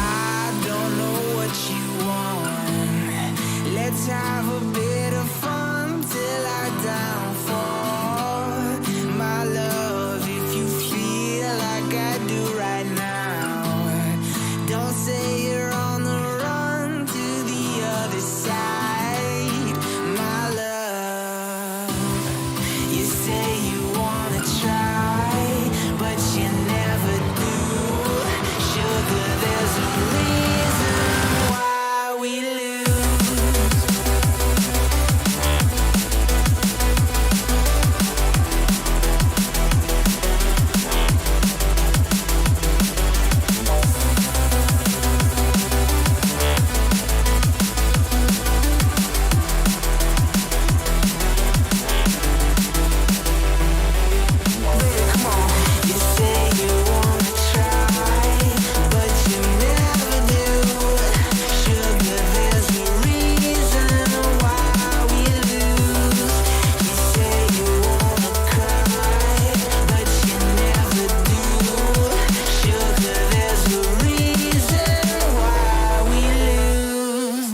I don't know what you want. Let's have a bit of fun till I downfall. My love, if you feel like I do right now, don't say you're on the run to the other side. My love, you say you wanna try, but you never do. Sugar, there's a reason why we lose. Baby, come on. You say you wanna try, but you never do. Sugar, there's a reason why we lose. You say you wanna cry, but you never do. Sugar, there's a reason why we lose.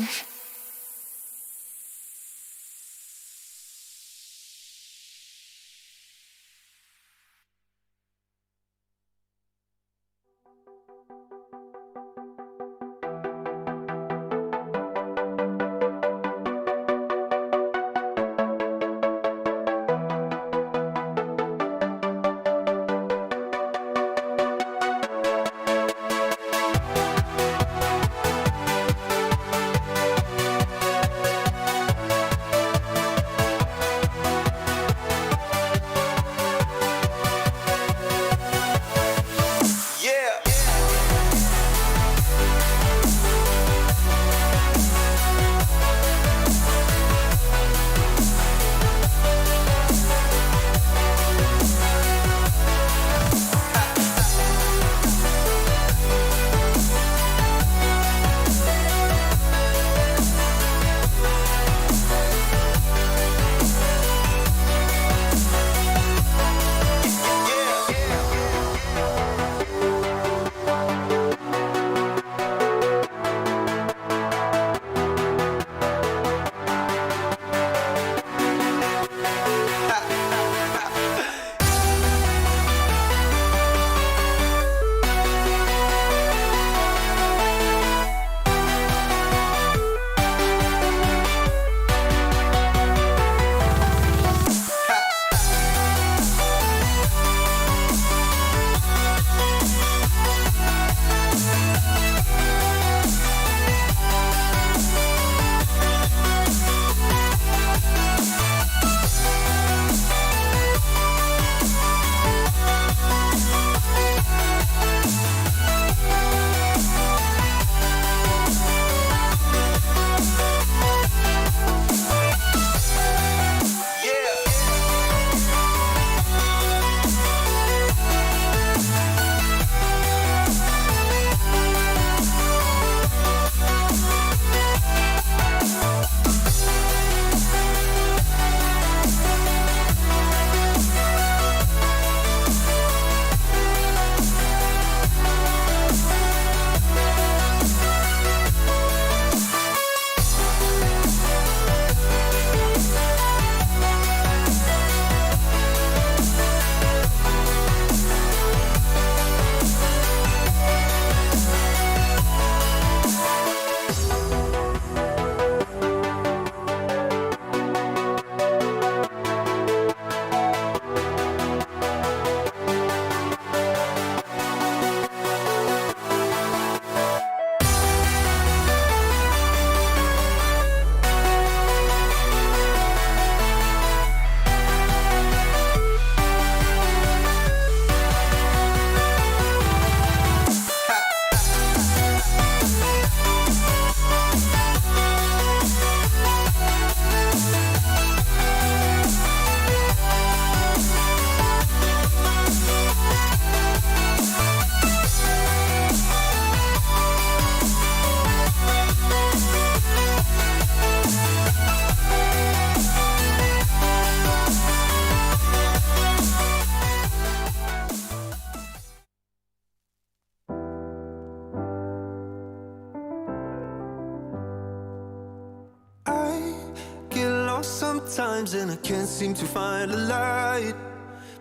lost sometimes and I can't seem to find a light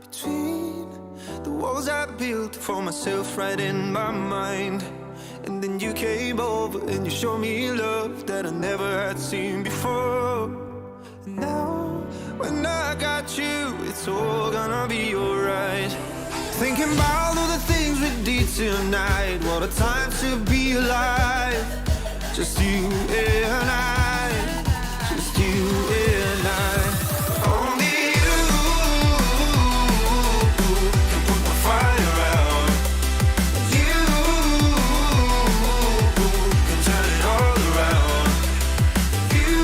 between the walls I built for myself right in my mind. And then you came over and you showed me love that I never had seen before. And now when I got you, it's all gonna be alright. Thinking about all the things we did tonight. What a time to be alive. Just you and I. Just you and I. Only you can put my fire out. You can turn it all around. You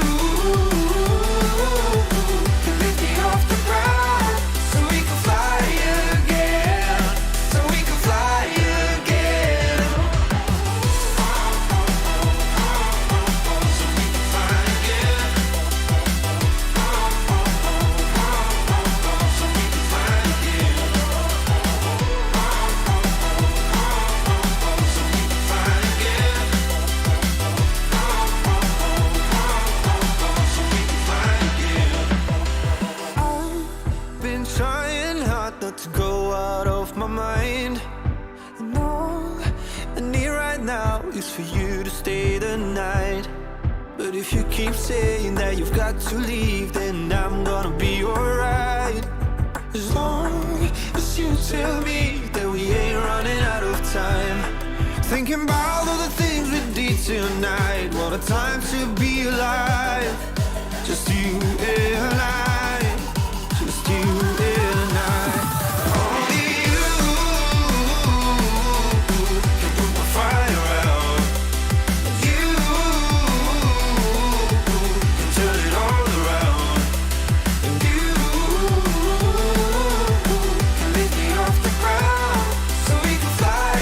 can lift me off the ground so we can fly again. So we can fly again. I've been trying hard not to go out of my mind. And all I need right now is for you to stay the night. But if you keep saying that you've got to leave, then I'm gonna be alright. As long as you tell me that we ain't running out of time. Thinking about all the things we did tonight. What a time to be alive. Just you and I. Just you and I. Only you can put my fire out. You can turn it all around. And you can lift me off the ground so we can fly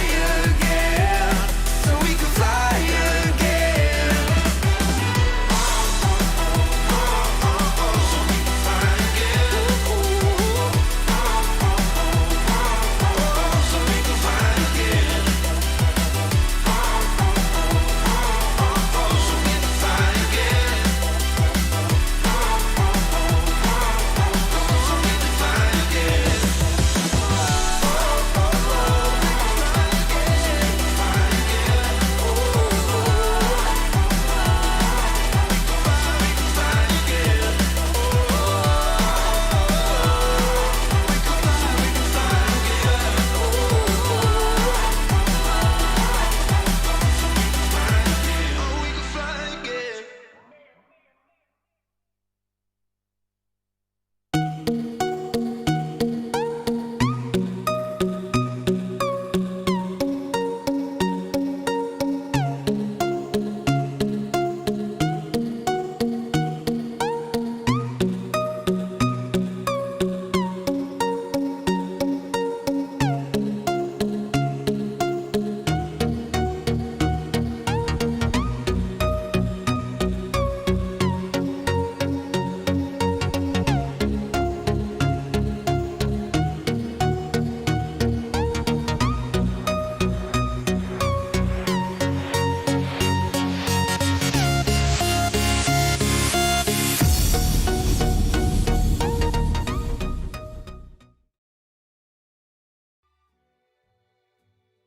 again. So we can fly again.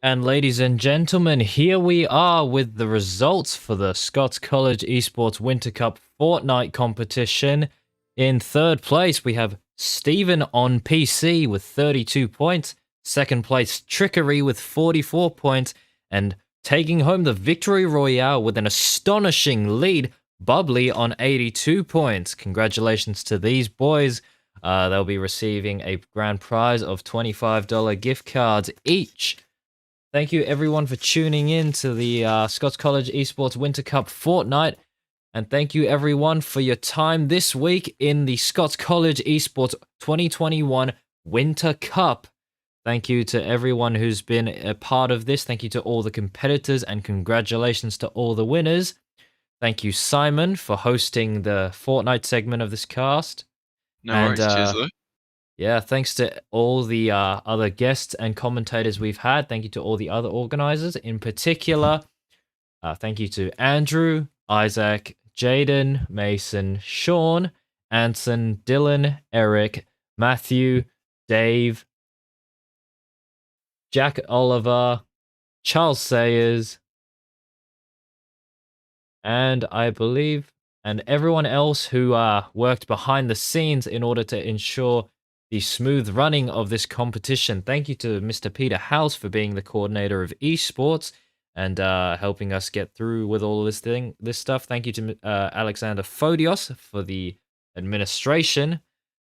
And ladies and gentlemen, here we are with the results for the Scots College Esports Winter Cup Fortnite competition. In third place, we have Stephen on PC with 32 points. Second place, Trickery with 44 points. And taking home the victory royale with an astonishing lead, Bubbly on 82 points. Congratulations to these boys. They'll be receiving a grand prize of $25 gift cards each. Thank you everyone for tuning in to the Scots College Esports Winter Cup Fortnite. And thank you everyone for your time this week in the Scots College Esports 2021 Winter Cup. Thank you to everyone who's been a part of this. Thank you to all the competitors and congratulations to all the winners. Thank you, Simon, for hosting the Fortnite segment of this cast. No worries. Cheers, Lou. Yeah, thanks to all the other guests and commentators we've had. Thank you to all the other organizers. In particular, thank you to Andrew, Isaac, Jaden, Mason, Sean, Anson, Dylan, Eric, Matthew, Dave, Jack Oliver, Charles Sayers, and I believe, and everyone else who worked behind the scenes in order to ensure the smooth running of this competition. Thank you to Mr. Peter House for being the coordinator of esports and helping us get through with all this stuff. Thank you to Alexander Fodios for the administration,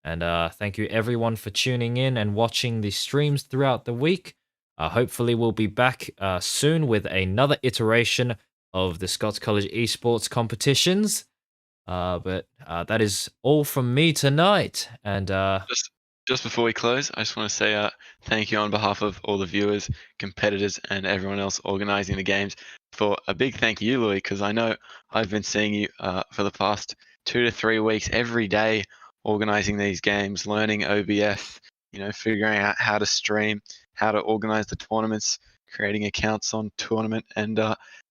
and thank you everyone for tuning in and watching the streams throughout the week. Hopefully we'll be back soon with another iteration of the Scots College Esports competitions. But that is all from me tonight. And Just before we close, I just want to say thank you on behalf of all the viewers, competitors, and everyone else organizing the games. For a big thank you, Louie, because I know I've been seeing you for the past 2 to 3 weeks every day organizing these games, learning OBS, figuring out how to stream, how to organize the tournaments, creating accounts on tournament, and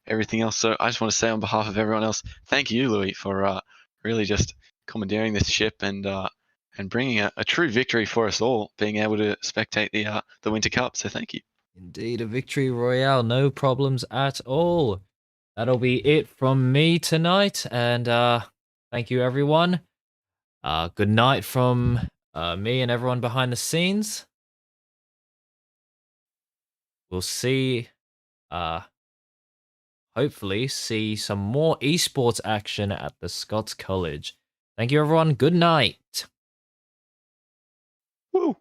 everything else. So I just want to say on behalf of everyone else, thank you, Louie, for really just commandeering this ship and bringing a true victory for us all, being able to spectate the Winter Cup. So thank you. indeed, a victory royale, no problems at all. That'll be it from me tonight, and thank you everyone. Good night from me and everyone behind the scenes. We'll see, hopefully see some more esports action at the Scots College. Thank you everyone, good night. Woo!